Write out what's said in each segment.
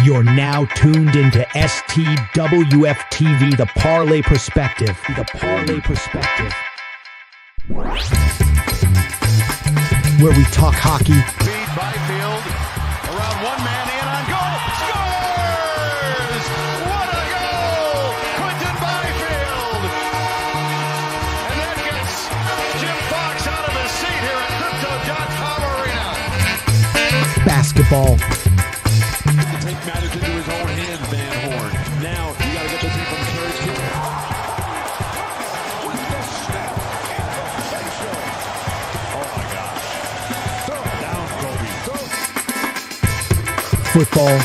You're now tuned into STWF-TV, the Parlay Perspective. The Parlay Perspective. Where we talk hockey. Feed Byfield around one man in on goal. Scores! What a goal! Quentin Byfield! And that gets Jim Fox out of his seat here at Crypto.com Arena. Basketball. Take matters into his own hands, Van Horn. Now you got to get the team from third to. Oh my gosh! Throw it down, Kobe. Football.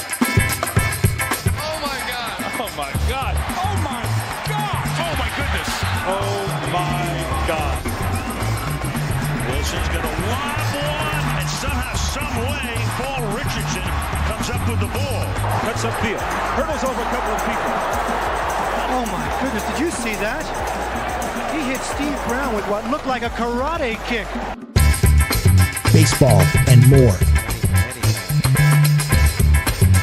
Oh my God! Oh my God! Oh my God! Oh my goodness! Oh my God! Wilson's going to lob one, and somehow, some way, Paul Richardson comes up with the ball. Cuts upfield. Hurdles over a couple of people. Oh my goodness, did you see that? He hit Steve Brown with what looked like a karate kick. Baseball and more.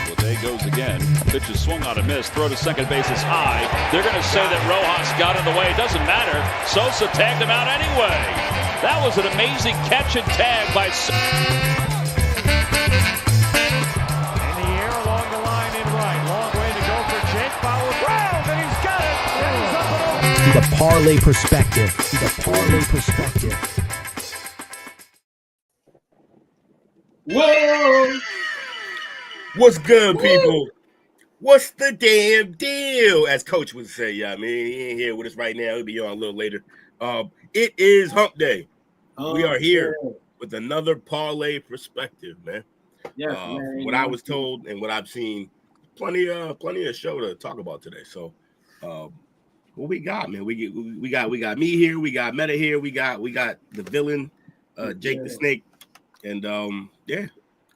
Well, there goes again. Pitch is swung on a miss. Throw to second base is high. They're going to say that Rojas got in the way. It doesn't matter. Sosa tagged him out anyway. That was an amazing catch and tag by Sosa. In the air along the line in right. Long way to go for Jake. Follows round, and he's got it. And he's up and over. The Parlay Perspective. The Parlay Perspective. Whoa! What's good, people? What's the damn deal? As Coach would say, yeah, I mean, he ain't here with us right now. He'll be on a little later. It is Hump Day. We are here with another Parlay Perspective, man. Yes, man. What I was told and what I've seen, plenty of show to talk about today. So, what we got, man? We got me here. We got Meta here. We got the villain, Jake the Snake, and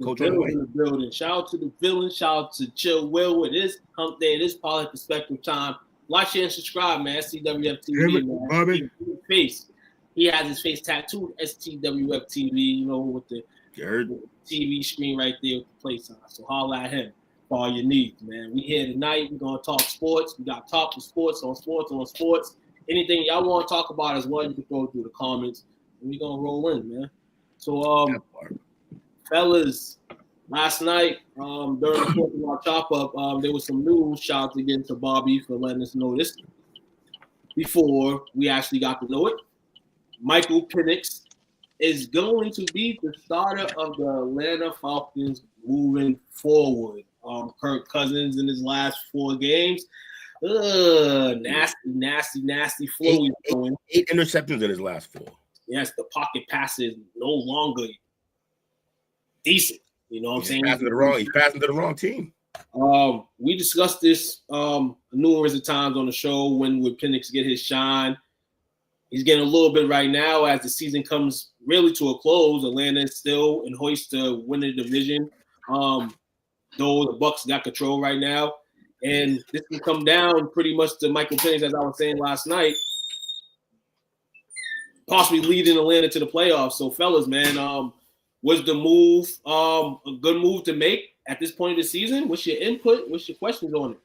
Coach on the way. In the building. Shout out to the villain. Shout out to Chill Will. It is Hump Day. It is Parlay Perspective time. Like, share, and subscribe, man. STWF-TV, man. Face. He has his face tattooed. STWF-TV. You know, with the TV screen right there with the play sign. So holla at him for all your needs, man. We here tonight. We're gonna talk sports. We got talk sports on sports. Anything y'all want to talk about as well, you can throw it through the comments. And we're gonna roll in, man. So fellas, last night, during the course of our chop up, there was some news. Shout out again to Bobby for letting us know this before we actually got to know it. Michael Penix is going to be the starter of the Atlanta Falcons moving forward. Kirk Cousins in his last 4 games. Nasty flow. Eight interceptions in his last 4. Yes, the pocket pass is no longer decent. You know what I'm saying? He's passing to the wrong team. We discussed this numerous of times on the show. When would Penix get his shine? He's getting a little bit right now as the season comes really to a close. Atlanta is still in hoist to win the division. Though the Bucks got control right now. And this can come down pretty much to Michael Penix, as I was saying last night, possibly leading Atlanta to the playoffs. So, fellas, man, was the move a good move to make at this point of the season? What's your input? What's your questions on it?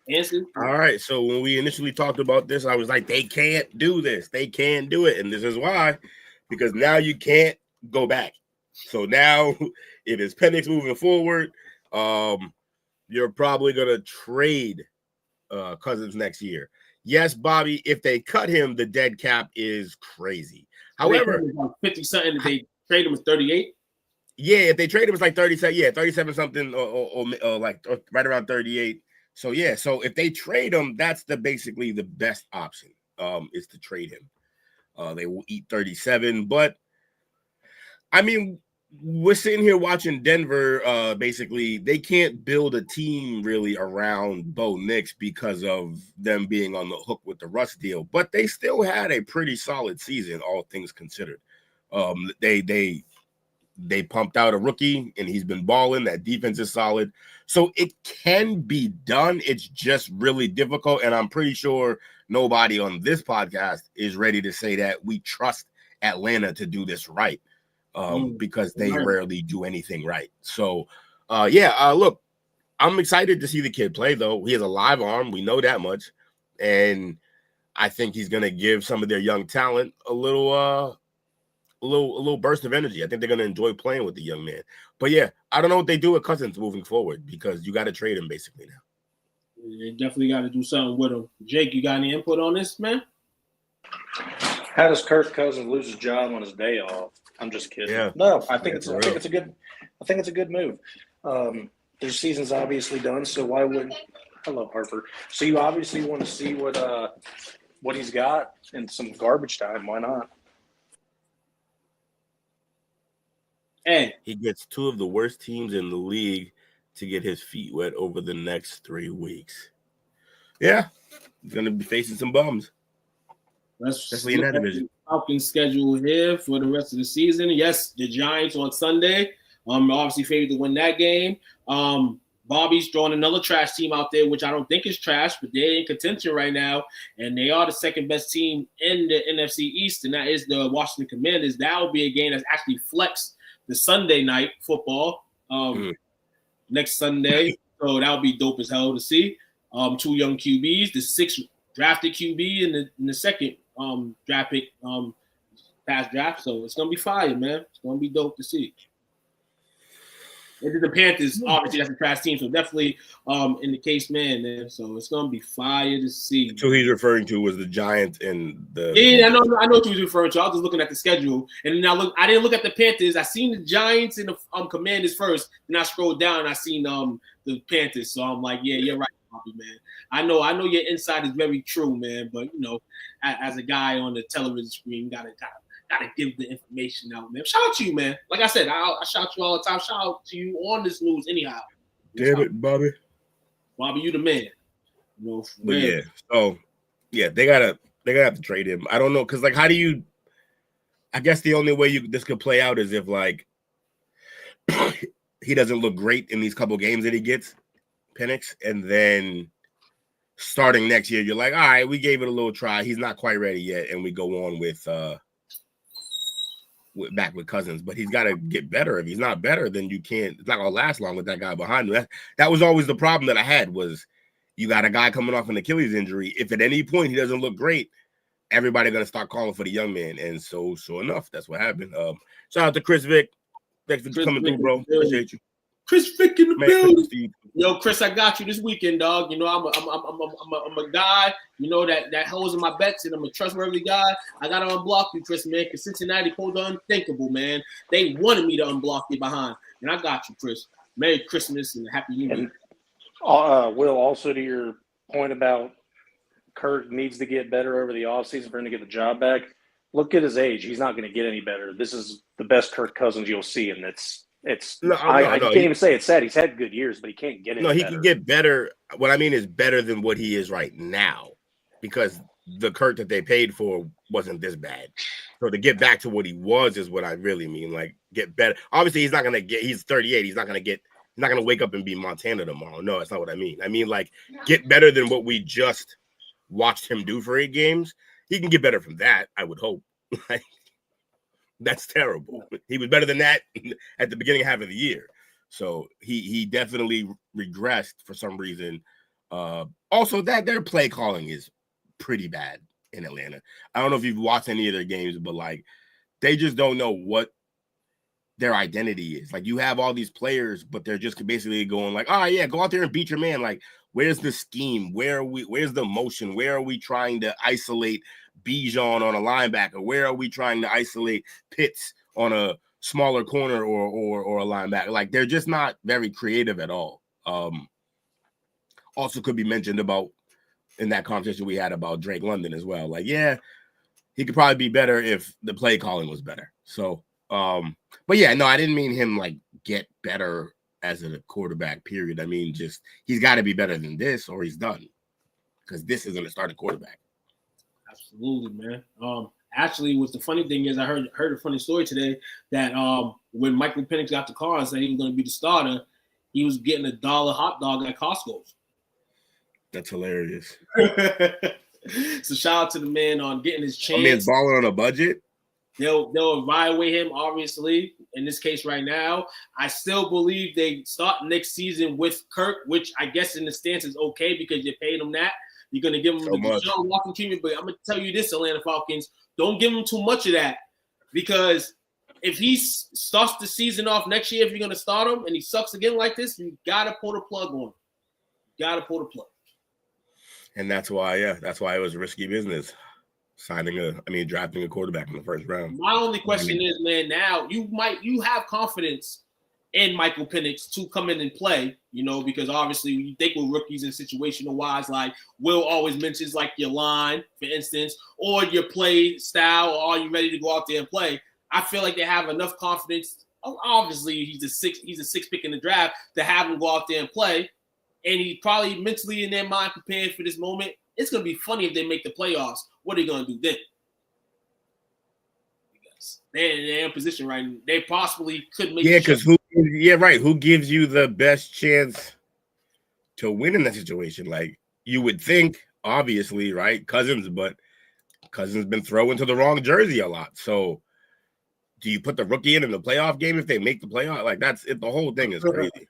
Answer. All right. So when we initially talked about this, I was like, they can't do this. They can't do it. And this is why, because now you can't go back. So now it is Penix moving forward. You're probably going to trade Cousins next year. Yes, Bobby, if they cut him, the dead cap is crazy. However, 50-something, if they trade him, is 38. Yeah, if they trade him, it's like 37. Yeah, 37 something, or right around 38. So yeah, so if they trade him, that's basically the best option. Is to trade him. They will eat 37, but I mean, we're sitting here watching Denver. Basically, they can't build a team really around Bo Nix because of them being on the hook with the Russ deal. But they still had a pretty solid season, all things considered. They pumped out a rookie, and he's been balling. That defense is solid. So it can be done. It's just really difficult, and I'm pretty sure nobody on this podcast is ready to say that we trust Atlanta to do this right. Because they rarely do anything right. So, look, I'm excited to see the kid play, though. He has a live arm. We know that much. And I think he's going to give some of their young talent a little burst of energy. I think they're going to enjoy playing with the young man. But, yeah, I don't know what they do with Cousins moving forward because you got to trade him basically now. You definitely got to do something with him. Jake, you got any input on this, man? How does Kirk Cousins lose his job on his day off? I'm just kidding. Yeah. No, I think it's a good move. Their season's obviously done, so why wouldn't I love Harper? So you obviously want to see what he's got in some garbage time. Why not? Hey, he gets two of the worst teams in the league to get his feet wet over the next 3 weeks. Yeah, he's going to be facing some bums. Especially in that division. Falcons schedule here for the rest of the season. Yes, the Giants on Sunday. Obviously favored to win that game. Bobby's throwing another trash team out there, which I don't think is trash, but they're in contention right now, and they are the second best team in the NFC East, and that is the Washington Commanders. That will be a game that's actually flexed the Sunday night football next Sunday, so that would be dope as hell to see. Two young QBs, the 6th drafted QB in the second draft pick past draft, so it's gonna be fire, man. It's gonna be dope to see. And the Panthers, obviously, that's a trash team, so definitely in the case, man. So it's gonna be fire to see. So he's referring to was the Giants and the. Yeah, I know what you was referring to. I was just looking at the schedule, and then I didn't look at the Panthers. I seen the Giants and the Commanders first, and I scrolled down and I seen the Panthers. So I'm like, yeah, you're right, Bobby, man. I know your insight is very true, man. But you know, as a guy on the television screen, gotta give the information out, man. Shout out to you, man. Like I said, I shout you all the time. Shout out to you on this news anyhow. Damn it, Bobby. Bobby, you the man. You know, but yeah, so yeah, they gotta have to trade him. I don't know, because like, how do you? I guess the only way this could play out is if like he doesn't look great in these couple games that he gets, Penix, and then starting next year, you're like, all right, we gave it a little try. He's not quite ready yet, and we go on with back with Cousins, but he's got to get better. If he's not better, then you can't. It's not gonna last long with that guy behind him. That was always the problem that I had was you got a guy coming off an Achilles injury. If at any point he doesn't look great, everybody gonna start calling for the young man. And so enough, that's what happened. Shout out to Chris Vick. Thanks for coming through, bro. Appreciate you. Chris Vick in the building. Yo, Chris, I got you this weekend, dog. You know, I'm a guy, you know, that holds in my bets, and I'm a trustworthy guy. I gotta unblock you, Chris, man, because Cincinnati pulled the unthinkable, man. They wanted me to unblock you behind, and I got you, Chris. Merry Christmas and Happy New Year. Will, also to your point about Kirk needs to get better over the offseason for him to get the job back. Look at his age. He's not going to get any better. This is the best Kirk Cousins you'll see, and I can't even say it's sad. He's had good years, but he can't get it. No, he can get better. What I mean is better than what he is right now, because the Kirk that they paid for wasn't this bad. So to get back to what he was is what I really mean. Like, get better. Obviously, he's not going to get. He's 38. He's not going to wake up and be Montana tomorrow. No, that's not what I mean. I mean, like, get better than what we just watched him do for 8 games. He can get better from that, I would hope. Like, that's terrible. He was better than that at the beginning half of the year. So he definitely regressed for some reason. Also, that their play calling is pretty bad in Atlanta. I don't know if you've watched any of their games, but like, they just don't know what their identity is. Like, you have all these players, but they're just basically going like, oh yeah, go out there and beat your man. Like, where's the scheme? Where's the motion? Where are we trying to isolate Bijan on a linebacker? Where are we trying to isolate Pitts on a smaller corner or a linebacker? Like, they're just not very creative at all. Also could be mentioned about in that conversation we had about Drake London as well. Like, yeah, he could probably be better if the play calling was better. So, but yeah, no, I didn't mean him like get better as a quarterback, period. I mean, just he's got to be better than this or he's done, because this isn't a starting quarterback. Absolutely, man. Actually, what's the funny thing is I heard a funny story today that when Michael Penix got the car and said he was going to be the starter, he was getting $1 hot dog at Costco's. That's hilarious. So shout out to the man on getting his chance. I mean, balling on a budget. They'll evaluate him, obviously, in this case right now. I still believe they start next season with Kirk, which I guess in the stance is okay because you paid him that. You're going to give him the Deshaun Watson treatment, but I'm going to tell you this, Atlanta Falcons, don't give him too much of that because if he starts the season off next year, if you're going to start him and he sucks again like this, you got to pull the plug on him. Got to pull the plug. And that's why it was risky business. Drafting a quarterback in the first round. My only question is, man, now you have confidence in Michael Penix to come in and play, because obviously you think with rookies and situational wise, like Will always mentions like your line, for instance, or your play style, or are you ready to go out there and play? I feel like they have enough confidence. Obviously, he's a six pick in the draft to have him go out there and play. And he's probably mentally in their mind prepared for this moment. It's going to be funny if they make the playoffs. What are they going to do then? Because they're in position right now. They possibly could make who gives you the best chance to win in that situation? Like, you would think, obviously, right? Cousins, but Cousins been throwing to the wrong jersey a lot. So do you put the rookie in the playoff game if they make the playoff? Like, that's it. The whole thing is crazy.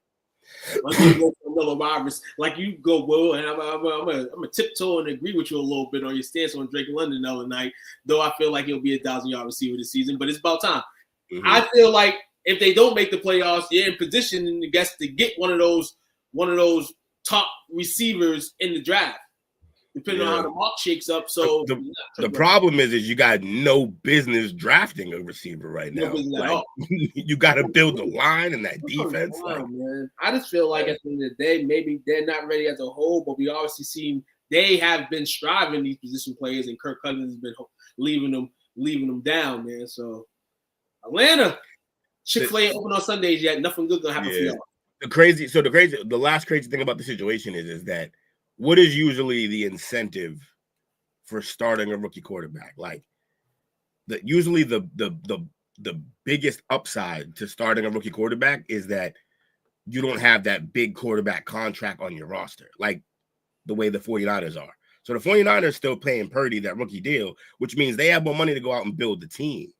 Let's go for Will Roberts. Like you go, Will, and I'm a tiptoe and agree with you a little bit on your stance on Drake London the other night, though I feel like he'll be a 1,000-yard receiver this season, but it's about time. Mm-hmm. I feel like if they don't make the playoffs, you're in position, I guess, to get one of those top receivers in the draft, depending on how the mark shakes up. So the problem is you got no business drafting a receiver right now. Like, you got to build the line and that defense. Man. I just feel like at the end of the day, maybe they're not ready as a whole, but we obviously seen they have been striving these position players, and Kirk Cousins has been leaving them down, man. So Atlanta, Chick-fil-A ain't open on Sundays yet. Nothing good gonna happen for y'all. The last crazy thing about the situation is that what is usually the incentive for starting a rookie quarterback? Like, usually the biggest upside to starting a rookie quarterback is that you don't have that big quarterback contract on your roster, like the way the 49ers are. So the 49ers still paying Purdy that rookie deal, which means they have more money to go out and build the team.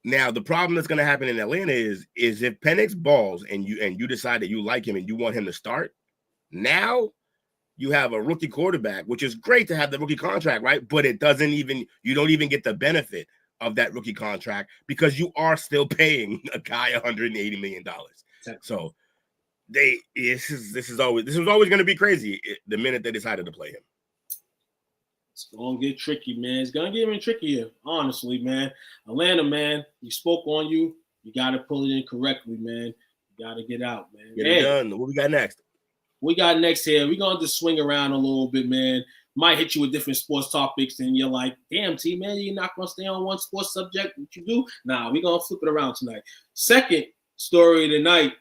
Now, the problem that's going to happen in Atlanta is if Penix balls and you decide that you like him and you want him to start, now you have a rookie quarterback, which is great to have the rookie contract, right? But you don't even get the benefit of that rookie contract because you are still paying a guy $180 million. So this was always going to be crazy the minute they decided to play him. It's going to get tricky, man. It's going to get even trickier, honestly, man. Atlanta, man, we spoke on you. You got to pull it in correctly, man. You got to get out, man. Get it done. What we got next? We're going to just swing around a little bit, man. Might hit you with different sports topics, and you're like, damn, T, man, you're not going to stay on one sports subject. What you do? Nah, we're going to flip it around tonight. Second story of the night,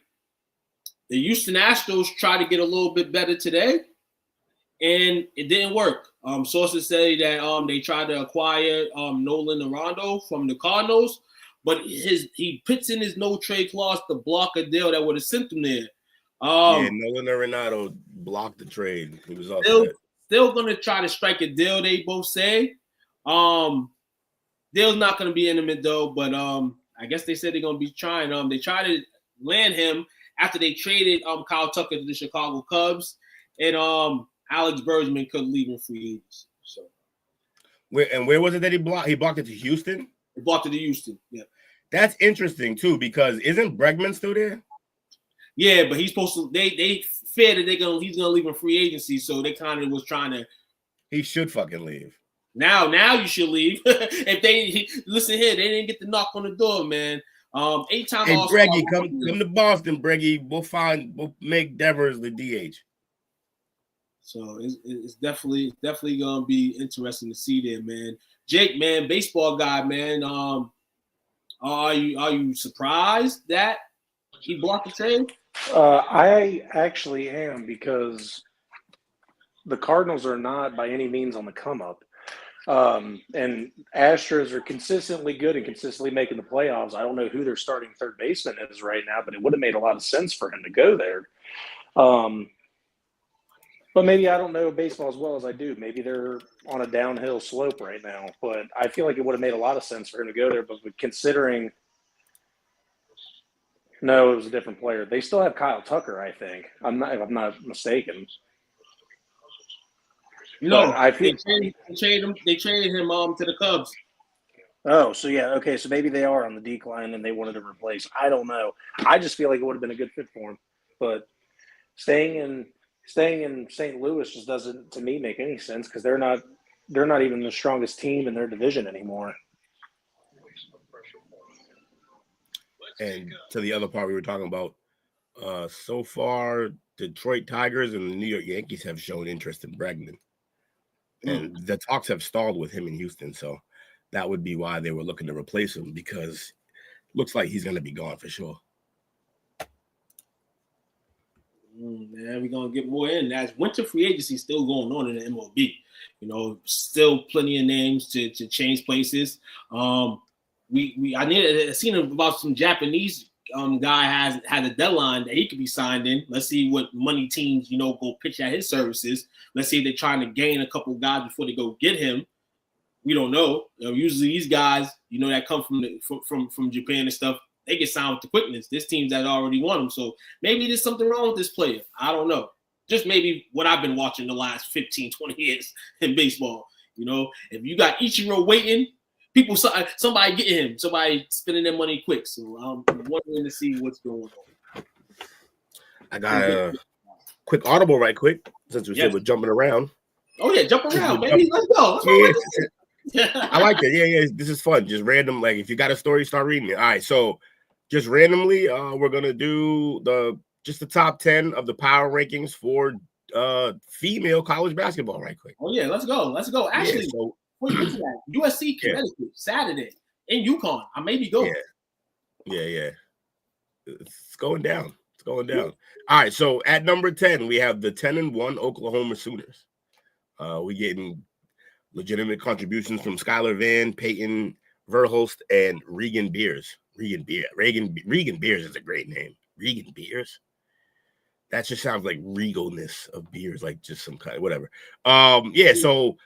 the Houston Astros tried to get a little bit better today, and it didn't work. Sources say that they tried to acquire Nolan Arenado from the Cardinals, but he puts in his no-trade clause to block a deal that would have sent him there. Nolan Arenado blocked the trade. He was still going to try to strike a deal, they both say. Deal's not going to be intimate, though, but I guess they said they're going to be trying. They tried to land him after they traded Kyle Tucker to the Chicago Cubs, and Alex Bergman couldn't leave in free agency. So, where was it that he blocked? He blocked it to Houston? He blocked it to Houston, yeah. That's interesting, too, because isn't Bregman still there? Yeah, but he's supposed to. They fear that he's gonna leave in free agency, so they kind of was trying to. He should fucking leave. Now you should leave. Listen here, they didn't get the knock on the door, man. 8-time Hey, All-Star. Breggy, come to Boston, Breggy. We'll make Devers the DH. So it's definitely gonna be interesting to see there, man. Jake, man, baseball guy, man. Are you surprised that he blocked the trade? I actually am, because the Cardinals are not by any means on the come up. And Astros are consistently good and consistently making the playoffs. I don't know who their starting third baseman is right now, but it would have made a lot of sense for him to go there. But maybe I don't know baseball as well as I do. Maybe they're on a downhill slope right now. But I feel like it would have made a lot of sense for him to go there. But considering – no, it was a different player. They still have Kyle Tucker, I think. If I'm not mistaken. No, I feel they traded him to the Cubs. Oh, so yeah, okay. So maybe they are on the decline and they wanted to replace. I don't know. I just feel like it would have been a good fit for him. But staying in St. Louis just doesn't, to me, make any sense because they're not even the strongest team in their division anymore. And to the other part we were talking about, so far, Detroit Tigers and the New York Yankees have shown interest in Bregman. And the talks have stalled with him in Houston, so that would be why they were looking to replace him because it looks like he's going to be gone for sure. Man, we're going to get more in. As winter free agency still going on in the MLB. Still plenty of names to change places. I seen about some Japanese guy had a deadline that he could be signed in. Let's see what money teams, go pitch at his services. Let's see if they're trying to gain a couple of guys before they go get him. We don't know. Usually these guys, that come from Japan and stuff, they get signed with the quickness. There's teams that already want them. So maybe there's something wrong with this player. I don't know. Just maybe what I've been watching the last 15, 20 years in baseball. If you got Ichiro waiting, somebody getting him, somebody spending their money quick. So I'm wondering to see what's going on. I got a quick audible right quick since we said we're jumping around. Oh, yeah, jump around, baby. Let's go. I like that. Yeah. This is fun. Just random. Like, if you got a story, start reading it. All right. So just randomly, we're going to do the top 10 of the power rankings for female college basketball right quick. Oh, yeah. Let's go. Actually, wait, what's that? USC, Connecticut, Saturday in UConn. I may be going. Yeah. It's going down. All right. So at number 10, we have the 10-1 Oklahoma Sooners. We're getting legitimate contributions from Skylar Vann, Peyton Verhulst, and Regan Beers. Regan Beers is a great name. Regan Beers. That just sounds like regalness of beers, like just some kind of whatever. So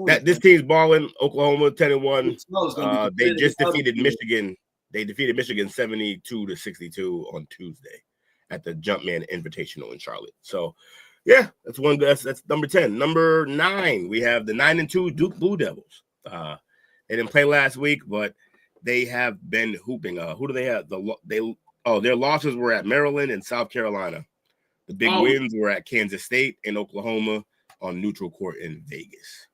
that this team's balling. Oklahoma 10-1. They just defeated Michigan. They defeated Michigan 72-62 on Tuesday at the Jumpman Invitational in Charlotte. So yeah, that's number 10. Number 9, we have the 9-2 Duke Blue Devils. They didn't play last week, but they have been hooping. Who do they have? Their losses were at Maryland and South Carolina. The big wins were at Kansas State and Oklahoma on neutral court in Vegas.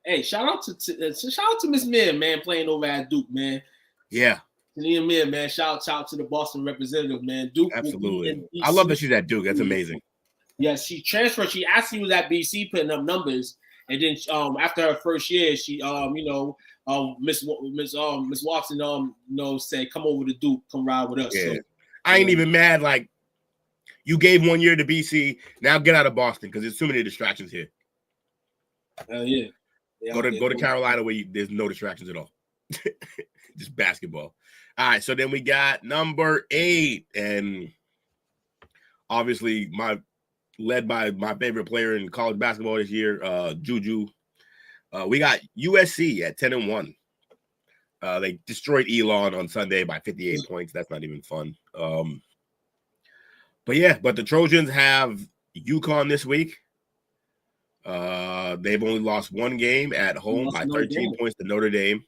Hey, shout out to Miss Mir, man, playing over at Duke, man. Yeah. Tania Mir, man. Shout out to the Boston representative, man. Duke. Absolutely. I love that she's at Duke. That's amazing. Yes, she transferred. She actually was at BC putting up numbers, and then after her first year, she Miss Watson said, "Come over to Duke, come ride with us." Yeah. So, I ain't even mad. Like, you gave 1 year to BC, now get out of Boston because there's too many distractions here. Hell yeah. Go to Carolina where there's no distractions at all. Just basketball. All right, so then we got number 8, and obviously led by my favorite player in college basketball this year, Juju. We got USC at 10-1. They destroyed Elon on Sunday by 58 points. That's not even fun. But the Trojans have UConn this week. They've only lost 1 game at home by 13 points to Notre Dame,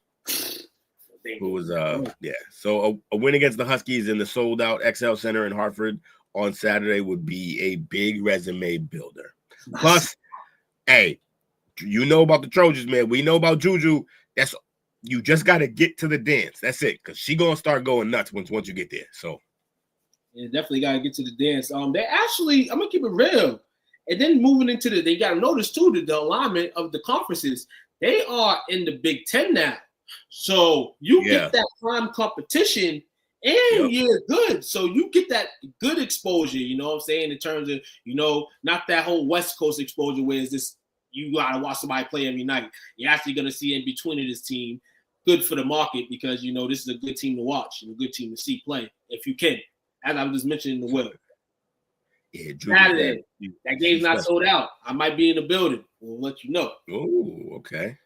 who was So a win against the Huskies in the sold-out XL Center in Hartford on Saturday would be a big resume builder. Plus, hey, you know about the Trojans, man. We know about Juju. You just got to get to the dance. That's it, because she gonna start going nuts once you get there. So, yeah, definitely got to get to the dance. They actually, I'm gonna keep it real. And then moving into they got to notice too the alignment of the conferences. They are in the Big Ten now, so you get that prime competition. And you're good. So you get that good exposure, you know what I'm saying, in terms of, not that whole West Coast exposure where it's this, you got to watch somebody play every night. You're actually going to see in between of this team. Good for the market because, this is a good team to watch and a good team to see play if you can, as I was just mentioning the will. Yeah, Saturday. That game's not sold out. I might be in the building. We'll let you know. Oh, okay.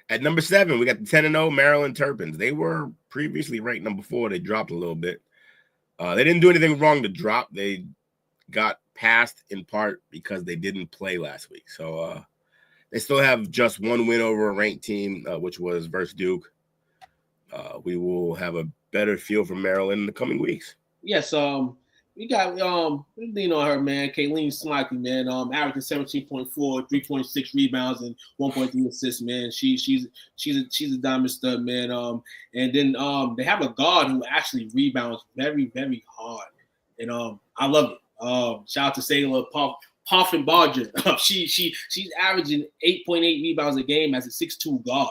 At number 7, we got the 10-0 Maryland Terrapins. They were previously ranked number 4. They dropped a little bit. They didn't do anything wrong to drop. They got passed in part because they didn't play last week. So they still have just one win over a ranked team, which was versus Duke. We will have a better feel for Maryland in the coming weeks. Yes, we got lean on her, man. Kayleen Smiley, man. Averaging 17.4, 3.6 rebounds and 1.3 assists, man. She's a diamond stud, man. And then they have a guard who actually rebounds very, very hard, and I love it. Shout out to Sailor Puffin Barger. She's averaging 8.8 rebounds a game as a 6'2" guard.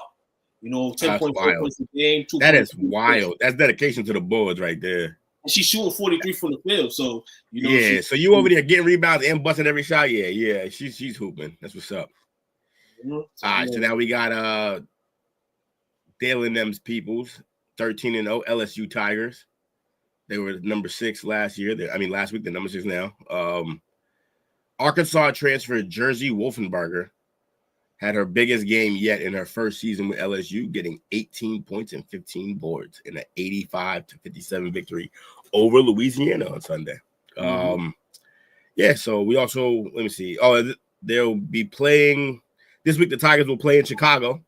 10.4 points a game. That is wild. That's dedication to the Bulls right there. And she's shooting 43 from the field, so so you over there getting rebounds and busting every shot. Yeah. She's hooping. That's what's up. All right, so now we got Dale and them's peoples, 13-0 LSU Tigers. They were number 6 last year. Last week they're number 6 now. Arkansas transfer Jersey Wolfenbarger had her biggest game yet in her first season with LSU, getting 18 points and 15 boards in an 85-57 victory over Louisiana on Sunday. So we also, let me see. They'll be playing this week. The Tigers will play in Chicago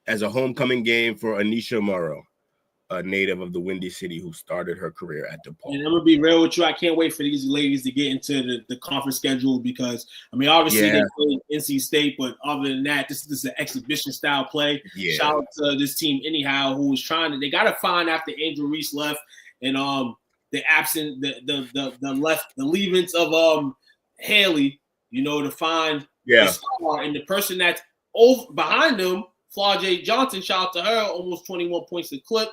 as a homecoming game for Anisha Morrow, a native of the Windy City who started her career at DePaul. And I'm gonna be real with you. I can't wait for these ladies to get into the conference schedule because obviously they play NC State, but other than that, this is an exhibition style play. Yeah. Shout out to this team anyhow who was trying to. They got to find after Angel Reese left and the the leavings of Haley. To find the star and the person that's over behind them, Flau'jae Johnson. Shout out to her, almost 21 points a clip.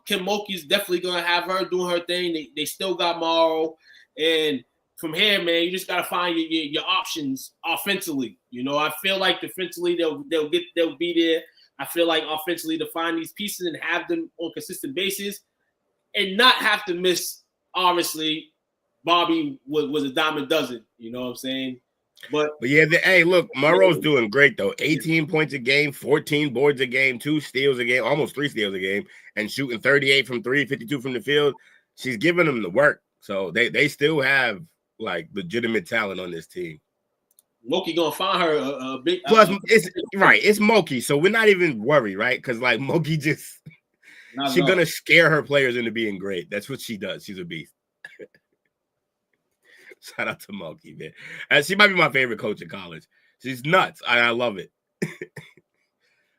Kim Mulkey's definitely gonna have her doing her thing. They still got Morrow, and from here, man, you just gotta find your options offensively. I feel like defensively they'll be there. I feel like offensively to find these pieces and have them on a consistent basis, and not have to miss. Obviously, Bobby was a dime a dozen. You know what I'm saying? But yeah, look, Morrow's doing great though. 18 points a game, 14 boards a game, 2 steals a game, almost 3 steals a game, and shooting 38 from 3, 52 from the field. She's giving them the work. So they still have like legitimate talent on this team. Moki gonna find her a big. Plus, it's Moki, so we're not even worried, right? Because like Moki she's gonna scare her players into being great. That's what she does. She's a beast. Shout out to Moki, man. She might be my favorite coach in college. She's nuts. I love it.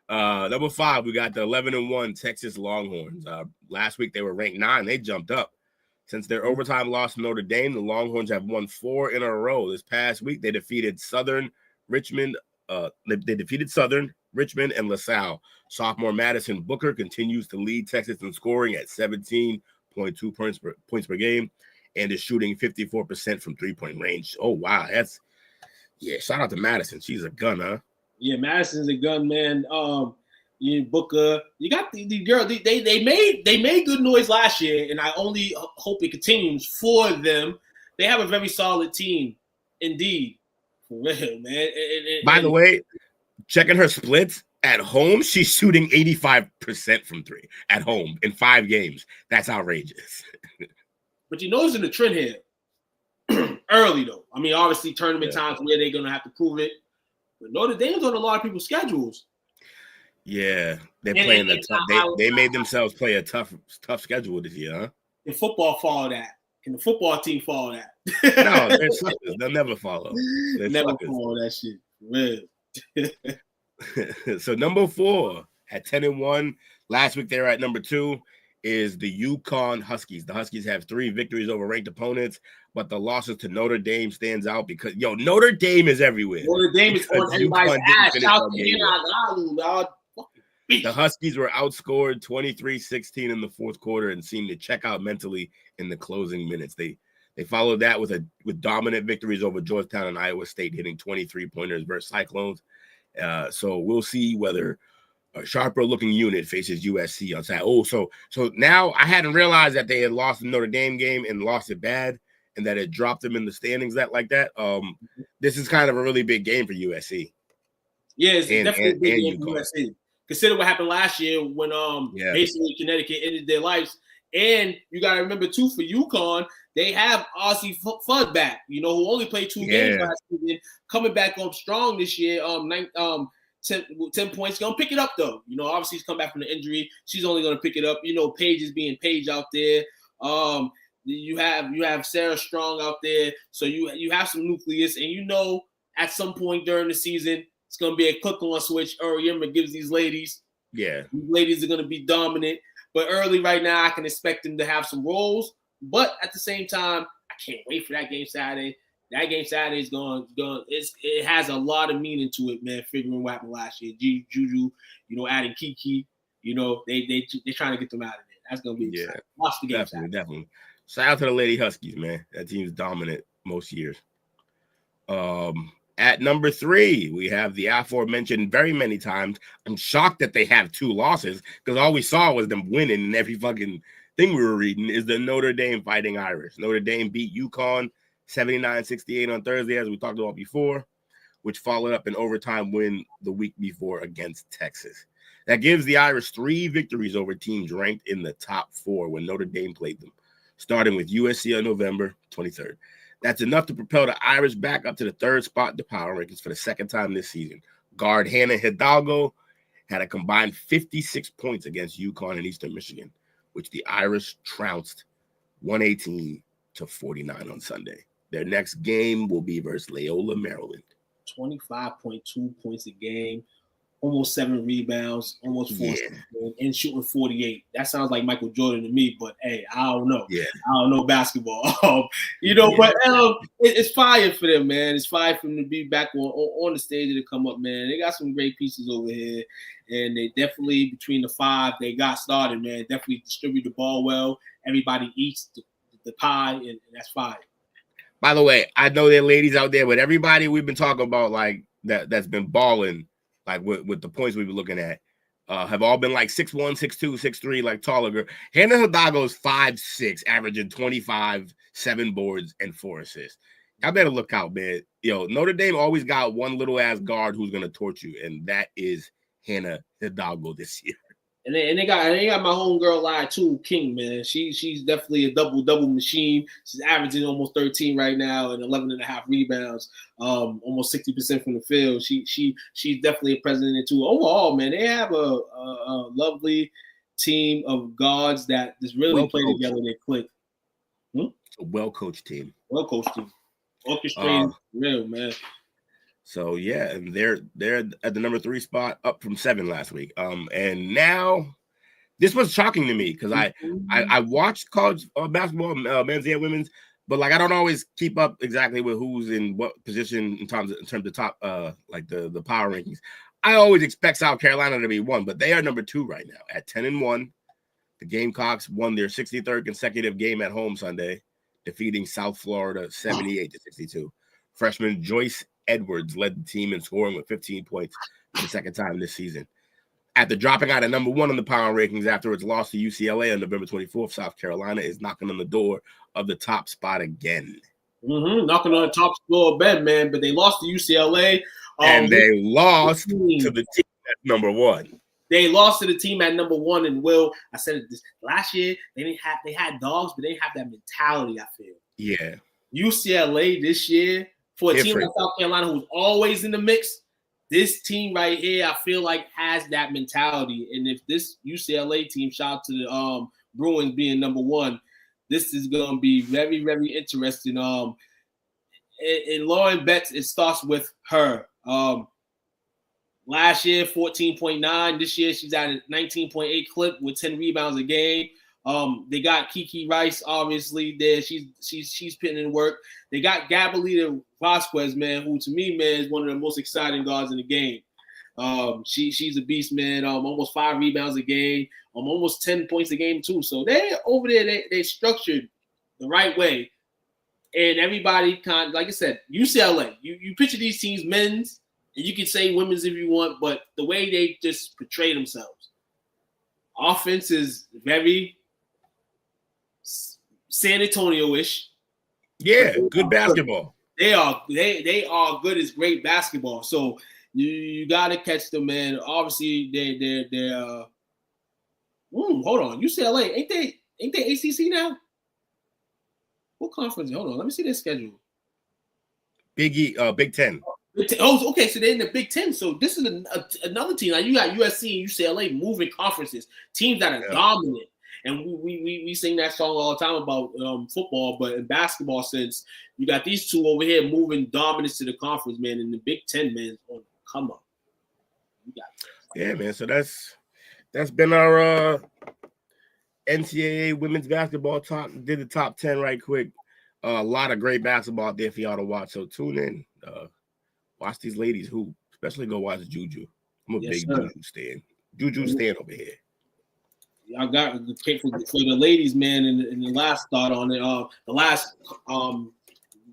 Number 5, we got the 11-1 Texas Longhorns. Last week they were ranked 9. They jumped up. Since their overtime loss to Notre Dame, the Longhorns have won 4 in a row. This past week they defeated Southern, Richmond. They defeated Southern, Richmond, and LaSalle. Sophomore Madison Booker continues to lead Texas in scoring at 17.2 points per game. And is shooting 54% from 3-point range. Oh, wow. Shout out to Madison. She's a gun, huh? Yeah, Madison's a gun, man. Booker. You got the girl. They made good noise last year, and I only hope it continues for them. They have a very solid team, indeed. For real, man. By the way, checking her splits at home, she's shooting 85% from 3 at home in 5 games. That's outrageous. But you're noticing the trend here early, though. Obviously, tournament times where they're going to have to prove it. But Notre Dame's on a lot of people's schedules. Yeah, they're playing they made themselves play a tough schedule this year, huh? Can football follow that? Can the football team follow that? No, they're suckers. They'll never follow. They're never suckers. follow that shit. Man. So number 4 at 10-1. Last week they were at number 2. Is the UConn Huskies. The Huskies have 3 victories over ranked opponents, but the losses to Notre Dame stands out because, Notre Dame is everywhere. Notre Dame is on everybody's ass. The Huskies were outscored 23-16 in the fourth quarter and seemed to check out mentally in the closing minutes. They followed that with dominant victories over Georgetown and Iowa State, hitting 23-pointers versus Cyclones. So we'll see whether a sharper-looking unit faces USC on Saturday. Oh, so now I hadn't realized that they had lost the Notre Dame game and lost it bad, and that it dropped them in the standings like that. This is kind of a really big game for USC. Yeah, it's definitely a big game for USC. Consider what happened last year when basically Connecticut ended their lives. And you got to remember, too, for UConn, they have Ozzie Fudd back, who only played 2 games last season, coming back on strong this year, 10 points. Going to pick it up, though. Obviously he's come back from the injury. She's only going to pick it up. Paige is being Paige out there. You have Sarah Strong out there. So you have some nucleus. And at some point during the season, it's going to be a click-on switch. Yemmer gives these ladies. Yeah. These ladies are going to be dominant. But early right now, I can expect them to have some roles. But at the same time, I can't wait for that game Saturday. That game Saturday is going. It has a lot of meaning to it, man. Figuring what happened last year, Juju, adding Kiki, they're trying to get them out of there. That's going to be exciting. Watch the game Saturday. Definitely. Shout out to the Lady Huskies, man. That team's dominant most years. At number 3, we have the aforementioned very many times. I'm shocked that they have 2 losses because all we saw was them winning in every fucking thing we were reading is the Notre Dame Fighting Irish. Notre Dame beat UConn 79-68 on Thursday, as we talked about before, which followed up an overtime win the week before against Texas. That gives the Irish 3 victories over teams ranked in the top 4 when Notre Dame played them, starting with USC on November 23rd. That's enough to propel the Irish back up to the 3rd spot in the power rankings for the 2nd time this season. Guard Hannah Hidalgo had a combined 56 points against UConn and Eastern Michigan, which the Irish trounced 118-49 on Sunday. Their next game will be versus Loyola, Maryland. 25.2 points a game, almost 7 rebounds, almost 4 and shooting 48. That sounds like Michael Jordan to me, but hey, I don't know. Yeah. I don't know basketball. But it's fire for them, man. It's fire for them to be back on the stage and to come up, man. They got some great pieces over here, and they definitely, between the 5, they got started, man. Definitely distribute the ball well. Everybody eats the pie, and that's fire. By the way, I know there are ladies out there, but everybody we've been talking about that's been balling, with the points we've been looking at, have all been 6'1", 6'2", 6'3", taller girl. Hannah Hidalgo is 5'6", averaging 25, 7 boards, and 4 assists. Y'all better look out, man. Notre Dame always got one little ass guard who's gonna torch you, and that is Hannah Hidalgo this year. And they got my homegirl Lia too, King, man. She's definitely a double machine. She's averaging almost 13 right now and 11.5 rebounds, almost 60% from the field. She's definitely a presence in it too. Overall, man, they have a lovely team of guards that just really play together and they click. It's a well-coached team. Orchestrated, real, man. So yeah, and they're at the number 3 spot, up from 7 last week. And now this was shocking to me because I watched college basketball, men's and women's, but I don't always keep up exactly with who's in what position in terms of top the power rankings. I always expect South Carolina to be 1, but they are number 2 right now at 10-1. The Gamecocks won their 63rd consecutive game at home Sunday, defeating South Florida 78-62. Freshman Joyce Edwards led the team in scoring with 15 points for the 2nd time this season. After dropping out at number 1 in the power rankings after its loss to UCLA on November 24th, South Carolina is knocking on the door of the top spot again. Knocking on the top spot again, man. But they lost to UCLA. And they lost to the team at number 1. They lost to the team at number 1. And I said it this last year, they had dogs, but they didn't have that mentality, I feel. Yeah. UCLA this year, for a team like South Carolina who's always in the mix, this team right here, I feel like has that mentality. And if this UCLA team, shout out to the Bruins being number 1, this is going to be very, very interesting. And Lauren Betts, it starts with her. Last year, 14.9. This year, she's at a 19.8 clip with 10 rebounds a game. They got Kiki Rice, obviously, there. She's putting in work. They got Gabrielita Vasquez, man, who to me, man, is one of the most exciting guards in the game. She's a beast, man. Almost 5 rebounds a game, almost 10 points a game too. So they over there, they structured the right way. And everybody like I said, UCLA. You picture these teams, men's, and you can say women's if you want, but the way they just portray themselves. Offense is very San Antonio-ish. Yeah, good basketball. They are good as great basketball. So you got to catch them, man. Obviously, they're hold on. UCLA, ain't they ACC now? What conference? Hold on, let me see their schedule. Big 10. Oh, okay. So they're in the Big Ten. So this is another team. Like you got USC and UCLA moving conferences, teams that are dominant. And we sing that song all the time about football, but in basketball sense, you got these two over here moving dominance to the conference, man. And the Big Ten, man, is on the come up. Yeah, man. So that's been our NCAA women's basketball talk. Did the top 10 right quick. A lot of great basketball out there for y'all to watch. So tune in. Watch these ladies hoop. Especially go watch Juju. I'm a big Juju stan. Juju stan over here. I got for the ladies, man, in the last thought on it. The last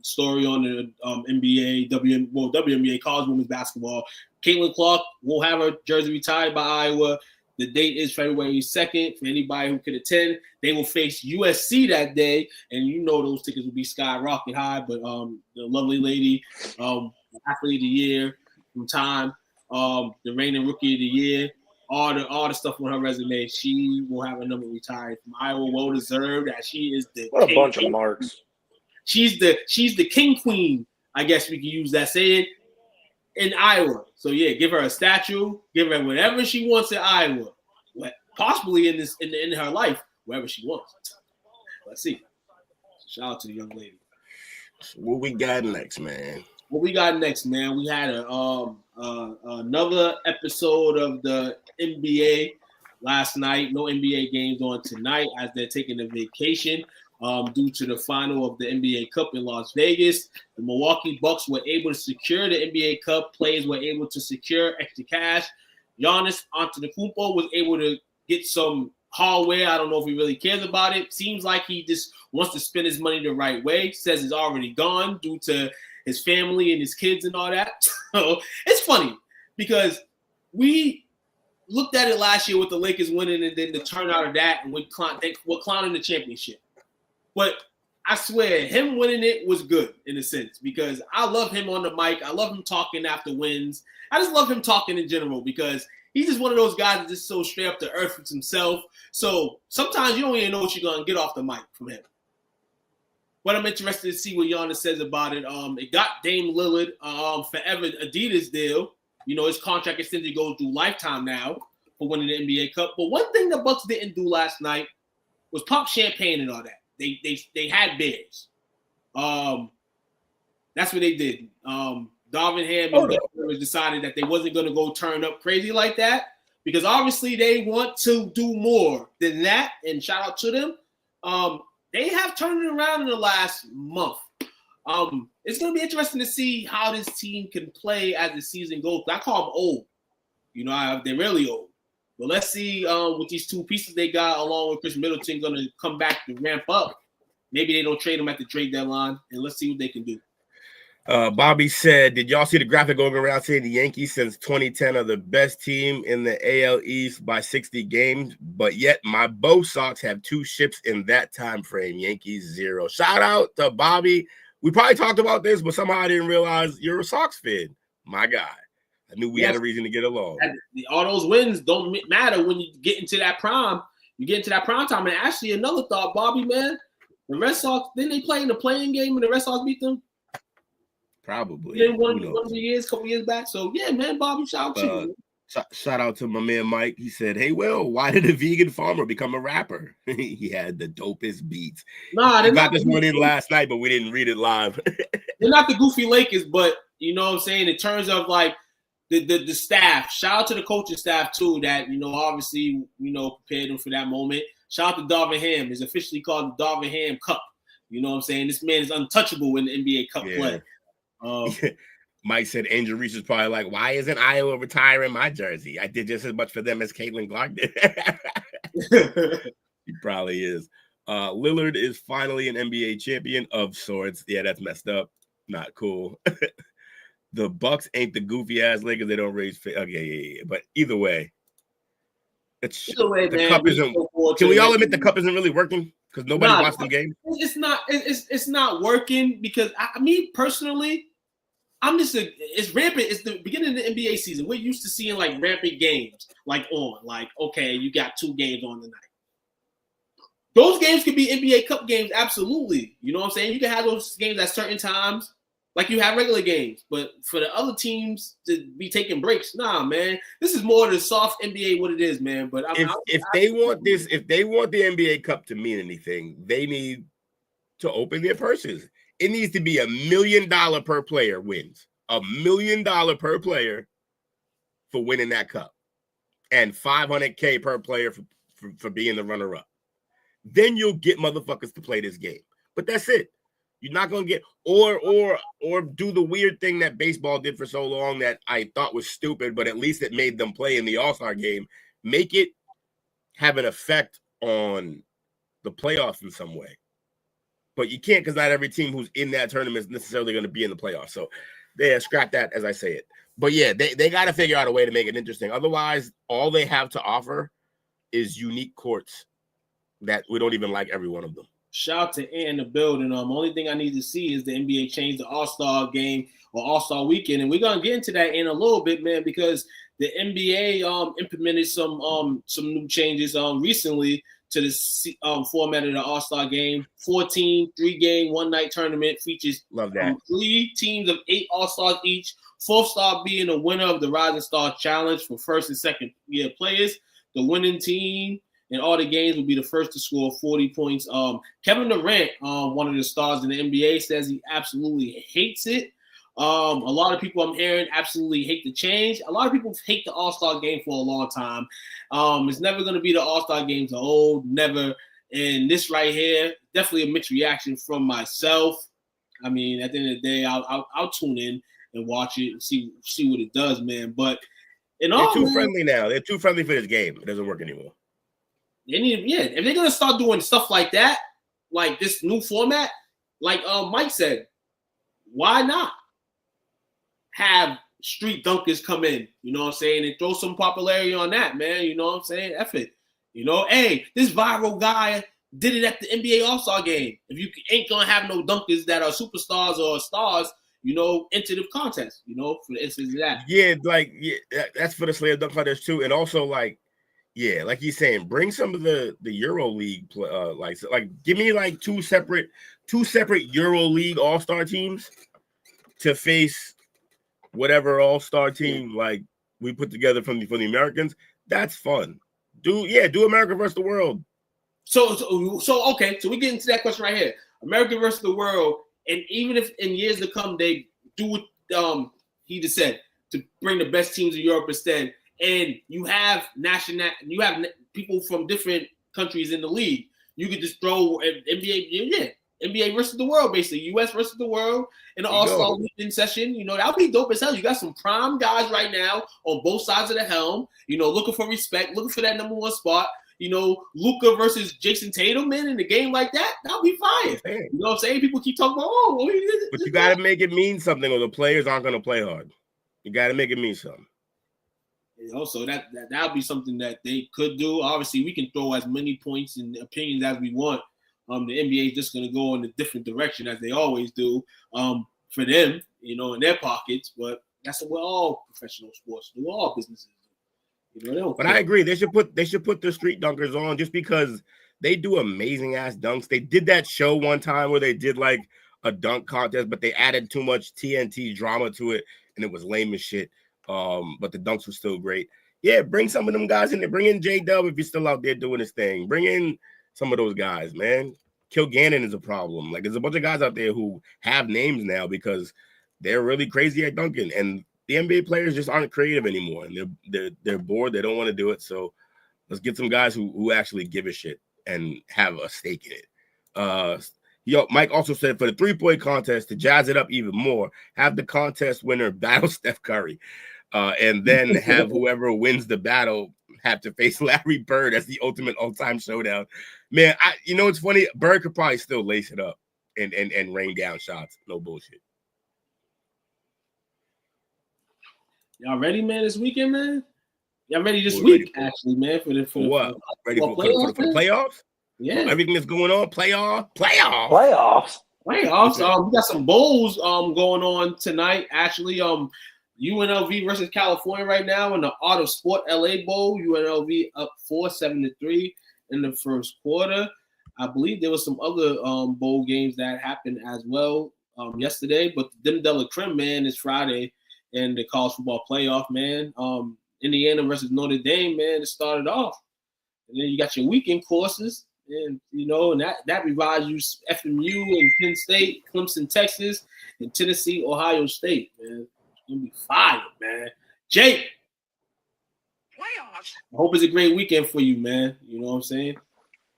story on the NBA, WNBA, college women's basketball. Caitlin Clark will have her jersey retired by Iowa. The date is February 2nd. For anybody who could attend, they will face USC that day, and you know those tickets will be skyrocket high. But the lovely lady, athlete of the year from Time, the reigning rookie of the year, all the stuff on her resume, she will have a number retired from Iowa. Well deserved. That she is the what a bunch of marks. She's the king queen. I guess we can use that saying in Iowa. So yeah, give her a statue, give her whatever she wants in Iowa, possibly in her life, wherever she wants. Let's see. Shout out to the young lady. So what we got next, man? We had another episode of the NBA last night. No NBA games on tonight as they're taking a vacation due to the final of the NBA Cup in Las Vegas. The Milwaukee Bucks were able to secure the NBA Cup. Players were able to secure extra cash. Giannis Antetokounmpo was able to get some hardware. I don't know if he really cares about it. Seems like he just wants to spend his money the right way. Says it's already gone due to his family and his kids and all that. So it's funny because we looked at it last year with the Lakers winning and then the turnout of that and we're clowning the championship. But I swear him winning it was good in a sense because I love him on the mic. I love him talking after wins. I just love him talking in general because he's just one of those guys that's just so straight up to earth with himself. So sometimes you don't even know what you're going to get off the mic from him. But I'm interested to see what Giannis says about it. It got Dame Lillard forever Adidas deal. You know, his contract extension goes through lifetime now for winning the NBA Cup. But one thing the Bucks didn't do last night was pop champagne and all that. They had beers. That's what they did. Darvin Ham and the decided that they wasn't going to go turn up crazy like that because obviously they want to do more than that. And shout out to them. They have turned it around in the last month. It's going to be interesting to see how this team can play as the season goes. I call them old. You know, they're really old. But let's see with these two pieces they got along with Chris Middleton going to come back to ramp up. Maybe they don't trade them at the trade deadline, and let's see what they can do. Bobby said, did y'all see the graphic going around saying the Yankees since 2010 are the best team in the AL East by 60 games, but yet my Bo Sox have 2 ships in that time frame. Yankees 0. Shout out to Bobby. We probably talked about this, but somehow I didn't realize you're a Sox fan. My God. I knew we had a reason to get along. All those wins don't matter when you get into that prime. You get into that prime time. And actually, another thought, Bobby, man, the Red Sox, didn't they play in the playing game when the Red Sox beat them? Probably. Then one of the couple years back. So, yeah, man, Bobby, shout out to you. Shout out to my man Mike. He said, hey, Will, why did a vegan farmer become a rapper? He had the dopest beats. Nah, they got this one in last night, but we didn't read it live. They're not the goofy Lakers, but you know what I'm saying? In terms of like the staff, shout out to the coaching staff too that, you know, obviously, you know, prepared them for that moment. Shout out to Darvin Ham. It's officially called the Darvin Ham Cup. You know what I'm saying? This man is untouchable in the NBA Cup play. Mike said Angel Reese is probably like, why isn't Iowa retiring my jersey? I did just as much for them as Caitlin Clark did. He probably is. Lillard is finally an NBA champion of sorts. Yeah, that's messed up. Not cool. The Bucks ain't the goofy ass Lakers. They don't raise. Okay, yeah. But either way, man, cup isn't. Can we all admit the cup isn't really working? Because nobody watched the game. It's not working because me personally, it's rampant. It's the beginning of the NBA season. We're used to seeing like rampant games, okay, you got 2 games on the night. Those games could be NBA Cup games, absolutely. You know what I'm saying? You can have those games at certain times, like you have regular games. But for the other teams to be taking breaks, nah, man. This is more the soft NBA what it is, man. But if they want the NBA Cup to mean anything, they need to open their purses. It needs to be $1 million per player wins. $1 million per player for winning that cup, and $500K per player for being the runner-up. Then you'll get motherfuckers to play this game. But that's it. You're not gonna get or do the weird thing that baseball did for so long that I thought was stupid, but at least it made them play in the All-Star game. Make it have an effect on the playoffs in some way. But you can't, because not every team who's in that tournament is necessarily going to be in the playoffs. So they scrap that as I say it. But yeah, they got to figure out a way to make it interesting. Otherwise, all they have to offer is unique courts that we don't even like every one of them. Shout out to Ant in the building. Only thing I need to see is the NBA change the All-Star game or All-Star weekend. And we're going to get into that in a little bit, man, because the NBA implemented some new changes recently to the format of the All-Star game. 14, 3-game, one-night tournament features Love that. 3 teams of 8 All-Stars each. 4th star being the winner of the Rising Star Challenge for first and second year players. The winning team in all the games will be the first to score 40 points. Kevin Durant, one of the stars in the NBA, says he absolutely hates it. A lot of people I'm hearing absolutely hate the change. A lot of people hate the All-Star game for a long time. It's never going to be the All-Star games of old, never. And this right here, definitely a mixed reaction from myself. I mean, at the end of the day, I'll tune in and watch it and see what it does, man. But they're too friendly now. They're too friendly for this game. It doesn't work anymore. If they're gonna start doing stuff like that, like this new format, like Mike said, why not have street dunkers come in? You know what I'm saying, and throw some popularity on that, man. You know what I'm saying? F it. You know, hey, this viral guy did it at the NBA All-Star game. If you ain't gonna have no dunkers that are superstars or stars, you know, enter the contest. You know, for the instance of that. Yeah, that's for the slam dunk fighters too, and also like he's saying, bring some of the Euro League, give me like two separate Euro League All-Star teams to face whatever All-Star team like we put together for the Americans. That's fun. Do America versus the world. So okay, so we get into that question right here. America versus the world, and even if in years to come they do what he just said to bring the best teams of Europe instead. And you have people from different countries in the league. You could just throw NBA versus the world, basically. US versus the world in the All-Star weekend session. You know, that would be dope as hell. You got some prime guys right now on both sides of the helm, you know, looking for respect, looking for that number 1 spot. You know, Luka versus Jason Tatum, man, in a game like that would be fire. You know what I'm saying? People keep talking about, but you got to make it mean something or the players aren't going to play hard. You got to make it mean something. You know, so that would be something that they could do. Obviously, we can throw as many points and opinions as we want. The NBA is just going to go in a different direction as they always do for them, you know, in their pockets. But that's what all professional sports do, all businesses do. You know, I agree. They should put the street dunkers on just because they do amazing ass dunks. They did that show one time where they did like a dunk contest, but they added too much TNT drama to it, and it was lame as shit. But the dunks were still great. Yeah, bring some of them guys in there. Bring in J-Dub if he's still out there doing his thing. Bring in some of those guys, man. Kilgannon is a problem. Like, there's a bunch of guys out there who have names now because they're really crazy at dunking, and the NBA players just aren't creative anymore, and they're bored. They don't want to do it. So let's get some guys who actually give a shit and have a stake in it. Mike also said for the 3-point contest, to jazz it up even more, have the contest winner battle Steph Curry, and then have whoever wins the battle have to face Larry Bird as the ultimate all-time showdown. Man, it's funny. Bird could probably still lace it up and rain down shots. No bullshit. Y'all ready, man, this weekend, man? Y'all ready this week, actually, man, for what? Ready for the playoffs? Yeah, everything that's going on, playoffs. We got some bowls going on tonight. Actually, UNLV versus California right now in the Art of Sport LA Bowl. UNLV up 7-3 in the first quarter. I believe there was some other bowl games that happened as well yesterday, but them Della Creme, man, is Friday in the college football playoff, man. Indiana versus Notre Dame, man, it started off. And then you got your weekend courses. And, and that revives you FMU and Penn State, Clemson, Texas, and Tennessee, Ohio State, man. It's going to be fire, man. Jake. Playoffs. I hope it's a great weekend for you, man. You know what I'm saying?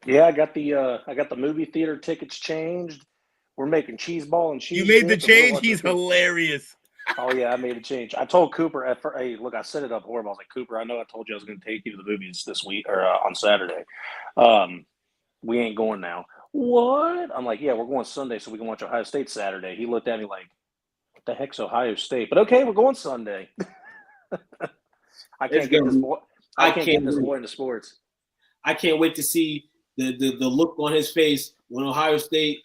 Yeah, I got the movie theater tickets changed. We're making cheese ball and cheese. You made the change? He's hilarious. Oh, yeah, I made a change. I told Cooper, hey, look, I set it up horrible. I was like, Cooper, I know I told you I was going to take you to the movies this week or on Saturday. We ain't going now. What? I'm like, yeah, we're going Sunday so we can watch Ohio State Saturday. He looked at me like, what the heck's Ohio State? But okay, we're going Sunday. I can't get this boy into sports. I can't wait to see the look on his face when Ohio State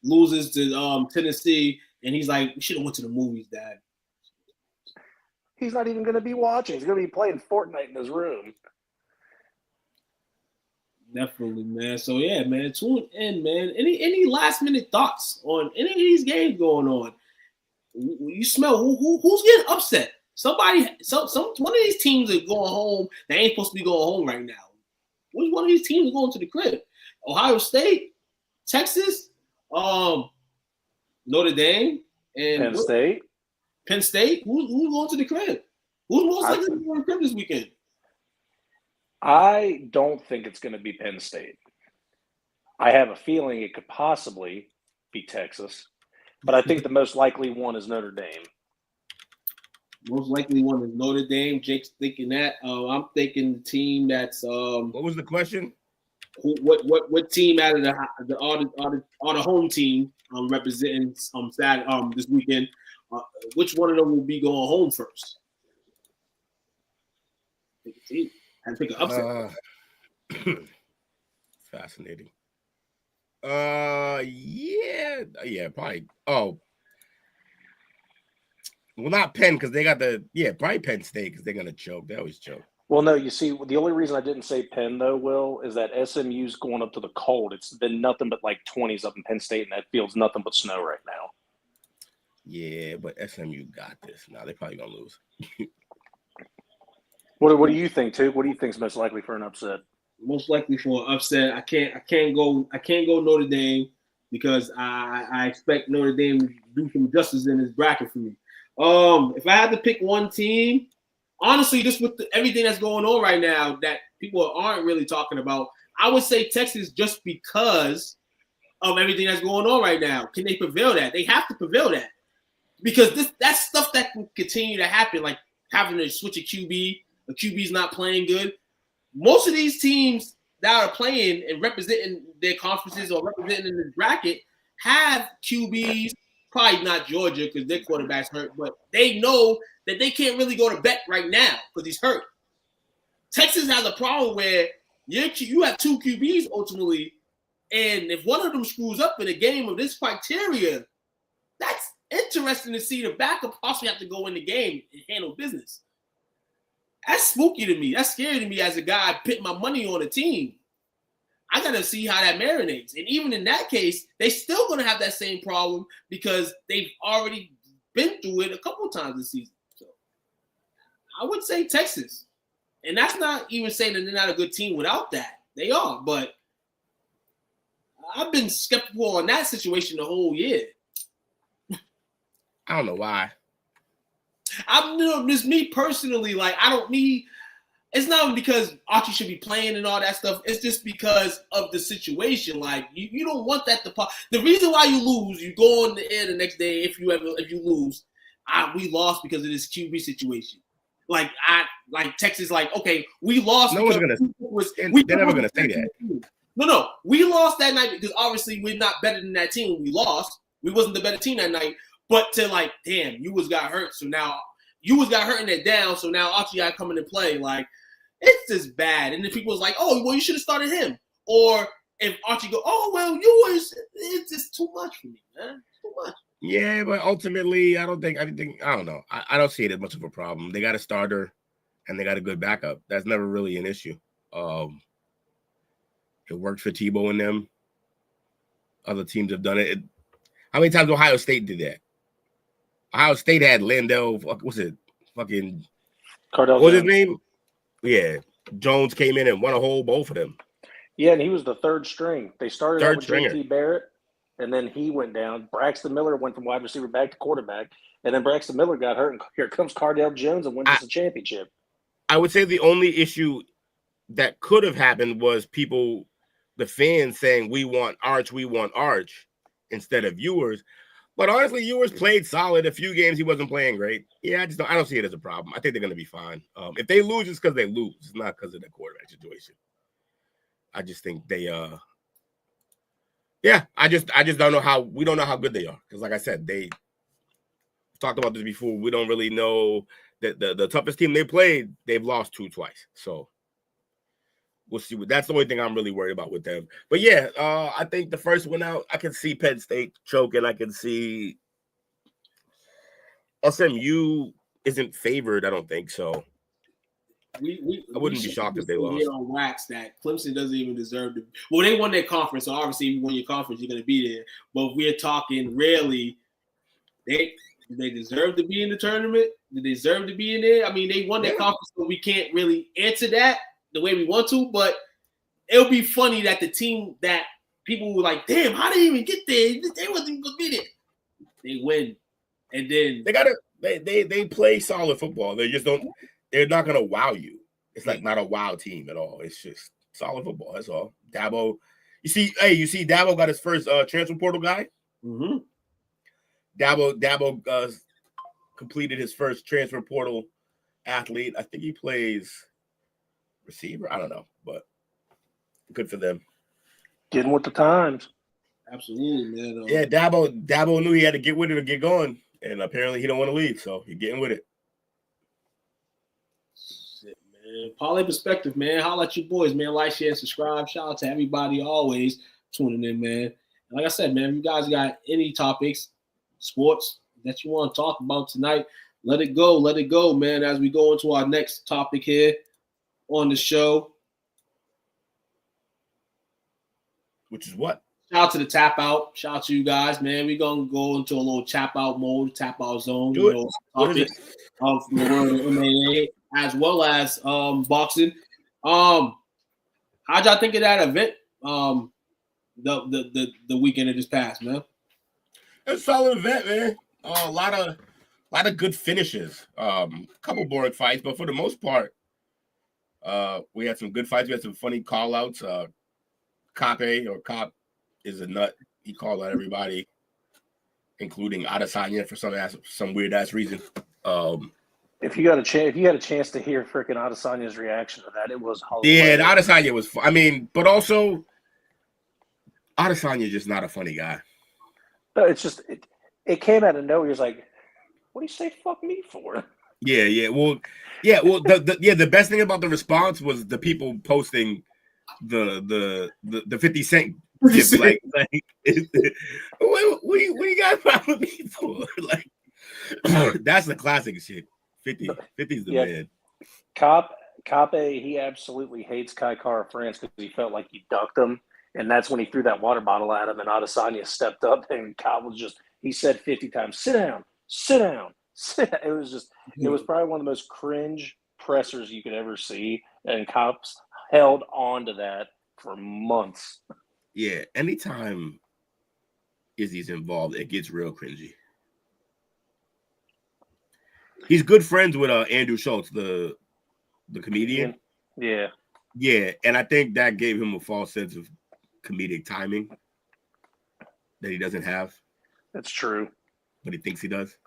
loses to Tennessee, and he's like, we should have went to the movies, Dad. He's not even going to be watching. He's going to be playing Fortnite in his room. Definitely, man. So yeah, man, tune in, man. Any last minute thoughts on any of these games going on? You smell who's getting upset? Somebody, one of these teams are going home. They ain't supposed to be going home right now. Which one of these teams is going to the crib? Ohio State, Texas, Notre Dame, and Penn State. Who's going to the crib? Who's most likely to go to the crib this weekend? I don't think it's going to be Penn State. I have a feeling it could possibly be Texas, but I think the most likely one is Notre Dame. Most likely one is Notre Dame. Jake's thinking that. I'm thinking the team that's. What was the question? What team out of the home team representing this weekend? Which one of them will be going home first? Pick a team. Pick an upset. Fascinating. Yeah, probably. Oh, well, not Penn because they got probably Penn State because they're gonna choke. They always choke. Well, no, you see, the only reason I didn't say Penn though, Will, is that SMU's going up to the cold. It's been nothing but like 20s up in Penn State, and that feels nothing but snow right now. Yeah, but SMU got this. Now they're probably gonna lose. What do you think, Tube? What do you think is most likely for an upset? Most likely for an upset, I can't go Notre Dame because I expect Notre Dame to do some justice in this bracket for me. If I had to pick one team, honestly, just with everything that's going on right now that people aren't really talking about, I would say Texas just because of everything that's going on right now. Can they prevail that? They have to prevail that because that's stuff that can continue to happen, like having to switch a QB. The QB's not playing good. Most of these teams that are playing and representing their conferences or representing in the bracket have QBs, probably not Georgia because their quarterback's hurt, but they know that they can't really go to Beck right now because he's hurt. Texas has a problem where you have two QBs ultimately, and if one of them screws up in a game of this criteria, that's interesting to see the backup possibly have to go in the game and handle business. That's spooky to me. That's scary to me as a guy putting my money on a team. I got to see how that marinates. And even in that case, they still going to have that same problem because they've already been through it a couple of times this season. So I would say Texas. And that's not even saying that they're not a good team without that. They are. But I've been skeptical on that situation the whole year. I don't know why. Just me personally, like I don't need. It's not because Archie should be playing and all that stuff. It's just because of the situation. Like you don't want that to pop. The reason why you lose, you go on the air the next day. If you lose, we lost because of this QB situation. Like Texas, like okay, we lost. No one's gonna. They're never gonna say that. No, we lost that night because obviously we're not better than that team. We lost. We wasn't the better team that night. But to like, damn, you got hurt. So now you got hurt in that down. So now Archie got coming to play. Like, it's just bad. And then people was like, oh, well, you should have started him. Or if Archie go, oh well, yours, it's just too much for me, man. It's too much. Yeah, but ultimately, I don't know. I don't see it as much of a problem. They got a starter and they got a good backup. That's never really an issue. It worked for Tebow and them. Other teams have done it. How many times Ohio State did that? Ohio State had Landell, what's it? Fucking Cardell what's Jones. his name? Yeah. Jones came in and won a whole both of them. Yeah, and he was the third string. They started out Third with stringer. JT Barrett, and then he went down. Braxton Miller went from wide receiver back to quarterback, and then Braxton Miller got hurt, and here comes Cardell Jones and wins us a championship. I would say the only issue that could have happened was people, the fans saying, we want Arch, instead of Ewers. But honestly, Ewers played solid. A few games he wasn't playing great. Yeah, I don't see it as a problem. I think they're going to be fine. If they lose, it's because they lose. It's not because of the quarterback situation. I just think they I just don't know we don't know how good they are. Because like I said, they talked about this before. We don't really know that the toughest team they played, they've lost twice. So we'll see. That's the only thing I'm really worried about with them. But yeah, I think the first one out, I can see Penn State choking. I can see SMU isn't favored. I don't think so. I wouldn't be shocked if they lost. On wax that Clemson doesn't even deserve to. Well, they won their conference, so obviously, if you win your conference, you're going to be there. But if we're talking really, they deserve to be in the tournament. They deserve to be in there. I mean, they won their conference, so we can't really answer that the way we want to. But it'll be funny that the team that people were like, "Damn, how did they even get there? They wasn't even going to be there." They win, and then they play solid football. They just don't. They're not going to wow you. It's like not a wow team at all. It's just solid football. That's all. Dabo, you see Dabo got his first transfer portal guy. Mm-hmm. Dabo completed his first transfer portal athlete. I think he plays receiver. I don't know, but good for them. Getting with the times. Absolutely, man. Yeah, Dabo knew he had to get with it or get going, and apparently he don't want to leave, so he's getting with it. Parlay perspective, man. Holla at you boys, man. Like, share, subscribe. Shout out to everybody always tuning in, man. Like I said, man, if you guys got any topics, sports that you want to talk about tonight, let it go, man, as we go into our next topic here on the show. Which is what? Shout out to the tap out. Shout out to you guys, man. We're going to go into a little tap out mode, tap out zone. Topic from the world of MMA, as well as boxing. How'd y'all think of that event? The weekend that just passed, man. It's a solid event, man. A lot of good finishes. Couple boring fights, but for the most part, we had some good fights. We had some funny call outs. Cop is a nut. He called out everybody, including Adesanya for some weird ass reason. If you had a chance to hear freaking Adesanya's reaction to that, it was Yeah, hilarious. Adesanya was. I mean, but also Adesanya is just not a funny guy. No, it's just it came out of nowhere. He was like, "What do you say fuck me for?" Yeah. Well, the best thing about the response was the people posting the 50 Cent gif, like what do you got a problem with me for? Like that's the classic shit. 50's the man. Cape, he absolutely hates Kai Kara France because he felt like he ducked him, and that's when he threw that water bottle at him, and Adesanya stepped up, and Cobb was just, he said 50 times, sit down. It was probably one of the most cringe pressers you could ever see, and Cobb's held on to that for months. Yeah, anytime Izzy's involved, it gets real cringy. He's good friends with Andrew Schultz, the comedian. Yeah. Yeah, and I think that gave him a false sense of comedic timing that he doesn't have. That's true. But he thinks he does.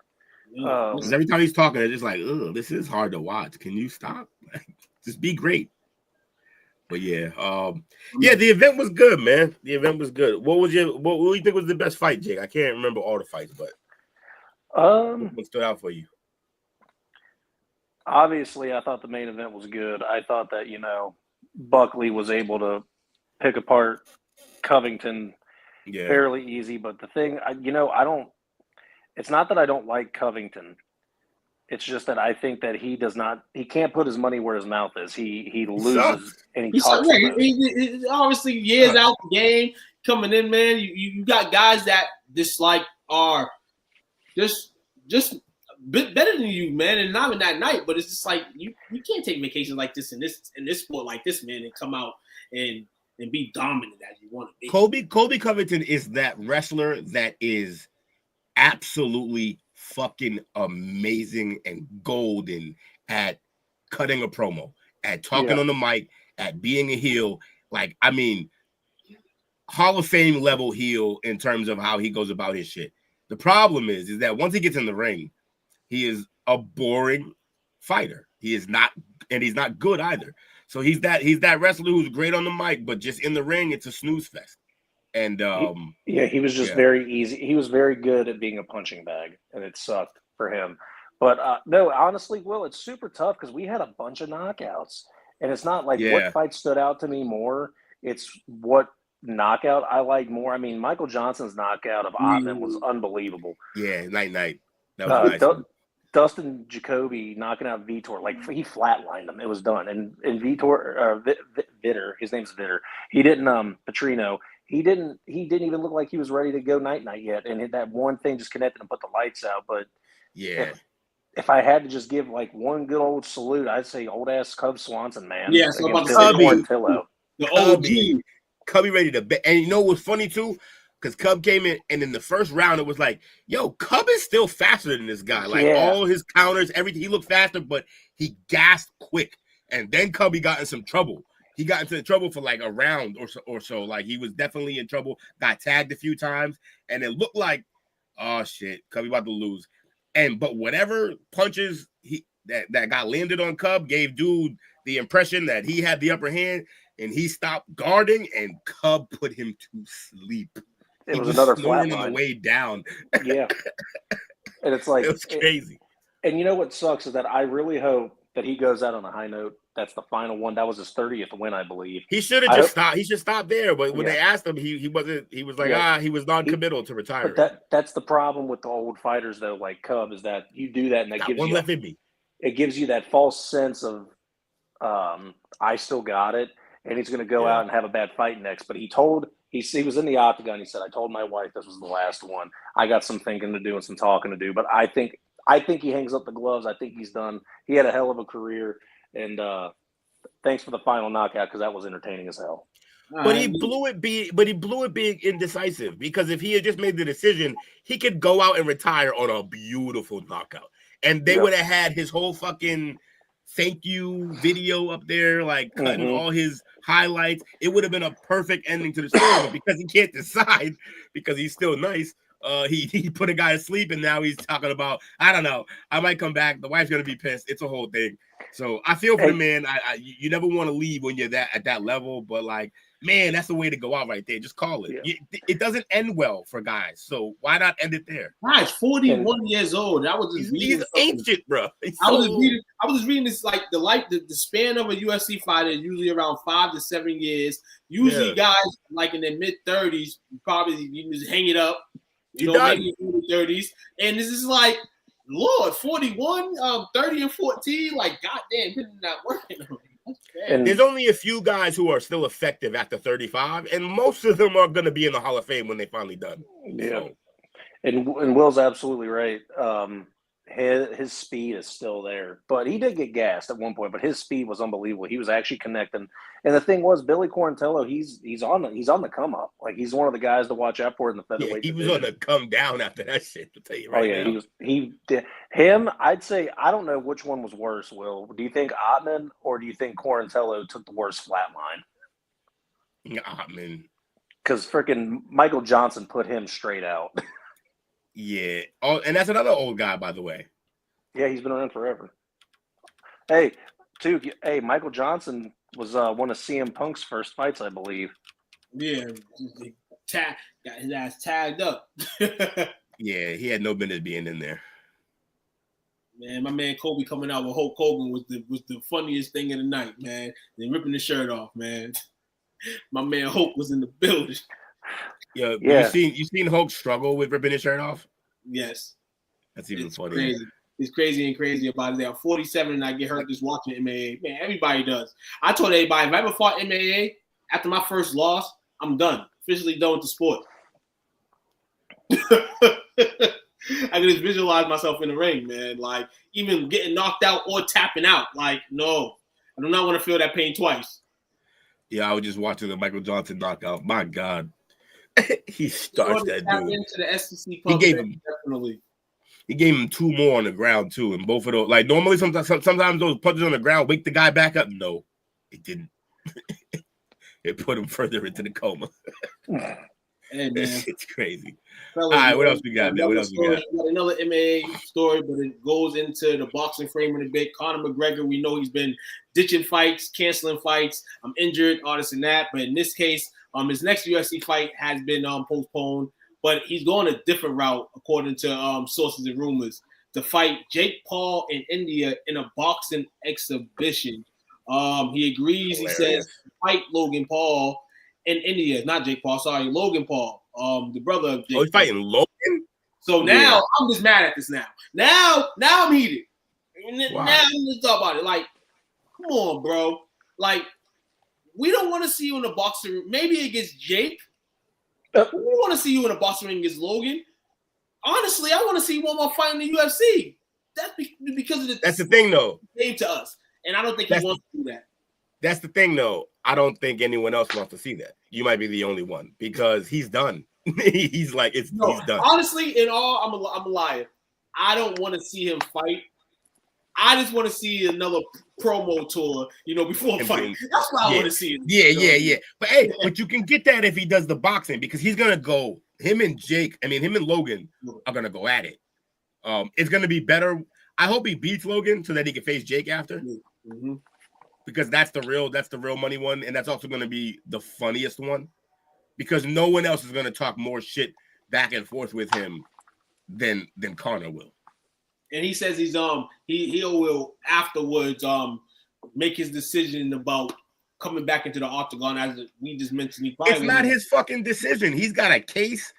Because every time he's talking, it's just like, ugh, this is hard to watch. Can you stop? Just be great. But yeah, the event was good, man. The event was good. What do you think was the best fight, Jake? I can't remember all the fights, but what stood out for you? Obviously, I thought the main event was good. I thought that, Buckley was able to pick apart Covington fairly easy. But the thing, it's not that I don't like Covington. It's just that I think that he can't put his money where his mouth is. He loses and he talks. He obviously years out the game coming in, man. You got guys that are just bit better than you, man, and not in that night. But it's just like you can't take vacations like this in this sport like this, man, and come out and be dominant as you want to be. Colby Covington is that wrestler that is absolutely fucking amazing and golden at cutting a promo, at talking on the mic, at being a heel. Like, I mean, Hall of Fame level heel in terms of how he goes about his shit. The problem is that once he gets in the ring, he is a boring fighter. He is not, and he's not good either. So he's that wrestler who's great on the mic, but just in the ring, it's a snooze fest. And he was just very easy. He was very good at being a punching bag, and it sucked for him. But no, honestly, Will, it's super tough because we had a bunch of knockouts, and it's not like what fight stood out to me more. It's what knockout I like more. I mean, Michael Johnson's knockout of Ottman was unbelievable. Yeah, night. That was nice. Dustin Jacoby knocking out Vitor, like he flatlined him. It was done. And Vitor, Vitter, his name's Vitter. He didn't Petrino. He didn't even look like he was ready to go night yet. And that one thing just connected and put the lights out. But if I had to just give like one good old salute, I'd say old ass Cub Swanson, man. Yeah, so about the OG. Cubby ready to bet. And you know what's funny too? Because Cub came in, and in the first round, it was like, yo, Cub is still faster than this guy. Like, all his counters, everything, he looked faster, but he gassed quick. And then Cubby got in some trouble. He got into trouble for like a round or so. Like, he was definitely in trouble, got tagged a few times, and it looked like, oh, shit, Cubby about to lose. But whatever punches that got landed on Cub gave dude the impression that he had the upper hand, and he stopped guarding, and Cub put him to sleep. It was another flat on the way down. Yeah. And it's like, it was crazy. And you know what sucks is that I really hope that he goes out on a high note. That's the final one. That was his 30th win, I believe. He should have just stopped. He should stop there. But when they asked him, he wasn't. He was like, he was non-committal to retire. But that's the problem with the old fighters, though, like Cub, is that you do that, and that gives one you left in me. It gives you that false sense of I still got it, and he's going to go out and have a bad fight next. But he was in the octagon. He said, "I told my wife this was the last one. I got some thinking to do and some talking to do, but I think he hangs up the gloves. I think he's done. He had a hell of a career, and thanks for the final knockout because that was entertaining as hell." But he blew it being indecisive, because if he had just made the decision, he could go out and retire on a beautiful knockout, and they would have had his whole fucking thank you video up there, like cutting all his highlights. It would have been a perfect ending to the story, but because he can't decide, because he's still nice, he put a guy to sleep, and now he's talking about, I don't know, I might come back. The wife's gonna be pissed. It's a whole thing. So I feel for the man. You never want to leave when you're at that level, but like, man, that's the way to go out right there. Just call it. It doesn't end well for guys, so why not end it there? Guys, 41 years old. I was just reading. He's ancient, bro. I was just reading this, like the span of a UFC fighter is usually around 5 to 7 years. Usually, guys like in their mid-30s, probably you just hang it up. Maybe in the 30s, and this is like, Lord, 41, 30 and 14. Like, goddamn, this is not working. And there's only a few guys who are still effective after 35, and most of them are going to be in the Hall of Fame when they're finally done. Yeah, so. and Will's absolutely right. His speed is still there, but he did get gassed at one point. But his speed was unbelievable. He was actually connecting, and the thing was, Billy Quarantillo, he's on the come up. Like, he's one of the guys to watch out for in the featherweight. He was on the come down after that shit. To tell you right now. He did. Him, I'd say, I don't know which one was worse. Will, do you think Ottman or do you think Quarantillo took the worst flat line? Ottman, because freaking Michael Johnson put him straight out. Yeah. Oh, and that's another old guy, by the way. Yeah, he's been around forever. Hey, Michael Johnson was one of CM Punk's first fights, I believe. Yeah, got his ass tagged up. Yeah, he had no business being in there. Man, my man Kobe coming out with Hulk Hogan was the funniest thing of the night, man. Then ripping the shirt off, man. My man Hope was in the building. Yeah. You seen Hulk struggle with ripping his shirt off? Yes. That's even funny. Crazy. He's crazy and crazy about it. I'm 47 and I get hurt just watching MMA. Man, everybody does. I told everybody, if I ever fought MMA after my first loss, I'm done. Officially done with the sport. I can just visualize myself in the ring, man. Like, even getting knocked out or tapping out. Like, no. I do not want to feel that pain twice. Yeah, I was just watching the Michael Johnson knockout. My God. He starched that dude. Into the SEC definitely. He gave him 2 more on the ground, too. And both of those, like, normally sometimes those punches on the ground wake the guy back up. No, it didn't. It put him further into the coma. Hey, man. It's crazy. All right, what else we got, man? What else we got? We got another MMA story, but it goes into the boxing frame in a bit. Conor McGregor, we know he's been ditching fights, canceling fights. I'm injured, all this and that. But in this case, his next UFC fight has been postponed. But he's going a different route, according to sources and rumors, to fight Jake Paul in India in a boxing exhibition. He agrees. Hilarious. He says fight Logan Paul in India. Not Jake Paul, sorry, Logan Paul, the brother of Jake. Oh, he's fighting Logan? So now I'm just mad at this now. Now I'm heated. Wow. Now I'm just talk about it. Like, come on, bro. Like, we don't want to see you in a boxing ring. Maybe against Jake. We want to see you in a boxing ring against Logan. Honestly, I want to see one more fight in the UFC. That's because of That's the thing, though. Gave to us, and I don't think he wants to do that. That's the thing, though. I don't think anyone else wants to see that. You might be the only one because he's done. He's like, he's done. Honestly, in all, I'm a liar. I don't want to see him fight. I just want to see another promo tour, before a fight. That's what I want to see. Yeah. But hey, but you can get that if he does the boxing because he's gonna go. Him and Logan are gonna go at it. It's gonna be better. I hope he beats Logan so that he can face Jake after. Mm-hmm. Because that's the real money one, and that's also gonna be the funniest one. Because no one else is gonna talk more shit back and forth with him than Conor will. And he says he will afterwards make his decision about coming back into the octagon, as we just mentioned. It's not his fucking decision. He's got a case,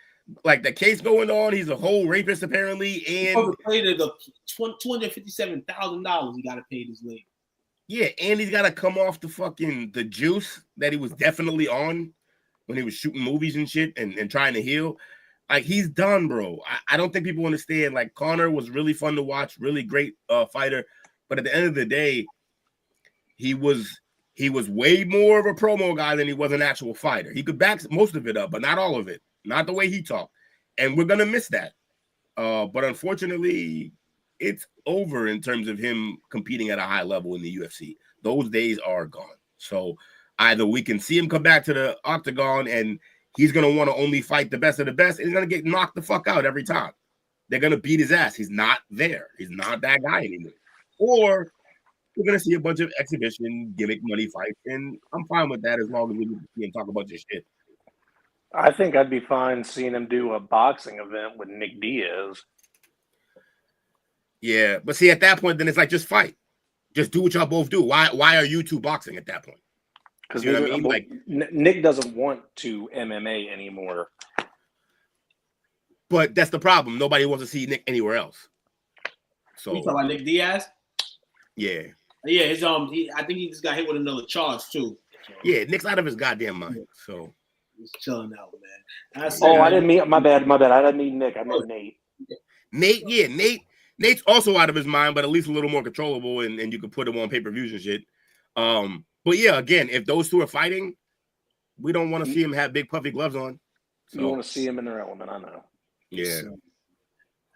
like the case going on. He's a whole rapist apparently, and paid the $257,000. He got to pay this late. Yeah, and he's got to come off the juice that he was definitely on when he was shooting movies and shit and trying to heal. Like, he's done, bro. I don't think people understand. Like, Conor was really fun to watch, really great fighter. But at the end of the day, he was way more of a promo guy than he was an actual fighter. He could back most of it up, but not all of it. Not the way he talked. And we're going to miss that. But unfortunately, it's over in terms of him competing at a high level in the UFC. Those days are gone. So either we can see him come back to the octagon and he's going to want to only fight the best of the best, and he's going to get knocked the fuck out every time. They're going to beat his ass. He's not there. He's not that guy anymore. Or we're going to see a bunch of exhibition, gimmick money fights, and I'm fine with that as long as we can talk about this shit. I think I'd be fine seeing him do a boxing event with Nick Diaz. Yeah, but see, at that point, then it's like, just fight. Just do what y'all both do. Why are you two boxing at that point? Because you know what I mean? Like, Nick doesn't want to MMA anymore. But that's the problem. Nobody wants to see Nick anywhere else. So you talking about Nick Diaz? Yeah. Yeah, his I think he just got hit with another charge too. So. Yeah, Nick's out of his goddamn mind. So he's chilling out, man. I didn't mean my bad. I didn't mean Nick. I meant Nate. Nate's also out of his mind, but at least a little more controllable, and you can put him on pay-per-views and shit. But yeah, again, if those two are fighting, we don't want to see him have big puffy gloves on. So. You want to see him in their element, I know. Yeah.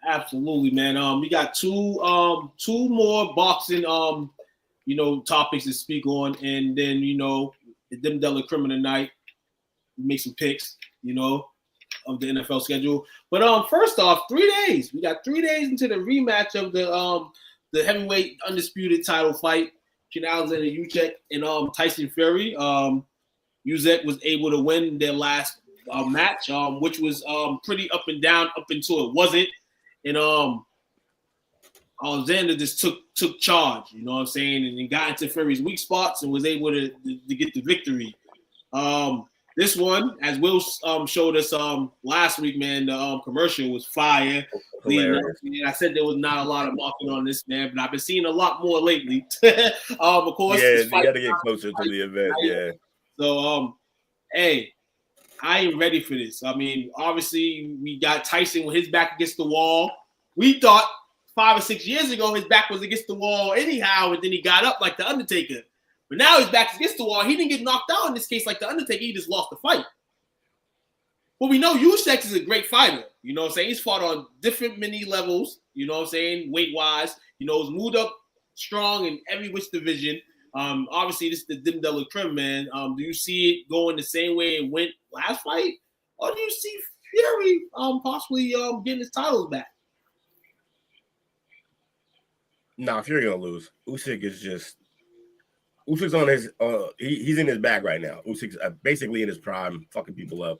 Absolutely, man. We got two more boxing topics to speak on, and then the Dim Della Criminal night, make some picks, of the NFL schedule. But first off, 3 days. We got 3 days into the rematch of the heavyweight undisputed title fight. Alexander Usyk and Tyson Fury. Usyk was able to win their last match, which was pretty up and down up until it wasn't. And Alexander just took charge, you know what I'm saying, and then got into Fury's weak spots and was able to get the victory. This one, as Will showed us last week, man, the commercial was fire. I said there was not a lot of marketing on this, man, but I've been seeing a lot more lately. Of course, yeah, you got to get closer to the event. Yeah. So, hey, I ain't ready for this. I mean, obviously, we got Tyson with his back against the wall. We thought 5 or 6 years ago his back was against the wall anyhow, and then he got up like the Undertaker. But now his back's against the wall. He didn't get knocked out in this case like the Undertaker. He just lost the fight. But we know Usyk is a great fighter. You know what I'm saying? He's fought on different mini levels, you know what I'm saying, weight-wise. You know, he's moved up strong in every which division. Obviously, this is the Dim de la Creme, man. Do you see it going the same way it went last fight? Or do you see Fury possibly getting his titles back? Nah, Fury going to lose. Usyk is just... Usyk's on his he's in his bag right now. Usyk's basically in his prime, fucking people up.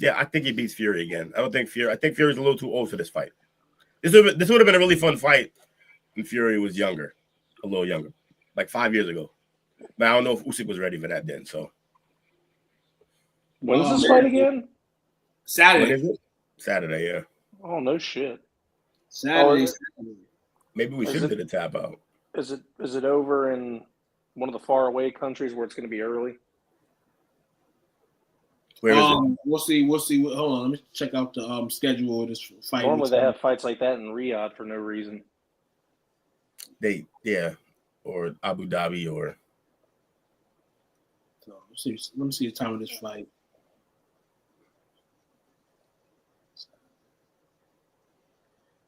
Yeah, I think he beats Fury again. I think Fury's a little too old for this fight. This would have been a really fun fight when Fury was younger, a little younger, like 5 years ago. But I don't know if Usyk was ready for that then. So when's this fight again? Saturday. When is it? Saturday, yeah. Oh no shit. Saturday. Maybe we should have did a tap out. Is it over in one of the far away countries where it's going to be early? Where is it? We'll see. Hold on, let me check out the schedule of this fight. Normally they have fights like that in Riyadh for no reason. Or Abu Dhabi or. So, let me see the time of this fight.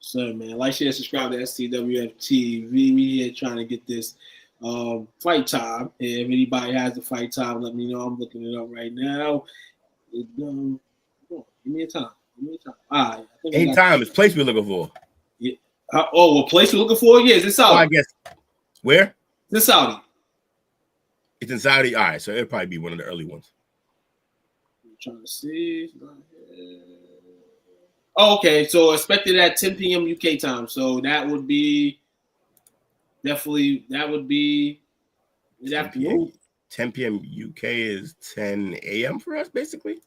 So, man, like, share, subscribe to STWF-TV. We here trying to get this fight time. And if anybody has the fight time, let me know. I'm looking it up right now. Give me a time. All right. Ain't time. It's place we're looking for. Yeah. What place we're looking for? Yeah, it's in Saudi. Oh, I guess. Where? It's in Saudi. It's in Saudi. All right, so it'll probably be one of the early ones. I'm trying to see. Oh, okay. So expected at 10 p.m. UK time. So that would be definitely mid afternoon. 10 p.m. UK is 10 a.m. for us, basically.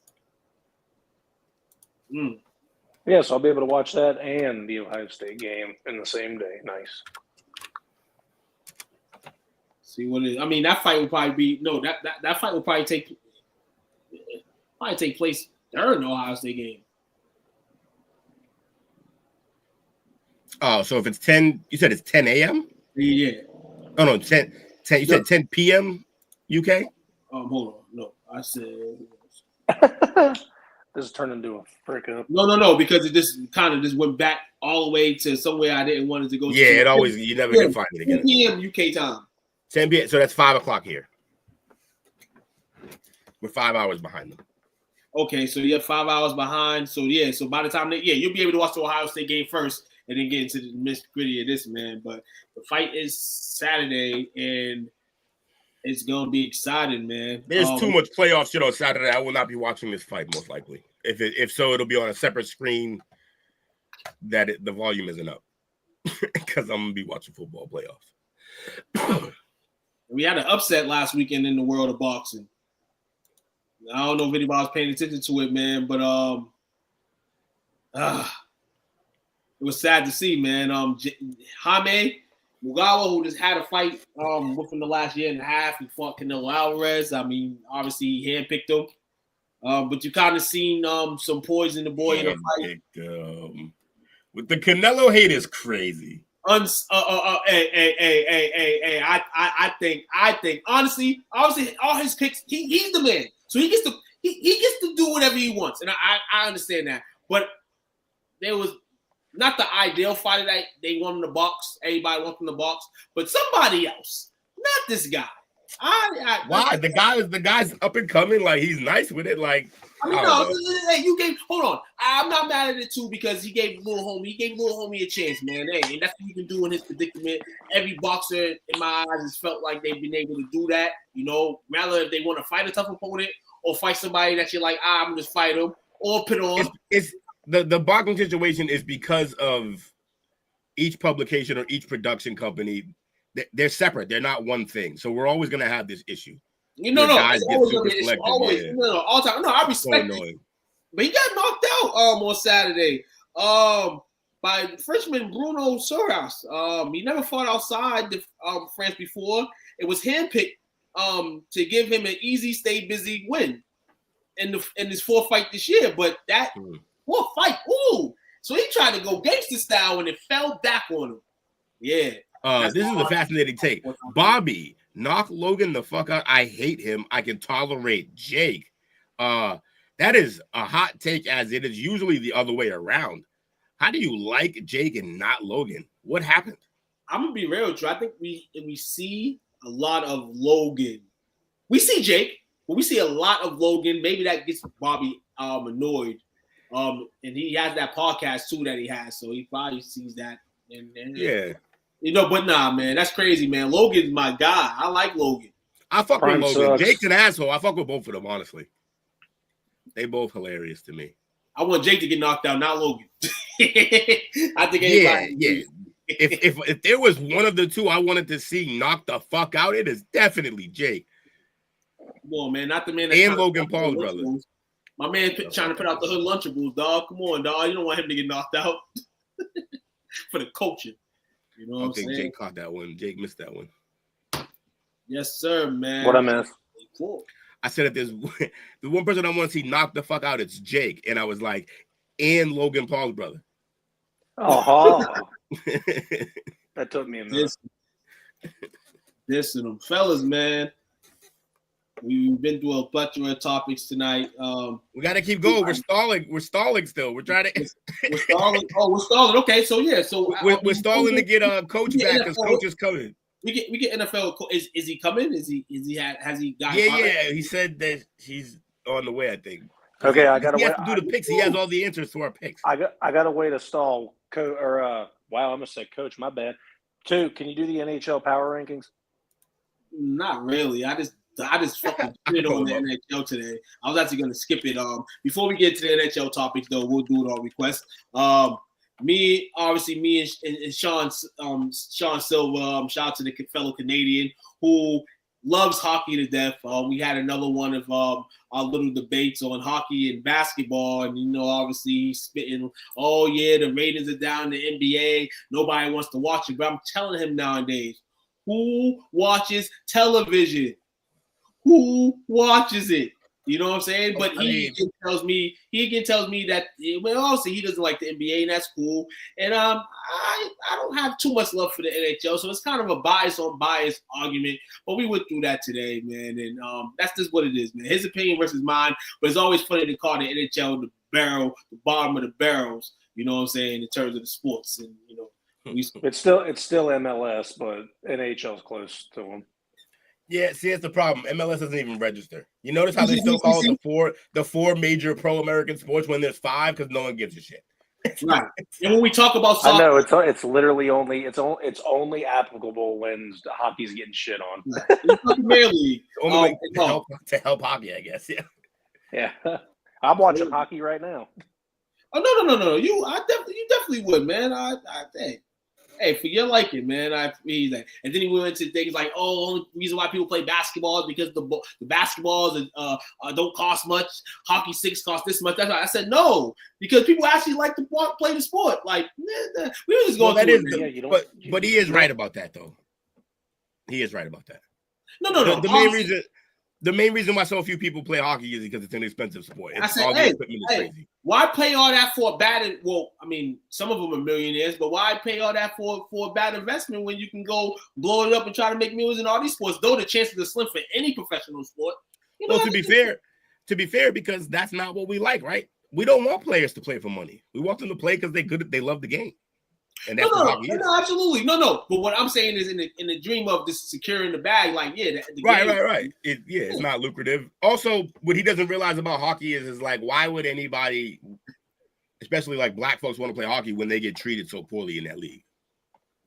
Yes, I'll be able to watch that and the Ohio State game in the same day. Nice. See what it is. I mean, that fight will probably be that fight will probably take place during the Ohio State game. Oh, so if it's 10, you said it's 10 a.m.? Yeah. Oh, no, 10 you said 10 p.m. UK? Hold on. No, I said... This turned into a frick up. No, because it just kind of just went back all the way to somewhere I didn't want it to go to. Yeah, it always, you never can find it again. 10 p.m. UK time. 10 p.m., so that's 5 o'clock here. We're 5 hours behind them. Okay, so you're 5 hours behind. So, yeah, so by the time you'll be able to watch the Ohio State game first and then get into the nitty-gritty of this, man. But the fight is Saturday, and it's going to be exciting, man. There's too much playoff shit on Saturday. I will not be watching this fight, most likely. If so, it'll be on a separate screen that the volume isn't up because I'm going to be watching football playoffs. We had an upset last weekend in the world of boxing. I don't know if anybody was paying attention to it, man, but it was sad to see, man. Jaime Mugawa, who just had a fight within the last year and a half, he fought Canelo Alvarez. I mean, obviously he handpicked him, but you kind of seen some poison the boy in the fight. With the Canelo hate is crazy. I think honestly, obviously all his picks, he's the man, so he gets to do whatever he wants, and I understand that. But there was not the ideal fighter that they want in the box. Everybody wants in the box, but somebody else, not this guy. Why? The guy's up and coming. Like, he's nice with it. Like, I mean, no, hey, you gave. Hold on, I'm not mad at it too because he gave little homie a chance, man. Hey, and that's what you can do in his predicament. Every boxer, in my eyes, has felt like they've been able to do that. You know, rather if they want to fight a tough opponent or fight somebody that you're like, I'm gonna just fight him or put on. It's the boxing situation is because of each publication or each production company. They're separate. They're not one thing. So we're always going to have this issue. You know, no, guys it's get always super gonna be an issue. selective, Always, yeah. no, all the time. No, I respect So it. But he got knocked out on Saturday by Frenchman Bruno Surras. He never fought outside France before. It was handpicked to give him an easy, stay busy win in his fourth fight this year. But that fourth fight, so he tried to go gangster style and it fell back on him. Yeah. This is a fascinating take. Bobby, knock Logan the fuck out. I hate him. I can tolerate Jake. That is a hot take, as it is usually the other way around. How do you like Jake and not Logan? What happened? I'm gonna be real with you. I think we see a lot of Logan. We see Jake, but we see a lot of Logan. Maybe that gets Bobby annoyed. And he has that podcast too that he has, so he probably sees that. And yeah. You know, but nah, man, that's crazy, man. Logan's my guy. I like Logan. I fuck Prime with Logan. sucks. Jake's an asshole. I fuck with both of them, honestly. They both hilarious to me. I want Jake to get knocked out, not Logan. I think anybody. Yeah. If there was one of the two I wanted to see knock the fuck out, it is definitely Jake. Come on, man. Not the man and Logan Paul's brother. My man trying to put out the hood Lunchables, dog. Come on, dog. You don't want him to get knocked out for the culture. You know what I'm saying? Jake caught that one. Jake missed that one. Yes, sir, man. What I missed? Cool. I said if there's the one person I want to see knock the fuck out, it's Jake. And I was like, and Logan Paul's brother. Oh, that took me a minute. Listen, them fellas, man. We've been through a plethora of topics tonight. We got to keep going. We're stalling. We're stalling still. We're trying to. We're stalling. Oh, we're stalling. Okay, so yeah, we're stalling to get Coach back because Coach is coming. We get NFL. Is he coming? Has he got? Yeah. He said that he's on the way. I think. Okay, I gotta wait. He has to do the picks. He has all the answers to our picks. I got a way to stall. Wow, I almost said Coach. My bad. 2, can you do the NHL Power Rankings? Not really. I just fucking shit on the NHL today. I was actually going to skip it. Before we get to the NHL topics, though, we'll do it on request. Me and Sean Silva. Shout out to the fellow Canadian who loves hockey to death. We had another one of our little debates on hockey and basketball, and obviously he's spitting. Oh yeah, the ratings are down in the NBA. Nobody wants to watch it. But I'm telling him nowadays, who watches television? Who watches it? You know what I'm saying? But he tells me that, well, obviously he doesn't like the NBA, and that's cool. And I don't have too much love for the NHL, so it's kind of a bias on bias argument. But we went through that today, man, and that's just what it is, man. His opinion versus mine. But it's always funny to call the NHL the bottom of the barrels. You know what I'm saying, in terms of the sports, and it's still MLS, but NHL's close to them. Yeah, see, that's the problem. MLS doesn't even register. You notice how they still call it the four major pro-American sports when there's 5 because no one gives a shit. Right. And when we talk about soccer, I know it's literally only applicable when hockey's getting shit on. It's Premier League. Only to help hockey, I guess. Yeah. Yeah. I'm watching hockey right now. Oh no! You definitely would, man. I think. Hey, for your liking, man. And then he went into things like, only reason why people play basketball is because the basketballs don't cost much. Hockey 6 costs this much. That's why I said no, because people actually like to play the sport. Like, we were just going through it. But he is right about that, though. He is right about that. No. The main reason why so few people play hockey is because it's an expensive sport. I said, hey, why pay all that for a bad? Well, I mean, some of them are millionaires, but why pay all that for a bad investment when you can go blow it up and try to make millions in all these sports? Though the chances are slim for any professional sport. To be fair, because that's not what we like, right? We don't want players to play for money. We want them to play because they love the game. And that's no, absolutely. No. But what I'm saying is in the dream of just securing the bag, like, yeah. Right. It's not lucrative. Also, what he doesn't realize about hockey is like, why would anybody, especially like black folks, want to play hockey when they get treated so poorly in that league?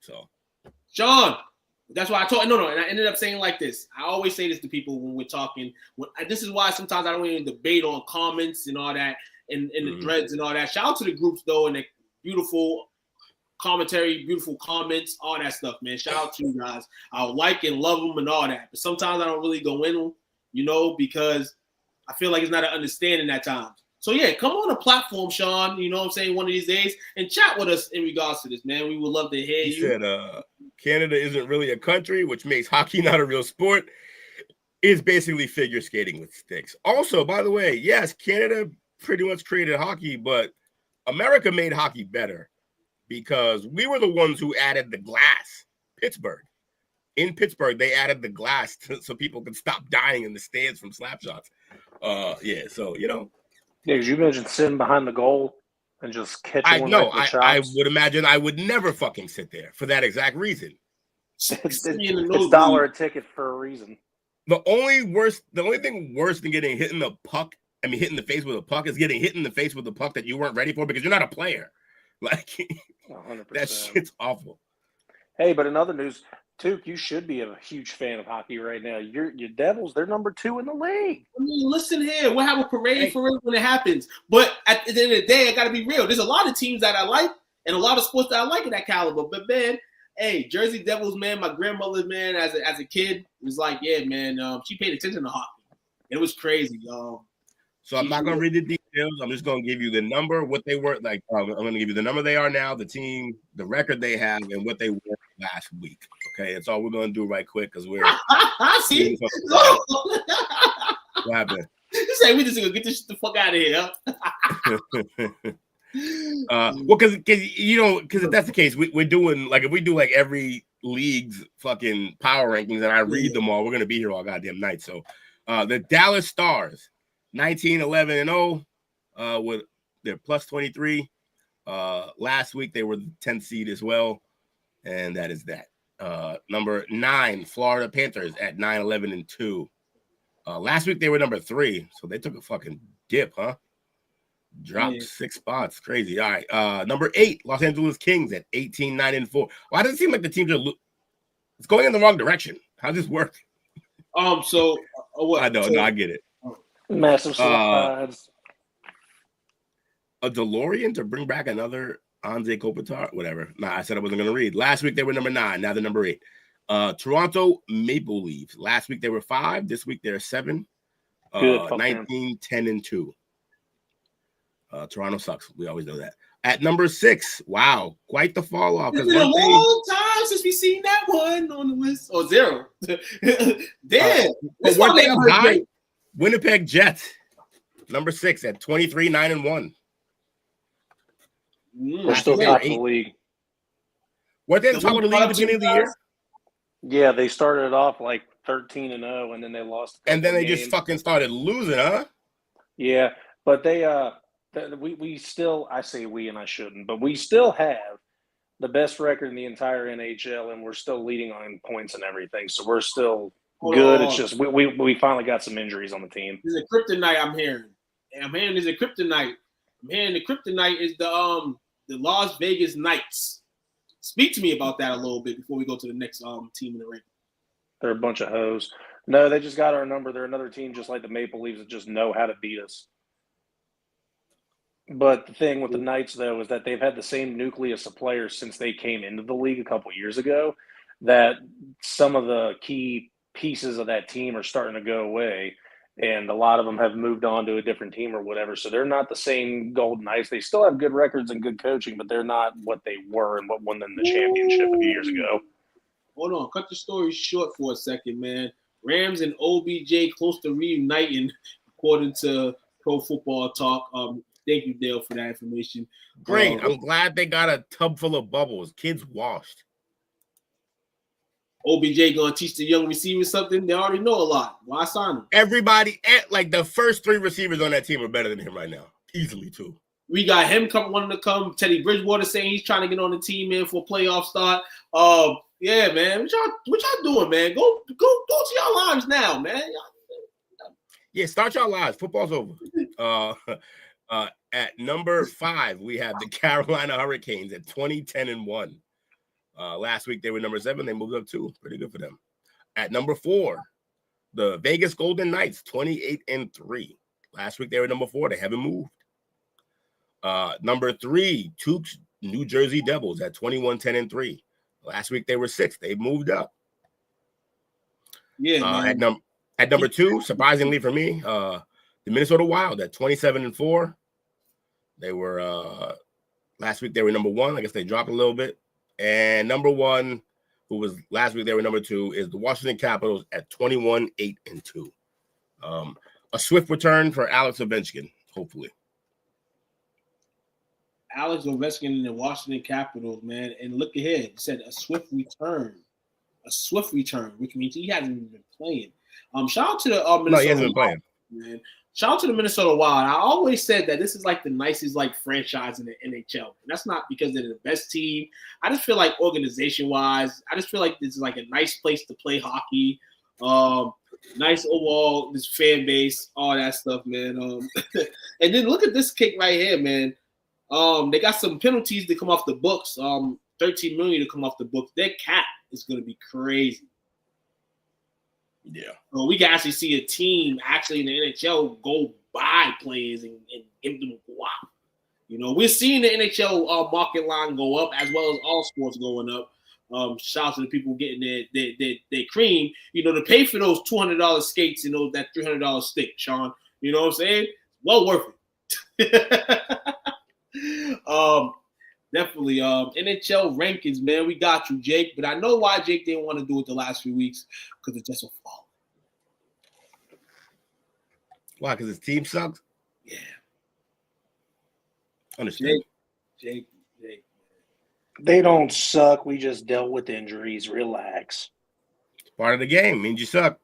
So, Sean, that's why I told. No. And I ended up saying like this. I always say this to people when we're talking. This is why sometimes I don't even debate on comments and all that and the threads and all that. Shout out to the groups, though, and the beautiful commentary, beautiful comments, all that stuff, man. Shout out to you guys. I like and love them and all that, but sometimes I don't really go in them. because I feel like it's not an understanding at times. So, yeah, come on the platform, Sean, you know what I'm saying, one of these days, and chat with us in regards to this, man. We would love to hear you. He said Canada isn't really a country, which makes hockey not a real sport. It's basically figure skating with sticks. Also, by the way, yes, Canada pretty much created hockey, but America made hockey better because we were the ones who added the glass. Pittsburgh. In Pittsburgh, they added the glass so people could stop dying in the stands from slap shots. Yeah, so, Yeah, because you mentioned sitting behind the goal and just catching one right in the chops. I would imagine I would never fucking sit there for that exact reason. It's $1 a ticket for a reason. The only thing worse than getting hit in the puck, hit in the face with a puck, is getting hit in the face with a puck that you weren't ready for because you're not a player. Like, 100%. That shit's awful. Hey, but in other news, Tuke, you should be a huge fan of hockey right now. Your Devils, they're number 2 in the league. I mean, listen here. We'll have a parade for it when it happens. But at the end of the day, I got to be real. There's a lot of teams that I like and a lot of sports that I like in that caliber. But, man, hey, Jersey Devils, man, my grandmother, man, as a kid, was like, yeah, man, she paid attention to hockey. It was crazy. So I'm not going to read the details. I'm just going to give you the number, what they were. Like, I'm going to give you the number they are now, the team, the record they have, and what they were last week. Okay, that's all we're going to do right quick because we're – See? What happened? You say we just going to get this shit the fuck out of here. Well, because if that's the case, we're doing, like, if we do, like, every league's fucking power rankings and I read them all, we're going to be here all goddamn night. So, the Dallas Stars, 19-11-0, with their plus 23. Last week, they were the 10th seed as well, and that is that. Number 9, Florida Panthers at 9-11-2. Last week, they were number 3, so they took a fucking dip, huh? Dropped 6 spots. Crazy. All right. Number 8, Los Angeles Kings at 18-9-4. Why does it seem like the teams are it's going in the wrong direction? How does this work? What? I know. No, I get it. Massive slides. A DeLorean to bring back another Anze Kopitar? Whatever. Nah, I said I wasn't going to read. Last week, they were number 9. Now they're number 8. Toronto Maple Leafs. Last week, they were 5. This week, they're 7. 19-10-2. Toronto sucks. We always know that. At number 6, wow, quite the fall off. It's been a long time since we've seen that one on the list. Or 0. Damn. One thing high, Winnipeg Jets, number 6 at 23-9-1. We're still top of the league. Weren't they the top of the league at the beginning of the year? Yeah, they started it off like 13-0, and then they lost. And then they just fucking started losing, huh? Yeah, but we still, I say we and I shouldn't, but we still have the best record in the entire NHL, and we're still leading on points and everything. So we're still good. It's just we finally got some injuries on the team. There's a kryptonite I'm hearing. I'm hearing there's a kryptonite. I'm hearing the kryptonite is the Las Vegas Knights. Speak to me about that a little bit before we go to the next team in the ring. They're a bunch of hoes. No, they just got our number. They're another team just like the Maple Leafs that just know how to beat us. But the thing with the Knights, though, is that they've had the same nucleus of players since they came into the league a couple years ago, that some of the key pieces of that team are starting to go away, and a lot of them have moved on to a different team or whatever. So they're not the same Golden Knights. They still have good records and good coaching, but they're not what they were and what won them the championship a few years ago. Hold on. Cut the story short for a second, man. Rams and OBJ close to reuniting, according to Pro Football Talk. Thank you, Dale, for that information. Great. I'm glad they got a tub full of bubbles. Kids washed. OBJ going to teach the young receivers something. They already know a lot. Why sign him? Everybody, like the first 3 receivers on that team are better than him right now. Easily, too. We got him wanting to come. Teddy Bridgewater saying he's trying to get on the team, man, for a playoff start. Yeah, man. What y'all doing, man? Go to your lives now, man. Yeah, start your lives. Football's over. At number 5, we have the Carolina Hurricanes at 20-10-1. Last week they were number 7. They moved up 2. Pretty good for them. At number 4, the Vegas Golden Knights, 28-3. Last week they were number 4. They haven't moved. Number 3, Tuke's New Jersey Devils at 21-10-3. Last week they were 6. They moved up. Yeah, man. At number 2, surprisingly for me, the Minnesota Wild at 27-4. They were last week they were number 1. I guess they dropped a little bit. And number 1, who was last week they were number 2, is the Washington Capitals at 21-8-2. A swift return for Alex Ovechkin, hopefully. Alex Ovechkin in the Washington Capitals, man. And look ahead. He said a swift return. A swift return, which means he hasn't even been playing. Shout out to the Minnesota No, he hasn't been Wild, playing. man. Shout out to the Minnesota Wild. I always said that this is like the nicest like franchise in the NHL. And that's not because they're the best team. I just feel like organization-wise, I just feel like this is like a nice place to play hockey. Nice overall, this fan base, all that stuff, man. And then look at this kick right here, man. They got some penalties to come off the books. $13 million to come off the books. Their cap is going to be crazy. Yeah. So we can actually see a team actually in the NHL go buy players and give them guap. You know, we're seeing the NHL market line go up as well as all sports going up. Shout out to the people getting their cream, you know, to pay for those $200 skates and that $300 stick, Sean. You know what I'm saying? Well worth it. Definitely. NHL rankings, man. We got you, Jake. But I know why Jake didn't want to do it the last few weeks, because it's just a fall. Why? Because his team sucks? Yeah. Understand. Jake. They don't suck. We just dealt with injuries. Relax. It's part of the game. Means you suck.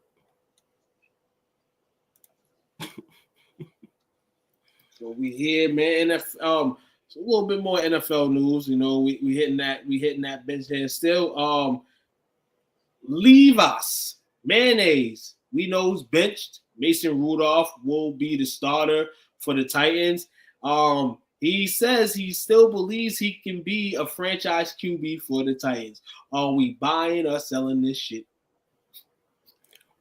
So we here, man. So a little bit more NFL news. You know, we hitting that bench there still. Leave us. Mayonnaise. We know who's benched. Mason Rudolph will be the starter for the Titans. He says he still believes he can be a franchise QB for the Titans. Are we buying or selling this shit?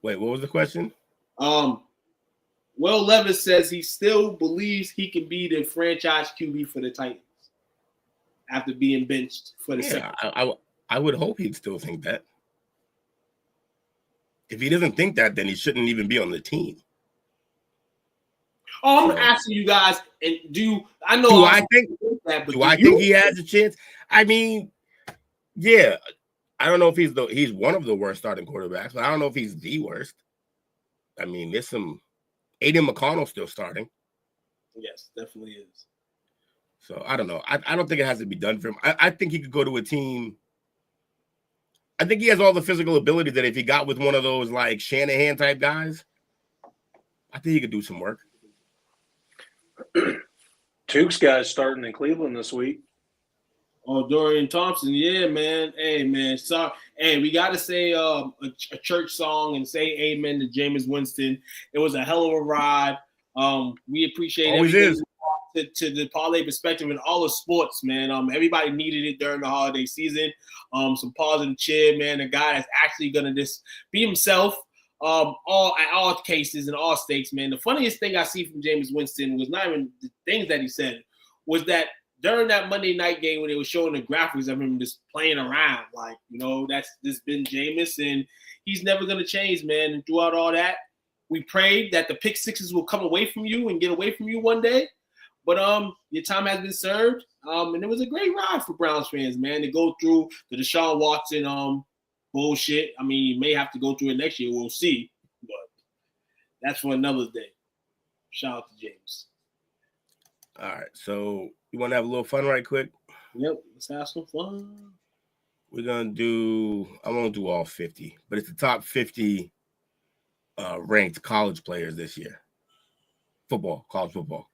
Wait, what was the question? Will Levis says he still believes he can be the franchise QB for the Titans after being benched for the second. I would hope he'd still think that. If he doesn't think that, then he shouldn't even be on the team. Oh, I'm asking you guys, and do I think he has a chance? I mean, yeah. I don't know if he's one of the worst starting quarterbacks, but I don't know if he's the worst. I mean, there's some Aiden McConnell still starting. Yes, definitely is. So I don't know. I don't think it has to be done for him. I think he could go to a team. I think he has all the physical ability that if he got with one of those like Shanahan type guys, I think he could do some work. Tukes guys starting in Cleveland this week. Oh, Dorian Thompson, yeah, man. Hey, man, sorry. Hey, we got to say a church song and say amen to Jameis Winston. It was a hell of a ride. We appreciate everything to the parlay perspective in all of sports, man. Everybody needed it during the holiday season. Some positive cheer, man. A guy that's actually gonna just be himself. All cases and all stakes, man. The funniest thing I see from Jameis Winston was not even the things that he said, was that during that Monday night game when they were showing the graphics of him just playing around, like, you know, that's just been Jameis, and he's never gonna change, man. And throughout all that, we prayed that the pick sixes will come away from you and get away from you one day. But your time has been served. And it was a great ride for Browns fans, man, to go through the Deshaun Watson bullshit. I mean, you may have to go through it next year. We'll see. But that's for another day. Shout out to James. All right. So you want to have a little fun right quick? Yep. Let's have some fun. We're going to do – I won't do all 50, but it's the top 50 ranked college players this year. College football.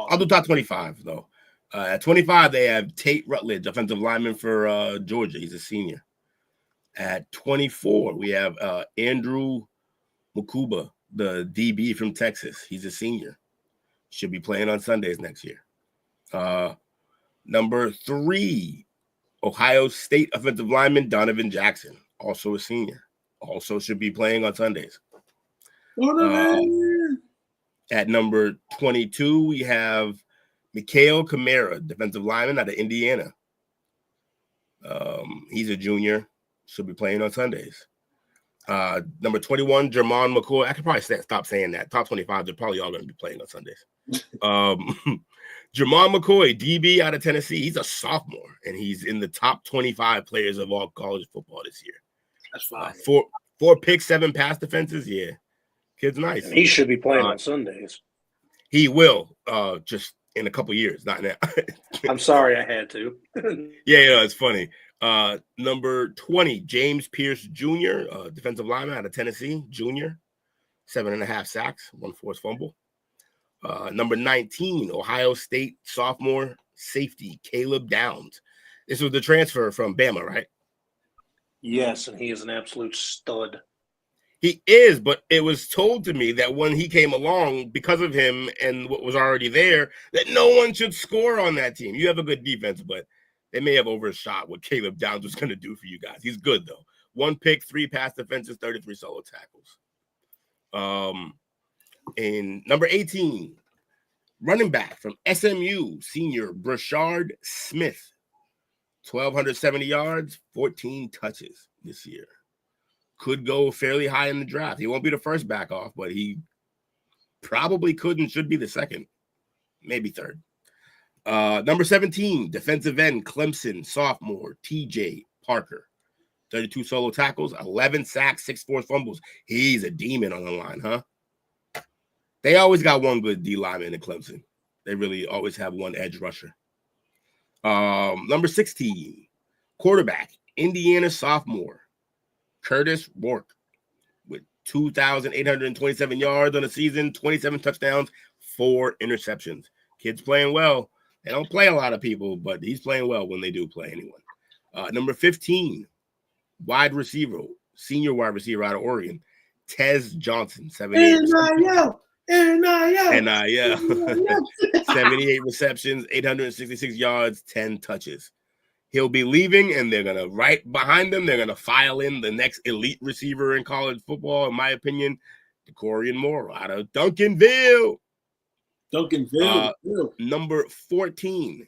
I'll do top 25, though. At 25, they have Tate Rutledge, offensive lineman for Georgia. He's a senior. At 24, we have Andrew Mukuba, the DB from Texas. He's a senior. Should be playing on Sundays next year. Number 3, Ohio State offensive lineman Donovan Jackson, also a senior. Also should be playing on Sundays. At number 22, we have Mikhail Kamara, defensive lineman out of Indiana. He's a junior, should be playing on Sundays. Number 21, Jermon McCoy. I could probably stop saying that. Top 25, they're probably all going to be playing on Sundays. Jermon McCoy, DB out of Tennessee. He's a sophomore, and he's in the top 25 players of all college football this year. That's fine. Four picks, 7 pass defenses. Yeah, kid's nice. And he should be playing on Sundays. He will, just in a couple years, not now. I'm sorry I had to. Yeah, it's funny. Number 20, James Pierce Jr., defensive lineman out of Tennessee, junior, 7.5 sacks, 1 forced fumble. Number 19, Ohio State sophomore safety, Caleb Downs. This was the transfer from Bama, right? Yes, and he is an absolute stud. He is, but it was told to me that when he came along, because of him and what was already there, that no one should score on that team. You have a good defense, but they may have overshot what Caleb Downs was going to do for you guys. He's good, though. 1 pick, 3 pass defenses, 33 solo tackles. And number 18, running back from SMU, senior Brashard Smith, 1,270 yards, 14 touches this year. Could go fairly high in the draft. He won't be the first back off, but he probably could and should be the second, maybe third. Number 17, defensive end, Clemson, sophomore, TJ Parker. 32 solo tackles, 11 sacks, 6 forced fumbles. He's a demon on the line, huh? They always got one good D lineman in Clemson. They really always have one edge rusher. Number 16, quarterback, Indiana sophomore, Curtis Rourke, with 2,827 yards on the season, 27 touchdowns, 4 interceptions. Kid's playing well. They don't play a lot of people, but he's playing well when they do play anyone. Number 15, wide receiver, senior wide receiver out of Oregon, Tez Johnson, 78 receptions, 866 yards, 10 touches. He'll be leaving, and they're going to, right behind them, they're going to file in the next elite receiver in college football, in my opinion, Decorian Moore out of Duncanville. Number 14,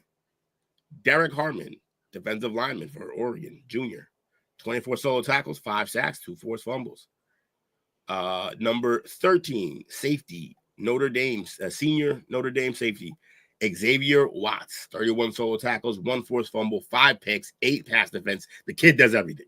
Derek Harmon, defensive lineman for Oregon, junior. 24 solo tackles, 5 sacks, 2 forced fumbles. Number 13, safety, Notre Dame, senior Notre Dame safety, Xavier Watts, 31 solo tackles, 1 forced fumble, 5 picks, 8 pass defense. The kid does everything.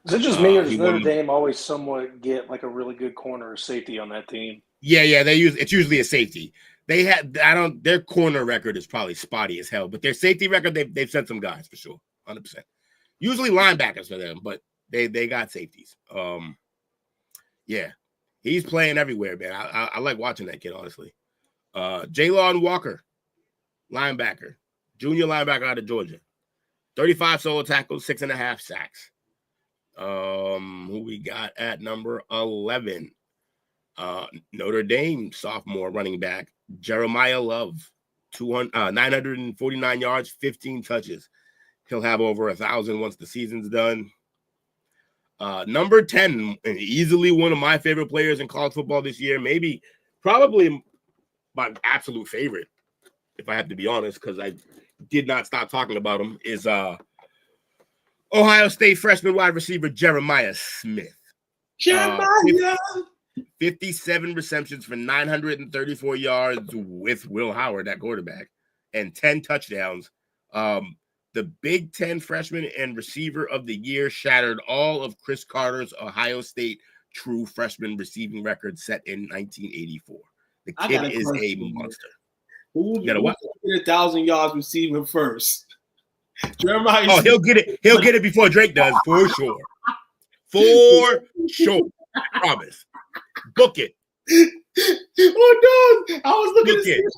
Is it just me, or does Notre Dame always somewhat get like a really good corner or safety on that team? Yeah, it's usually a safety. Their corner record is probably spotty as hell, but their safety record, they've sent some guys for sure, 100%. Usually linebackers for them, but they got safeties. Yeah, he's playing everywhere, man. I like watching that kid, honestly. Jalon Walker, linebacker, junior linebacker out of Georgia, 35 solo tackles, 6.5 sacks. Who we got at number 11? Notre Dame sophomore running back, Jeremiah Love, 949 yards, 15 touches. He'll have over 1,000 once the season's done. Number 10, and easily one of my favorite players in college football this year, probably my absolute favorite, if I have to be honest, because I did not stop talking about him, is Ohio State freshman wide receiver Jeremiah Smith. 57 receptions for 934 yards with Will Howard at quarterback and 10 touchdowns. The Big Ten freshman and receiver of the year, shattered all of Chris Carter's Ohio State true freshman receiving record set in 1984. The kid is a monster. Who get 1,000 yards receiving first? Jeremiah. Oh, he'll get it. He'll get it before Drake does, for sure. For sure. I promise. Book it. Oh, dog. I was looking at this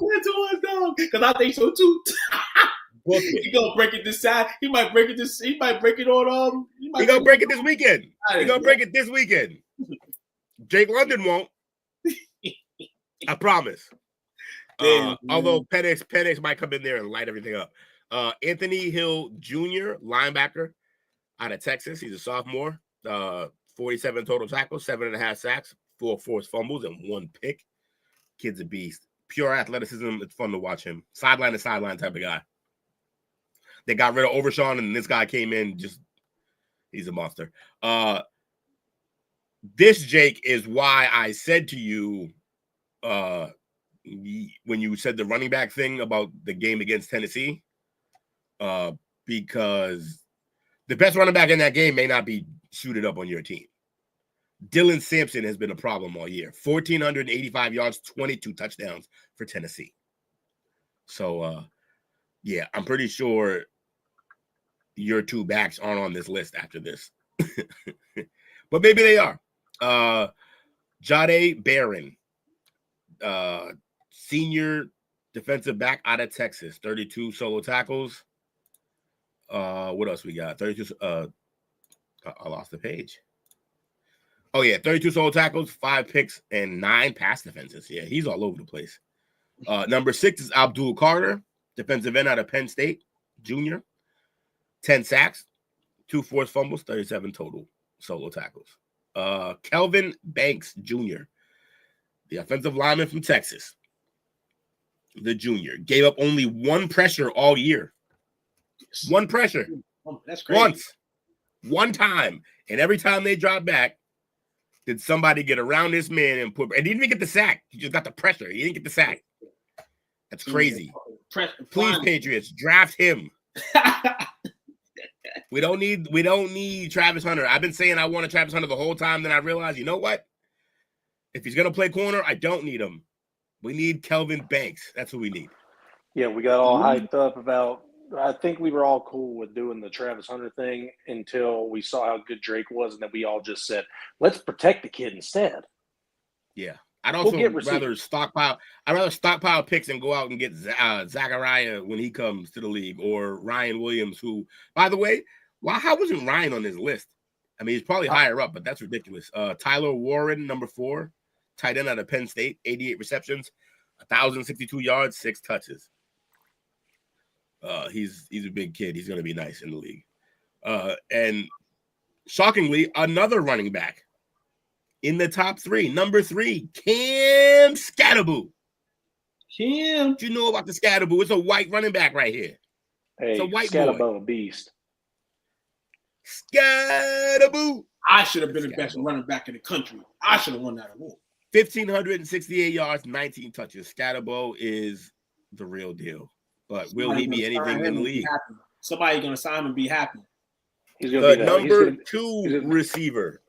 dog because I think so too. He gonna break it this side. He might break it this. He might break it on. He gonna break it this weekend. He gonna break it this weekend. Jake London won't. I promise. Although Penix might come in there and light everything up. Anthony Hill Jr., linebacker out of Texas. He's a sophomore. 47 total tackles, 7.5 sacks, 4 forced fumbles, and 1 pick. Kid's a beast. Pure athleticism. It's fun to watch him. Sideline to sideline type of guy. They got rid of Overshawn, and this guy came in. He's a monster. this, Jake, is why I said to you when you said the running back thing about the game against Tennessee, because the best running back in that game may not be suited up on your team. Dylan Sampson has been a problem all year. 1,485 yards, 22 touchdowns for Tennessee. So, yeah, I'm pretty sure your two backs aren't on this list after this. But maybe they are. Jahdae Barron, senior defensive back out of Texas, 32 solo tackles. What else we got? 32. I lost the page. Oh, yeah, 32 solo tackles, 5 picks, and 9 pass defenses. Yeah, he's all over the place. Number 6 is Abdul Carter, defensive end out of Penn State, junior. 10 sacks, 2 forced fumbles, 37 total solo tackles. Kelvin Banks, Jr., the offensive lineman from Texas, the junior, gave up only 1 pressure all year. 1 pressure. That's crazy. Once. 1 time. And every time they dropped back, did somebody get around this man and put – and he didn't even get the sack. He just got the pressure. He didn't get the sack. That's crazy. Please, Patriots, draft him. We don't need Travis Hunter. I've been saying I wanted Travis Hunter the whole time. Then I realized, you know what? If he's going to play corner, I don't need him. We need Kelvin Banks. That's who we need. Yeah, we got all hyped up about – I think we were all cool with doing the Travis Hunter thing until we saw how good Drake was, and then we all just said, let's protect the kid instead. Yeah. I'd also rather stockpile picks and go out and get Zachariah when he comes to the league, or Ryan Williams, who, by the way, how wasn't Ryan on this list? I mean, he's probably higher up, but that's ridiculous. Tyler Warren, number 4, tight end out of Penn State, 88 receptions, 1,062 yards, 6 touches. He's a big kid. He's going to be nice in the league. And shockingly, another running back in the top 3, number 3, Cam Scatterboo. Cam, what you know about the Scatterboo? It's a white running back right here. Hey, it's a white Scatterboo, a beast. Scatterboo. I should have been the best running back in the country. I should have won that award. 1,568 yards, 19 touches. Scatterboo is the real deal. But will he be anything in the league? Somebody's going to sign him and be happy. He's going to be number 2 receiver.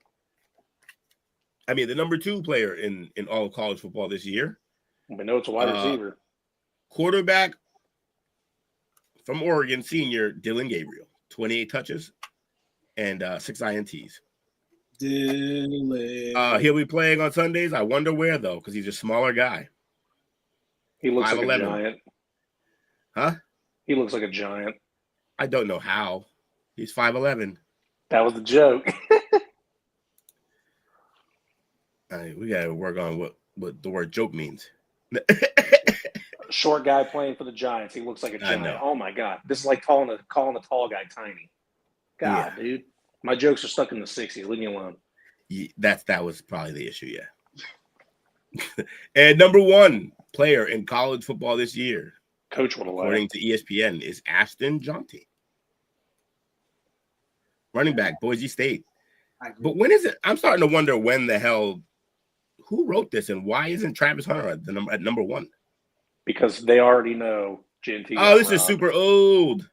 I mean, the number 2 player in all of college football this year. We know it's a wide receiver. Quarterback from Oregon, senior Dylan Gabriel. 28 touches and 6 INTs. Dylan. He'll be playing on Sundays. I wonder where, though, because he's a smaller guy. He looks 5'11". like a giant. Huh? He looks like a giant. I don't know how. He's 5'11". That was the joke. We got to work on what the word joke means. Short guy playing for the Giants. He looks like a giant. Oh, my God. This is like calling the tall guy tiny. God, yeah. Dude. My jokes are stuck in the 60s. Leave me alone. Yeah, that was probably the issue, yeah. And number 1 player in college football this year, Coach would have according to ESPN, is Ashton Jonty. Running back, Boise State. But when is it? I'm starting to wonder when the hell, who wrote this and why isn't Travis Hunter at number 1? Because they already know Genty. Oh, this is super old.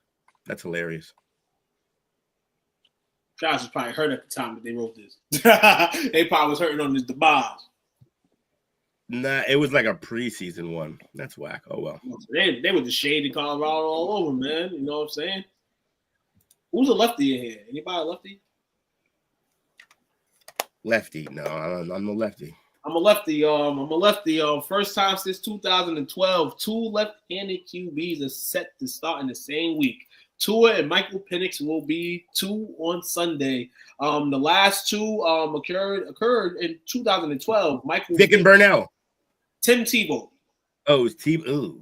That's hilarious. Travis was probably hurt at the time that they wrote this. They probably was hurting on this demise. Nah, it was like a preseason one. That's whack. Oh, well. They were just shading Colorado all over, man. You know what I'm saying? Who's a lefty in here? Anybody a lefty? Lefty. No, I'm no lefty. I'm a lefty. First time since 2012, 2 left-handed QBs are set to start in the same week. Tua and Michael Penix will be 2 on Sunday. The last 2 occurred in 2012. Vic and Burnell. Tim Tebow. Oh, it's Tebow.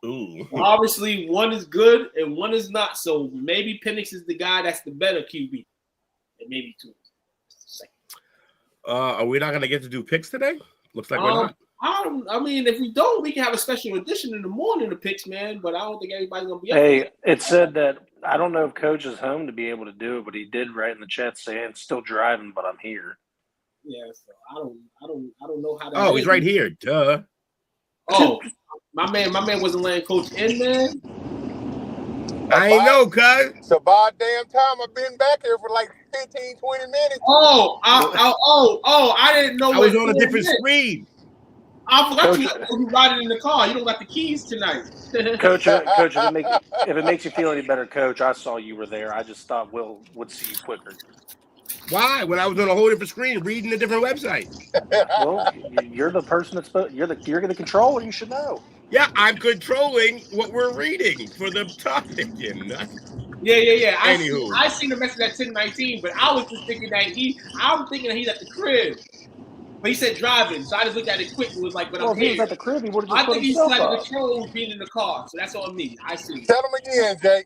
Ooh. Obviously, one is good and one is not. So maybe Penix is the guy that's the better QB. And maybe 2. Are we not going to get to do picks today? Looks like we're not. I mean, if we don't, we can have a special edition in the morning of picks, man. But I don't think everybody's going to be up. Hey, it said that I don't know if Coach is home to be able to do it, but he did write in the chat saying still driving, but I'm here. Yeah, so I don't know how that. Oh, he's right here. Duh. Oh, my man wasn't letting Coach in, man. I ain't know, cuz. It's about damn time I've been back here for like 15, 20 minutes. I didn't know. I was on a different screen. I forgot you riding in the car. You don't got the keys tonight. Coach, if it makes you feel any better, Coach, I saw you were there. I just thought Will would see you quicker. Why? When I was on a whole different screen reading a different website. Well, you're the person that's you're the controller. You should know. Yeah, I'm controlling what we're reading for the topic. Yeah. Anywho. I seen the message at 10:19, but I was just thinking that he's at the crib. But he said driving, so I just looked at it quick and was like, "But I'm here." If he was at the crib, he would have just I put think he's himself like up. the control being in the car, so that's on me. I see. Tell him again, Jake.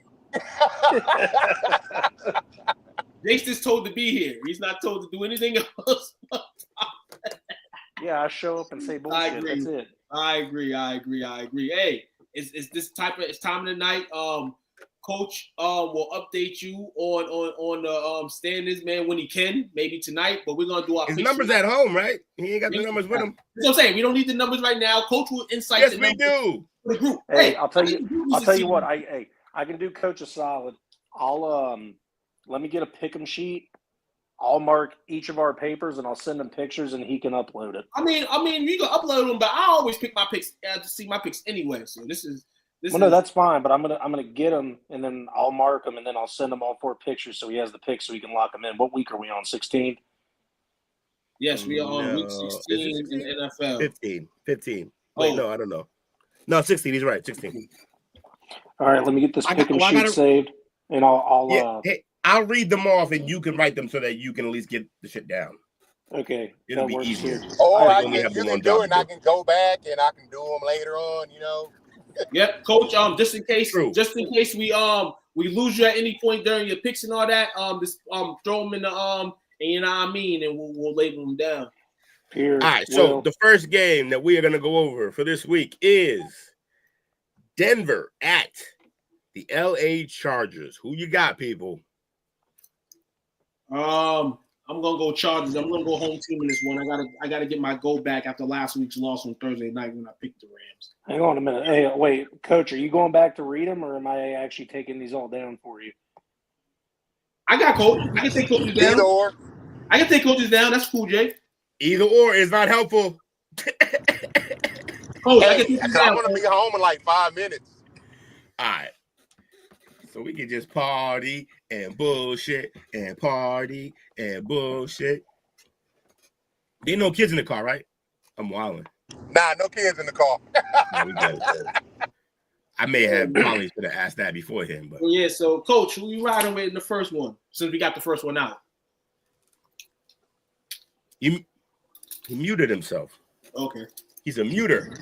Jake's just told to be here. He's not told to do anything else. Yeah, I show up and say bullshit. That's it. I agree. Hey, it's this type of time of the night. Coach will update you on the standings, man, when he can, maybe tonight. But we're gonna do our his numbers at home, right? He ain't got the numbers with him. That's what I'm saying. We don't need the numbers right now. Coach will insight. Yes, we do. The group. Hey, I'll tell you what. I can do Coach a solid. I'll let me get a pick'em sheet. I'll mark each of our papers and I'll send him pictures and he can upload it. I mean, you can upload them, but I always pick my picks to see my picks anyway. So this is. No, that's fine. But I'm gonna get them and then I'll mark them and then I'll send him all 4 pictures so he has the picks so he can lock them in. What week are we on? 16? Yes, we are on week 16 in the NFL. 15. Wait, no, I don't know. No, 16. He's right. 16. All right, let me get this pick'em sheet saved and I'll read them off and you can write them so that you can at least get the shit down. Okay. It'll be easier. Or you can do it and I can go back and I can do them later on, Yep, Coach. Just in case we lose you at any point during your picks and all that, just throw them in the and you know what I mean, and we'll label them down. All right, so the first game that we are going to go over for this week is Denver at the LA Chargers. Who you got, people? I'm gonna go Chargers. I'm gonna go home team in this one. I gotta get my go back after last week's loss on Thursday night when I picked the Rams. Hang on a minute. Hey, wait, Coach, are you going back to read them or am I actually taking these all down for you? I got Coach. I can take coaches down. Either or. I can take coaches down. That's cool, Jay. Either or is not helpful. Coach, I'm gonna be home in like 5 minutes. All right. So we can just party and bullshit and party and bullshit. There ain't no kids in the car, right? I'm wilding. Nah, no kids in the car. No, we got it. I may have probably should have asked that before him, but yeah. So, Coach, who you riding with in the first one? Since we got the first one out, he muted himself. Okay, he's a muter.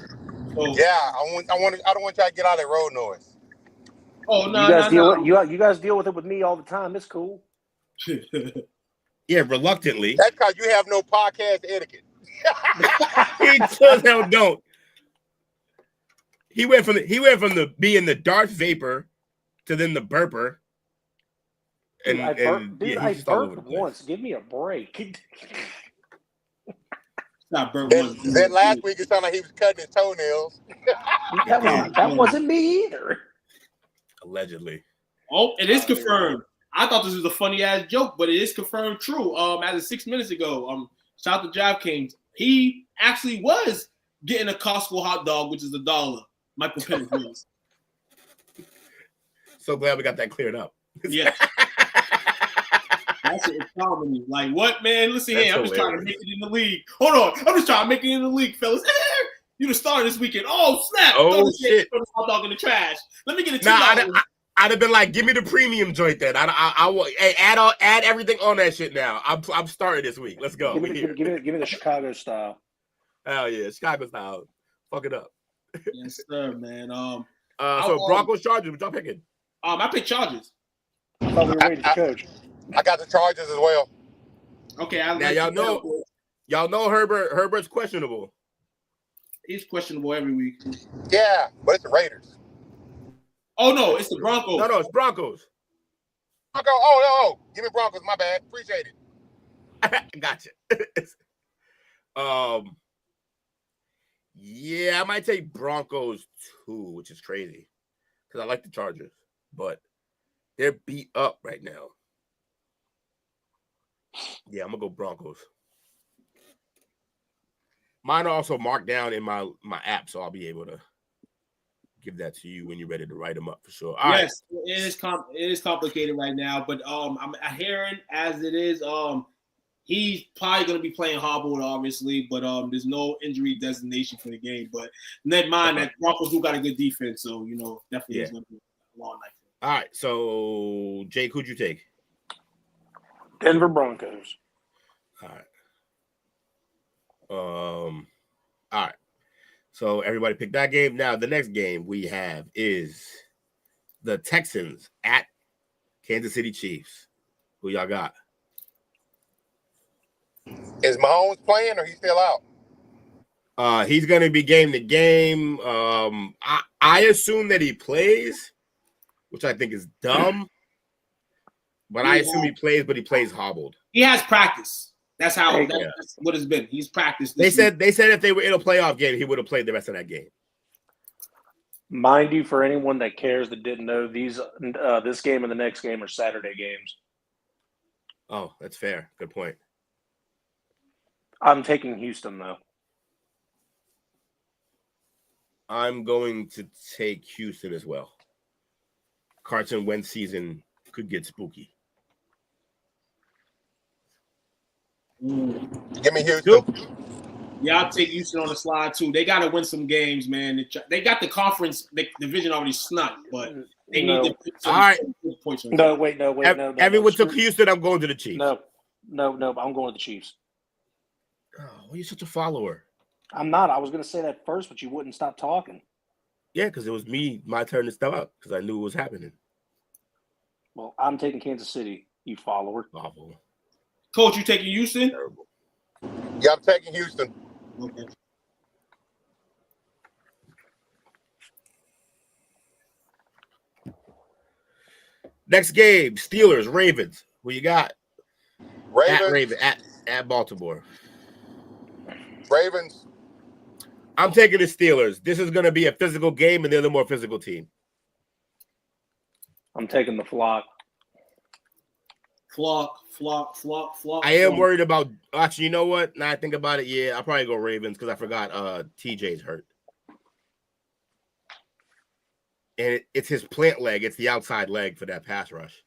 Oh. Yeah, I don't want y'all to get all that road noise. Oh no, you guys deal with it with me all the time. It's cool. Yeah, reluctantly. That's because you have no podcast etiquette. He just don't. He went from the being the Darth Vapor to then the burper. And I burped once. Give me a break. Not burp then last week it sounded like he was cutting his toenails. that wasn't me either. Allegedly. Oh, it is confirmed. I thought this was a funny ass joke, but it is confirmed true. As of 6 minutes ago, shout out to DraftKings. He actually was getting a Costco hot dog, which is $1. Michael Penix was. So glad we got that cleared up. Yeah. That's it. Me. Like, what, man? Listen here. I'm just trying to make it in the league. Hold on. I'm just trying to make it in the league, fellas. You the starter this weekend. Oh, snap. Oh, shit. Throw this hot dog in the trash. Let me get a $2. I'd have been like, give me the premium joint then. Hey, add everything on that shit now. I'm starting this week. Let's go. Give me the Chicago style. Hell yeah, Chicago style. Fuck it up. Yes, sir, man. So Broncos, Chargers, what y'all picking? I picked Chargers. I thought we were waiting for Coach. I got the Chargers as well. Okay, now y'all know Herbert's questionable. He's questionable every week. Yeah, but it's the Raiders. Oh no, it's the Broncos. No, it's Broncos. Oh, give me Broncos. My bad. Appreciate it. Gotcha. Yeah, I might take Broncos too, which is crazy because I like the Chargers, but they're beat up right now. Yeah, I'm gonna go Broncos. Mine are also marked down in my app, so I'll be able to give that to you when you're ready to write them up for sure. All yes, right. it is complicated right now, but I'm hearing as it is, he's probably going to be playing hobbled, obviously, but there's no injury designation for the game. But never mind that Broncos do got a good defense, so definitely is going to be a long night. All right, so Jake, who'd you take? Denver Broncos. All right. All right. So everybody picked that game. Now the next game we have is the Texans at Kansas City Chiefs. Who y'all got? Is Mahomes playing or he's still out? He's going to be game to game. I assume that he plays, which I think is dumb. But I assume he plays, but he plays hobbled. He has practice. That's how. That's what it's been. He's practiced. They said if they were in a playoff game, he would have played the rest of that game. Mind you, for anyone that cares that didn't know, this game and the next game are Saturday games. Oh, that's fair. Good point. I'm taking Houston, though. I'm going to take Houston as well. Carson Wentz season could get spooky. Give me Houston. Yeah, I'll take Houston on the slide, too. They got to win some games, man. They got the conference division already snuck, but they need to put some points on. No, wait. Everyone took Houston. I'm going to the Chiefs. No, I'm going to the Chiefs. Oh, well, you're such a follower. I'm not. I was going to say that first, but you wouldn't stop talking. Yeah, because it was my turn to step up because I knew it was happening. Well, I'm taking Kansas City, you follower. Awful. Coach, you taking Houston? Terrible. Yeah, I'm taking Houston. Okay. Next game, Steelers, Ravens. Who you got? Ravens. At Baltimore. Ravens. I'm taking the Steelers. This is going to be a physical game, and they're the more physical team. I'm taking the flock. Flock. I am worried about – actually, you know what? Now I think about it, yeah, I'll probably go Ravens because I forgot TJ's hurt. And it's his plant leg. It's the outside leg for that pass rush.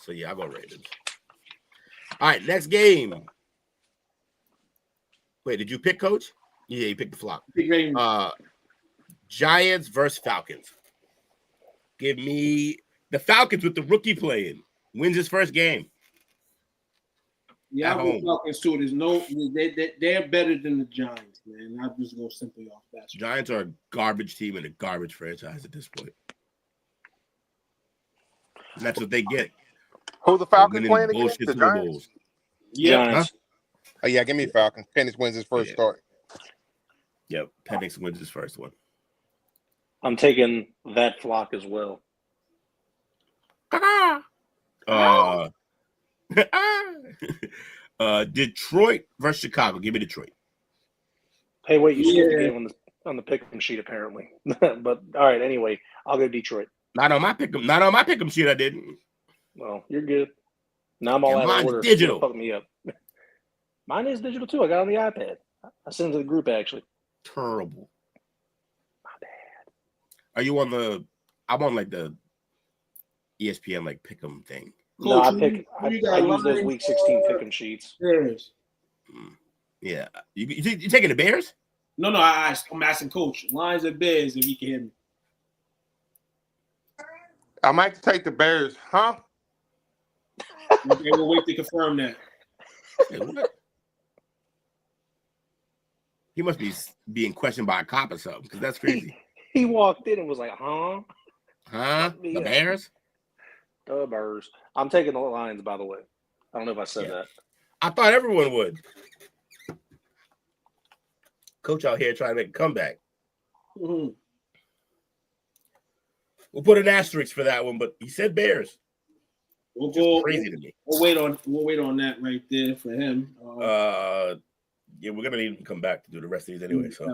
So, yeah, I'll go Ravens. All right, next game. Wait, did you pick, Coach? Yeah, you picked the flock. Giants versus Falcons. Give me the Falcons with the rookie playing. Wins his first game. Yeah, I'll go Falcons too. There's no, they're better than the Giants, man. I'll just go simply off that. Giants are a garbage team and a garbage franchise at this point. And that's what they get. Who the Falcons playing against? The Giants? Bowls. Yeah. Huh? Oh, yeah, give me Falcons. Penix wins his first start. Yep, Penix wins his first one. I'm taking that flock as well. Detroit versus Chicago. Give me Detroit. Hey, wait, you skipped the game on the pick'em sheet apparently. But all right, anyway, I'll go Detroit. Not on my pick'em sheet. I didn't. Well, you're good. Now I'm all out of order. Digital. Fuck me up. Mine is digital too. I got it on the iPad. I sent it to the group actually. Terrible. My bad. Are you on the? I'm on like the ESPN like pick'em thing. No, I use those week 16 pick'em sheets. Bears. Yeah, you taking the Bears? No, I'm asking Coach. Lions and Bears, if he can hear me. I might take the Bears, huh? Okay, we'll wait to confirm that. Hey, what? He must be being questioned by a cop or something because that's crazy. He walked in and was like, huh? Huh? The Bears? The Bears. I'm taking the Lions, by the way. I don't know if I said that. I thought everyone would. Coach out here trying to make a comeback. Mm-hmm. We'll put an asterisk for that one, but he said Bears. We'll go crazy to me. We'll wait on that right there for him. Yeah, we're gonna need him to come back to do the rest of these anyway. So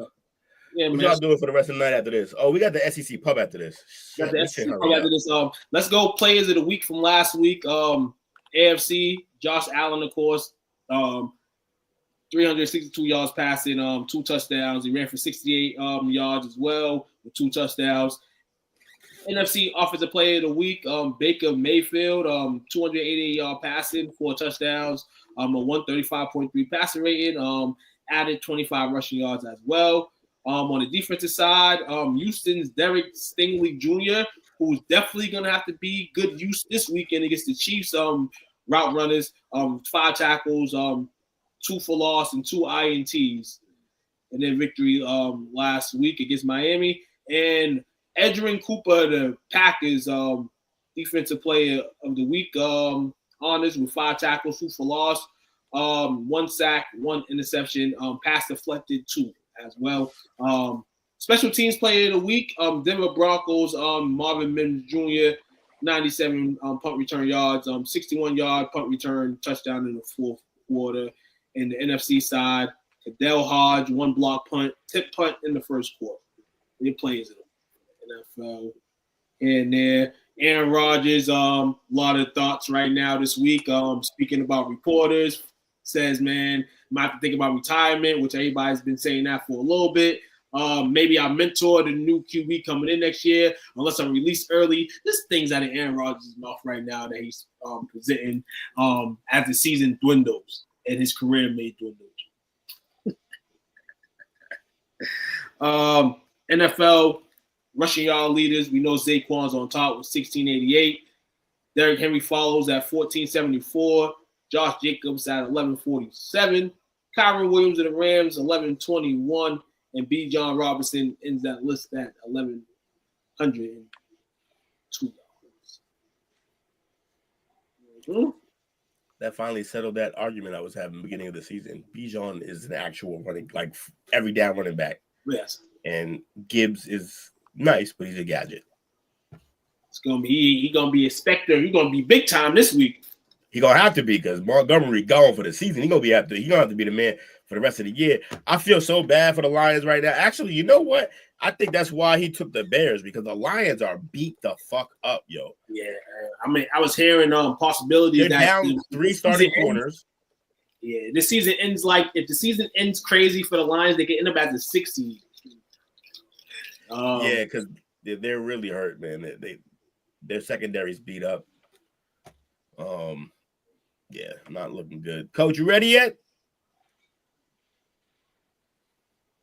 yeah, what man. y'all doing for the rest of the night after this? Oh, we got the SEC pub after this. Got the SEC pub after this. Let's go players of the week from last week. AFC, Josh Allen, of course. 362 yards passing, 2 touchdowns. He ran for 68 yards as well with 2 touchdowns. NFC Offensive Player of the Week, Baker Mayfield, 288-yard passing, 4 touchdowns, a 135.3 passing rating, added 25 rushing yards as well. On the defensive side, Houston's Derek Stingley Jr., who's definitely going to have to be good use this weekend against the Chiefs route runners, 5 tackles, 2 for loss, and 2 INTs. And then victory last week against Miami. And Edgerrin Cooper, the Packers defensive player of the week, honors with 5 tackles, 2 for loss, 1 sack, 1 interception, pass deflected 2 as well. Special teams player of the week, Denver Broncos, Marvin Mims Jr., 97 punt return yards, 61-yard punt return touchdown in the 4th quarter. In the NFC side, Cadell Hodge, 1 block punt, tip punt in the 1st quarter. They're players in the NFL. And there, Aaron Rodgers, a lot of thoughts right now this week. Speaking about reporters, says, man, might have to think about retirement, which everybody's been saying that for a little bit. Maybe I mentor the new QB coming in next year, unless I'm released early. There's things out of Aaron Rodgers' mouth right now that he's presenting as the season dwindles and his career may dwindle. NFL rushing yard leaders, we know Saquon's on top with 1688. Derrick Henry follows at 1474. Josh Jacobs at 1147. Kyron Williams of the Rams, 1121. And B. John Robinson ends that list at 1102. That finally settled that argument I was having at the beginning of the season. Bijan is an actual running, like every down running back. Yes. And Gibbs is nice, but he's a gadget. It's gonna be he's gonna be a specter. He's gonna be big time this week. He gonna have to be because Montgomery gone for the season. He gonna have to be the man for the rest of the year. I feel so bad for the Lions right now. Actually, you know what? I think that's why he took the Bears, because the Lions are beat the fuck up, yo. Yeah, I mean, I was hearing possibilities. They're down 3 starting corners. Yeah, this season ends if the season ends crazy for the Lions, they can end up as the 6th seed. Yeah, because they're really hurt, man. Their secondary's beat up. Yeah, not looking good. Coach, you ready yet?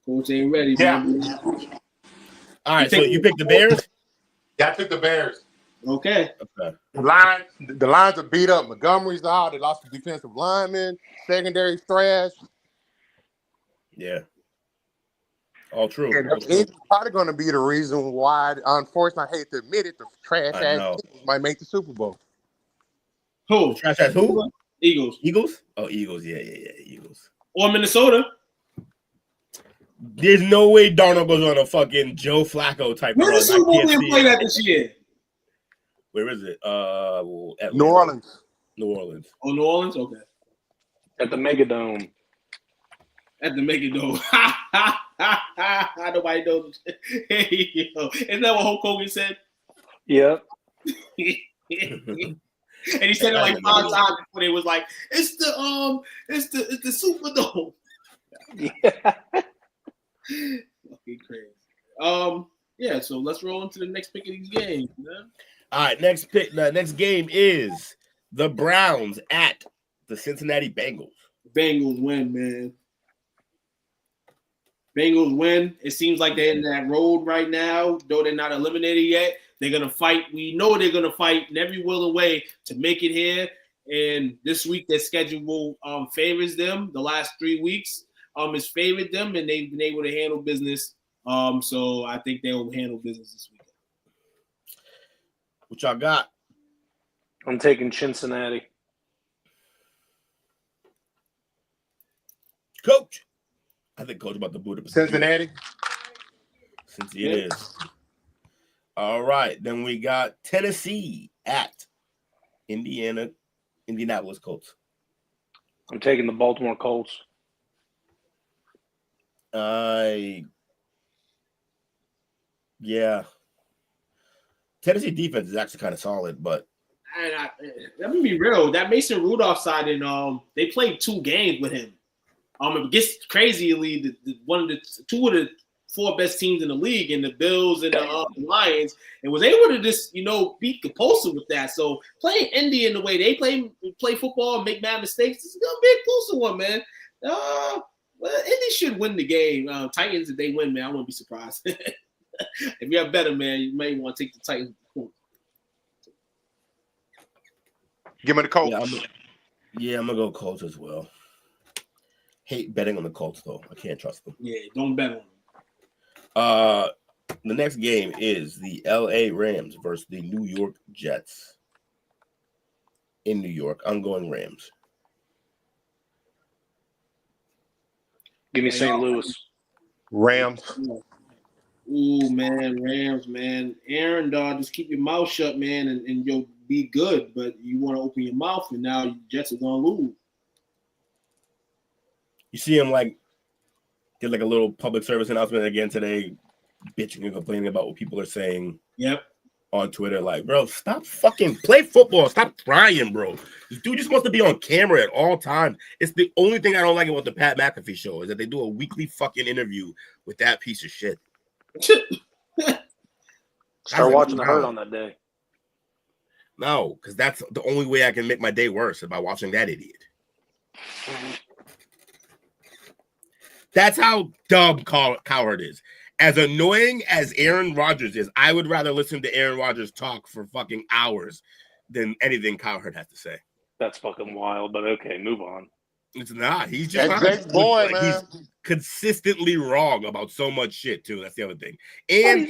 Coach ain't ready. Yeah. Man. All right, so you picked the Bears? Yeah, I took the Bears. Okay. The Lions are beat up. Montgomery's out. They lost the defensive lineman. Secondary's trash. Yeah. All true. And it's probably going to be the reason why, unfortunately, I hate to admit it, the trash-ass Eagles might make the Super Bowl. Who? Trash-ass who? Eagles. Eagles? Oh, Eagles. Yeah, Eagles. Or Minnesota. There's no way Darnold goes on a fucking Joe Flacco type of run. Minnesota didn't play that this year. Where is it? New Orleans. New Orleans. Oh, New Orleans? Okay. At the Megadome. At the Megadome. Nobody knows. Isn't that what Hulk Hogan said? Yep. And he said it like 5 times before they was like, it's the Superdome. Yeah. Fucking crazy. Yeah, so let's roll into the next pick of these games, man. All right, next pick. The next game is the Browns at the Cincinnati Bengals. Bengals win, man. Bengals win. It seems like they're in that road right now, though they're not eliminated yet. They're going to fight. We know they're going to fight in every willing way to make it here. And this week, their schedule favors them. The last 3 weeks has favored them, and they've been able to handle business. So I think they will handle business this weekend. What y'all got? I'm taking Cincinnati. Coach. I think Coach about to boot up. Cincinnati. Since it is. All right. Then we got Tennessee at Indianapolis Colts. I'm taking the Baltimore Colts. Yeah. Tennessee defense is actually kind of solid, but let me be real. That Mason Rudolph side, and they played 2 games with him. It gets crazily two of the 4 best teams in the league, and the Bills and the Lions, and was able to just beat Capolsa with that. So playing Indy in the way they play football and make bad mistakes, it's gonna be a closer one, man. Well, Indy should win the game. Titans, if they win, man, I wouldn't be surprised. If you have better, man, you may want to take the Titans. Give me the Colts. Yeah, I'm gonna go Colts as well. Hate betting on the Colts though. I can't trust them. Yeah, don't bet on them. The next game is the LA Rams versus the New York Jets. In New York, I'm going Rams. Give me St. Louis. Rams. Ooh, man, Rams, man. Aaron, dog, just keep your mouth shut, man, and you'll be good. But you want to open your mouth, and now the Jets are going to lose. You see him get a little public service announcement again today, bitching and complaining about what people are saying. Yep. On Twitter, bro, stop fucking play football. Stop crying, bro. This dude just wants to be on camera at all times. It's the only thing I don't like about the Pat McAfee show is that they do a weekly fucking interview with that piece of shit. Start watching The Hurt on that day. No, because that's the only way I can make my day worse by watching that idiot. That's how dumb Cowherd is. As annoying as Aaron Rodgers is, I would rather listen to Aaron Rodgers talk for fucking hours than anything Cowherd has to say. That's fucking wild, but okay, move on. It's not. He's just Jake's boy, man. He's consistently wrong about so much shit, too. That's the other thing. And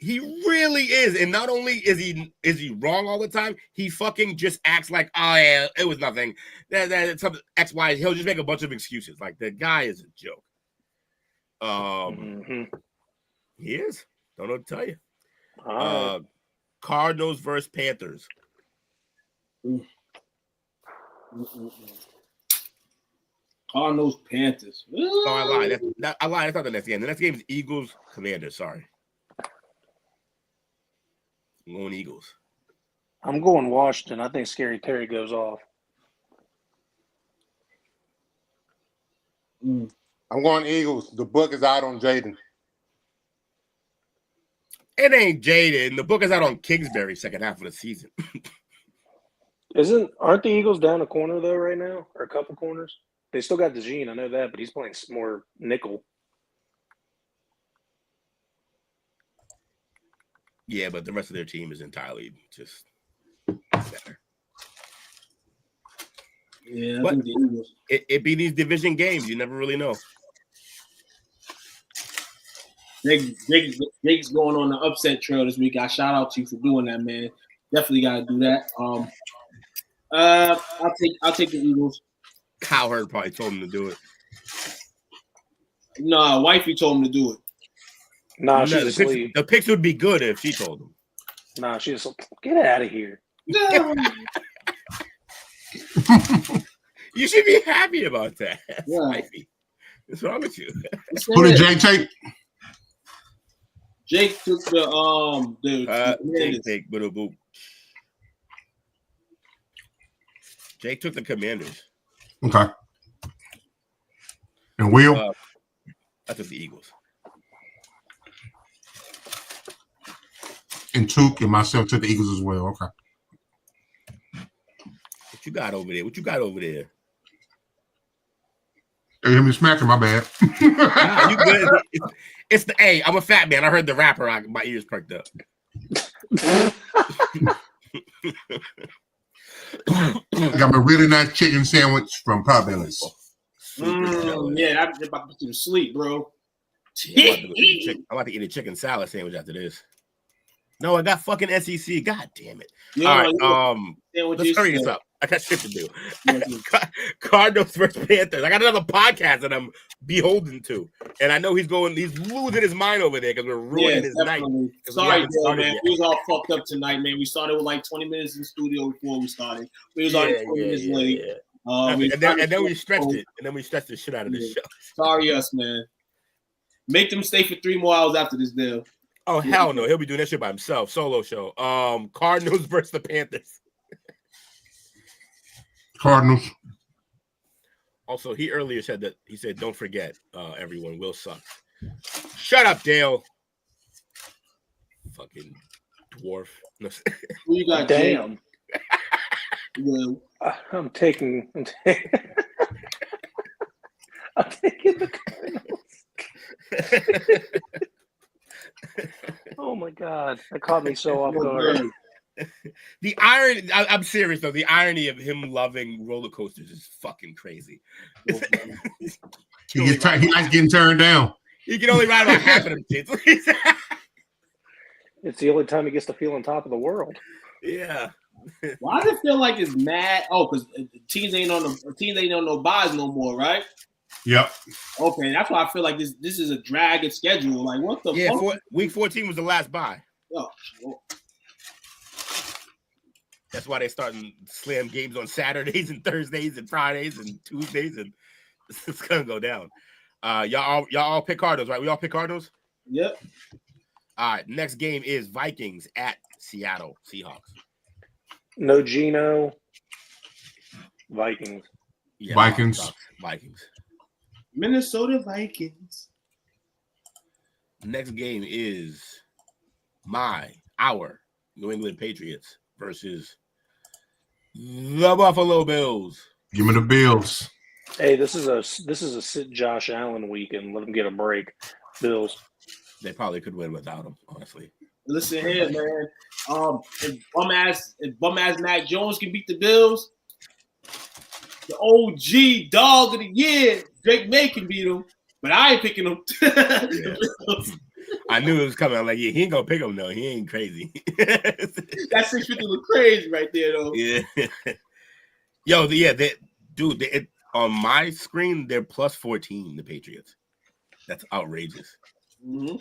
he really is. And not only is he wrong all the time, he fucking just acts like, oh yeah, it was nothing. That's something X, Y. He'll just make a bunch of excuses. The guy is a joke. He is. Don't know what to tell you. Cardinals versus Panthers. Cardinals, Panthers. Oh, I lied. I lied. That's not the next game. The next game is Eagles, Commanders. Sorry. I'm going Eagles. I'm going Washington. I think Scary Terry goes off. I'm going Eagles. The book is out on Jaden. It ain't Jaden. The book is out on Kingsbury second half of the season. Aren't the Eagles down a corner though right now, or a couple corners? They still got DeJean, I know that, but he's playing more nickel. Yeah, but the rest of their team is entirely just better. Yeah, but it be these division games. You never really know. Jake's going on the upset trail this week. I shout out to you for doing that, man. Definitely got to do that. I'll take the Eagles. Cowherd probably told him to do it. No, wifey told him to do it. Nah, she's asleep. The picks would be good if she told him. Nah, she's get out of here. You should be happy about that. Yeah. Wifey. What's wrong with you? Who did Jake take? Jake took the Jake took the Commanders. Okay. And Will? I took the Eagles. And Took and myself took the Eagles as well. Okay. What you got over there? You hear me smacking? My bad. Nah, you good. It's the A. I'm a fat man. I heard the rapper. My ears perked up. I got a really nice chicken sandwich from Providence. Yeah, I'm just about to put you to sleep, bro. I'm about to eat a chicken salad sandwich after this. No, I got fucking SEC. God damn it. Yeah, all right. Let's hurry this up. I got shit to do. Cardinals versus Panthers. I got another podcast that I'm beholden to, and I know he's losing his mind over there because we're ruining his definitely. night. Sorry, man. We was all fucked up tonight, man. We started with like 20 minutes in the studio before we started. We was already 20 minutes late. And then we stretched it, and then we stretched the shit out of this show. Sorry, us, man. Make them stay for 3 more hours after this deal. Oh hell no, he'll be doing that shit by himself. Solo show. Cardinals versus the Panthers. Cardinals. Also, he earlier said don't forget, everyone will suck. Shut up, Dale. Fucking dwarf. Who you got? Damn. I'm taking the Cardinals. Oh my God, that caught me so off guard. The irony, I'm serious though. The irony of him loving roller coasters is fucking crazy. He likes getting turned down. He can only ride about half of them kids. It's the only time he gets to feel on top of the world. Yeah. Why does it feel like it's mad? Oh, because teams ain't on no buys no more, right? Yep. Okay, that's why I feel like this is a dragging schedule. Like, what the fuck? Week 14 was the last bye. Oh, sure. That's why they starting slam games on Saturdays and Thursdays and Fridays and Tuesdays, and it's gonna go down. Y'all all pick Cardinals, right? We all pick Cardinals? Yep. All right, next game is Vikings at Seattle Seahawks. No Geno. Vikings. Yeah, Vikings. Minnesota Vikings. Next game is our New England Patriots versus the Buffalo Bills. Give me the Bills. Hey, this is a sit Josh Allen week and let him get a break. Bills. They probably could win without him, honestly. Listen here, man. If bum ass Mac Jones can beat the Bills, the OG dog of the year, Drake May can beat him, but I ain't picking him. I knew it was coming. I'm like, yeah, he ain't gonna pick him though. He ain't crazy. That 650 look crazy right there, though. Yeah. On my screen, they're plus 14, the Patriots. That's outrageous. Mm-hmm.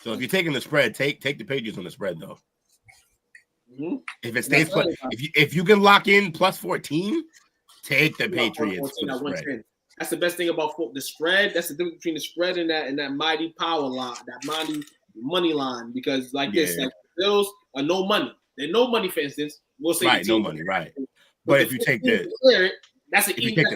So if you're taking the spread, take the Patriots on the spread though. Mm-hmm. If it stays if you can lock in plus 14, take the Patriots for the spread. That's the best thing about the spread. That's the difference between the spread and that mighty power line, that mighty money line. Because like this, like the Bills are no money. They're no money, for instance. We'll say no money, right? But if you take the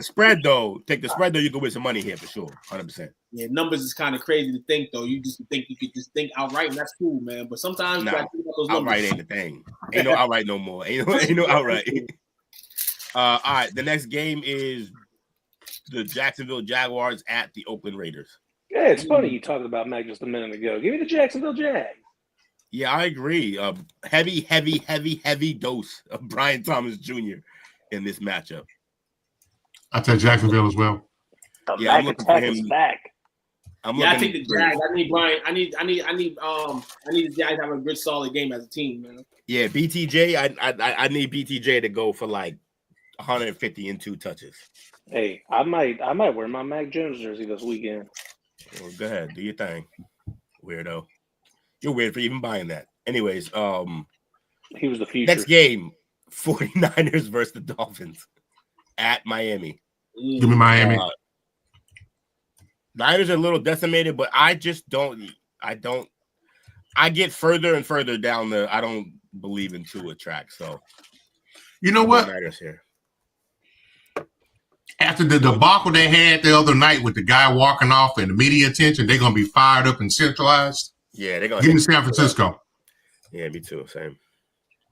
spread though, you can win some money here for sure, 100%. Yeah, numbers is kind of crazy to think though. You just think you could just think outright, and that's cool, man. But sometimes you gotta think about those numbers. Outright ain't the thing. Ain't no outright no more. Ain't no outright. All right, the next game is the Jacksonville Jaguars at the Oakland Raiders. Yeah, it's funny you talked about Mac just a minute ago. Give me the Jacksonville Jags. Yeah, I agree. Heavy dose of Brian Thomas Jr. in this matchup. I take Jacksonville as well. Yeah, I'm looking for him. Back. I take the Jags. I need Brian. I need the Jags to have a good, solid game as a team, man. Yeah, BTJ. I need BTJ to go for like 150 and 2 touches. Hey, I might wear my Mac Jones jersey this weekend. Well, go ahead, do your thing, weirdo. You're weird for even buying that. Anyways, he was the future. Next game, 49ers versus the Dolphins at Miami. Give me Miami. Niners are a little decimated, but I get further and further down I don't believe in Tua track. So you know what? Niners here. After the debacle they had the other night with the guy walking off and the media attention, they're gonna be fired up and centralized. Yeah, they're gonna give me San Francisco. Yeah, me too. Same.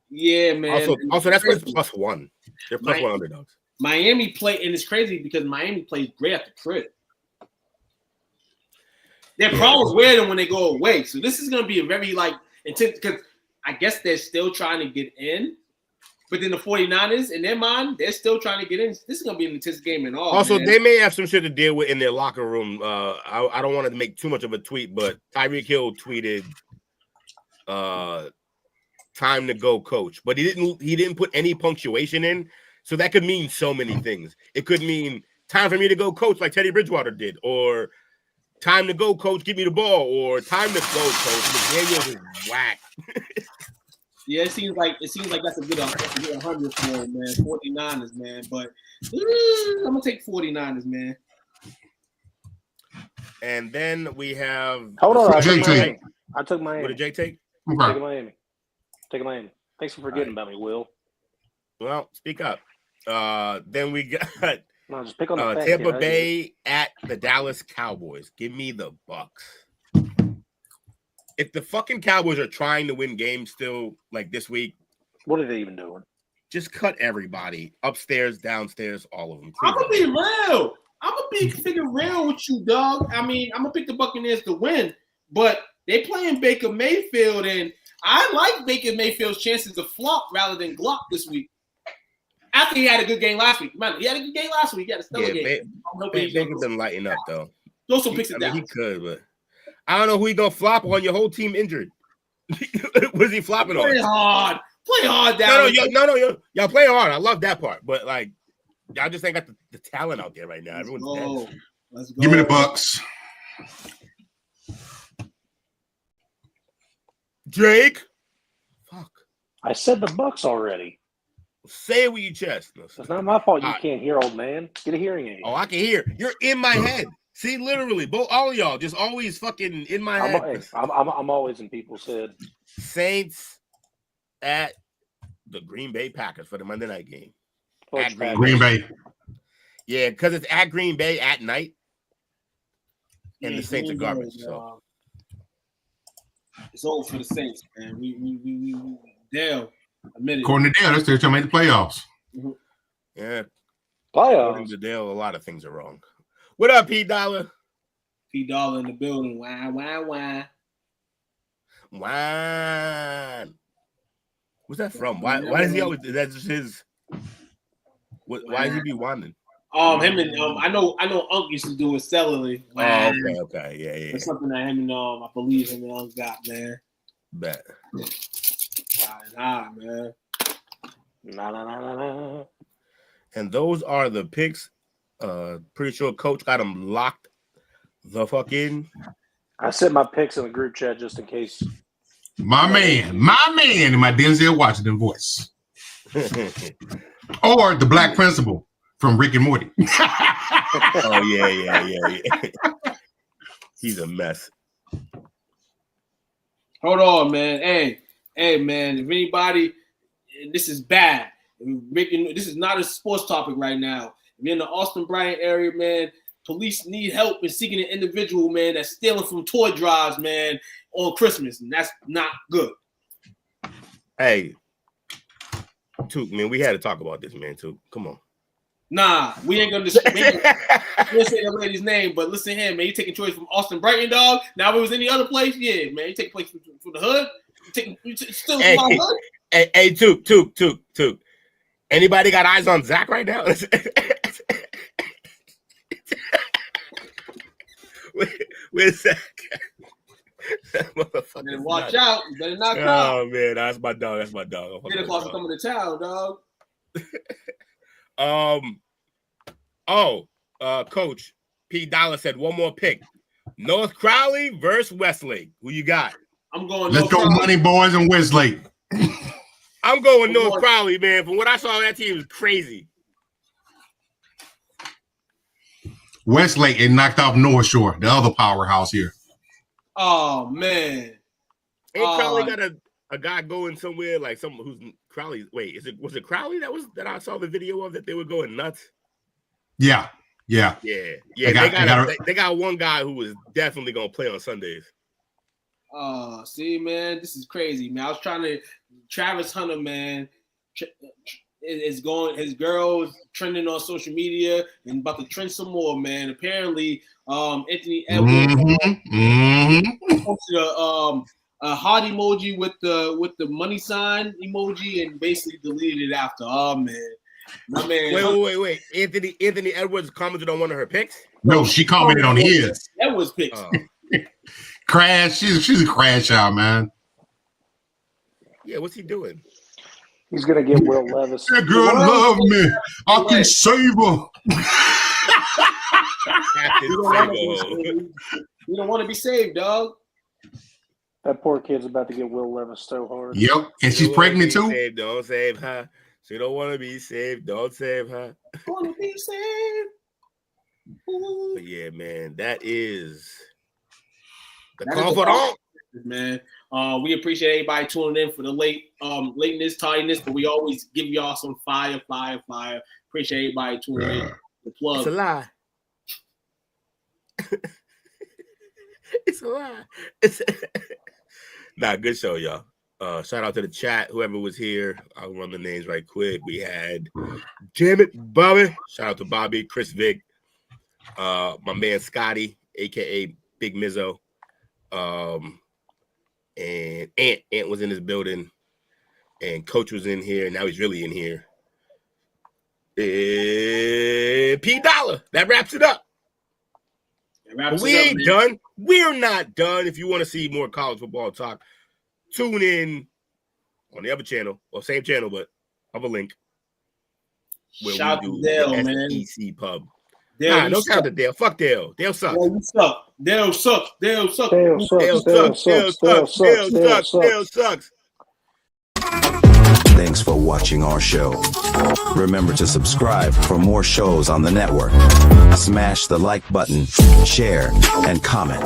Yeah, man. Also that's what's plus 1. They're plus 1 underdogs. Miami play, and it's crazy because Miami plays great at the crib. Their problems wear them when they go away. So this is gonna be a very intense because I guess they're still trying to get in. But then the 49ers, in their mind, they're still trying to get in. This is going to be an intense game and all. Also, man. They may have some shit to deal with in their locker room. I don't want to make too much of a tweet, but Tyreek Hill tweeted time to go, coach. But he didn't put any punctuation in. So that could mean so many things. It could mean time for me to go, coach, like Teddy Bridgewater did, or time to go, coach, give me the ball, or time to go, coach. McDaniels is whack. Yeah, it seems like that's a good 100 for him, man. 49ers, man. But I'm gonna take 49ers, man. And then we have. Hold on, I What took Miami. did Jake take? Taking Miami. Thanks for forgetting about me, Will. Well, speak up. Then we got No, just pick on the Tampa Bay at the Dallas Cowboys. Give me the Bucks. If the fucking Cowboys are trying to win games still, like this week, what are they even doing? Just cut everybody upstairs, downstairs, all of them. I'm gonna be real. I'm gonna be freaking real with you, dog. I mean, I'm gonna pick the Buccaneers to win, but they playing Baker Mayfield, and I like Baker Mayfield's chances to flop rather than Glock this week. After he had a good game last week. Man, he had a good game last week. He had a stellar game. Baker's been lighting up, though. Throw some picks down. He could, but I don't know who he gonna flop on. Your whole team injured. What is he flopping on? Play hard down. No, y'all play hard. I love that part, but like, y'all just ain't got the talent out there right now. Everyone's dead. Let's go. Give me the Bucks. Drake. Fuck. I said the Bucks already. Say it with your chest. It's not my fault you can't hear, old man. Get a hearing aid. Oh, I can hear. You're in my head. See, literally, all of y'all just always fucking in my head. I'm always in people's head. Saints at the Green Bay Packers for the Monday night game. At Green Bay. Yeah, because it's at Green Bay at night. And the Saints are garbage. So it's over for the Saints, man. We Dale admitted. According to Dale, they're still trying to make the playoffs. Mm-hmm. Yeah. Playoffs. According to Dale, a lot of things are wrong. What up, P Dollar? P Dollar in the building. Why? What's that from? Why does he always? That's just his. Why does he be whining? Him and I know Unc used to do it cellularly. Oh, okay, yeah. It's something that him and I believe him and Unc got, man. Bet. Nah, man. Nah. And those are the picks. Pretty sure Coach got them locked the fuck in. I sent my picks in the group chat just in case. My man in my Denzel Washington voice. Or the Black Principal from Rick and Morty. Oh, yeah. He's a mess. Hold on, man. Hey, man. If anybody, this is bad. This is not a sports topic right now. If you're in the Austin Bryant area, man, police need help in seeking an individual, man, that's stealing from toy drives, man, on Christmas, and that's not good. Hey, Took, man, we had to talk about this, man, Took. Come on. Nah, we ain't gonna say the lady's name, but listen here, man. You taking choice from Austin Brighton, dog. Now if it was any other place, yeah, man. You take place from the hood. You still from my hood. Hey, Took. Anybody got eyes on Zach right now? Where's Zach? Man, watch out. You better not cry. Oh, man, that's my dog. Santa Claus is coming to town, dog. Coach P. Dollar said one more pick. North Crowley versus Westlake. Who you got? I'm going Let's go Money Boys and Westlake. I'm going North Crowley, man. From what I saw, that team was crazy. Westlake and knocked off North Shore, the other powerhouse here. Oh, man. Ain't Crowley got a guy going somewhere like someone who's Crowley? Wait, was it Crowley that I saw the video of that they were going nuts? Yeah. They got one guy who was definitely gonna play on Sundays. See, man, this is crazy, man. I was trying to Travis Hunter, man, is going. His girl is trending on social media and about to trend some more, man. Apparently, Anthony Edwards posted a heart emoji with the money sign emoji and basically deleted it after. Oh man, my man. Wait. Anthony Edwards commented on one of her picks. No, she commented on his. Edwards picks. Crash. She's a crash out, man. Yeah, what's he doing? He's gonna get Will Levis. That girl love me. I can save her. You don't want to be saved, dog. That poor kid's about to get Will Levis so hard. Yep, and she's pregnant too. Saved, don't save her. She don't want to be saved. Don't save her. Want to be saved. But yeah, man, that is the confidant, man. We appreciate everybody tuning in for the lateness, tardiness, but we always give y'all some fire. Appreciate everybody tuning in. The plug. It's a lie. It's a lie. Nah, good show, y'all. Shout out to the chat, whoever was here. I'll run the names right quick. We had, damn it, Bobby. Shout out to Bobby, Chris Vick, my man Scotty, aka Big Mizzo, and Ant was in this building, and Coach was in here. Now he's really in here. And P Dollar. That wraps it up. We ain't done. We're not done. If you want to see more college football talk, tune in on the other channel, or same channel, but other link. Where shout we do to Dale, the man. SEC Pub. Dale, don't shout to Dale. Fuck Dale. Dale sucks. Dale, you suck. Dale sucks. Dale sucks. Dale sucks. Dale sucks. Thanks for watching our show. Remember to subscribe for more shows on the network. Smash the like button, share, and comment.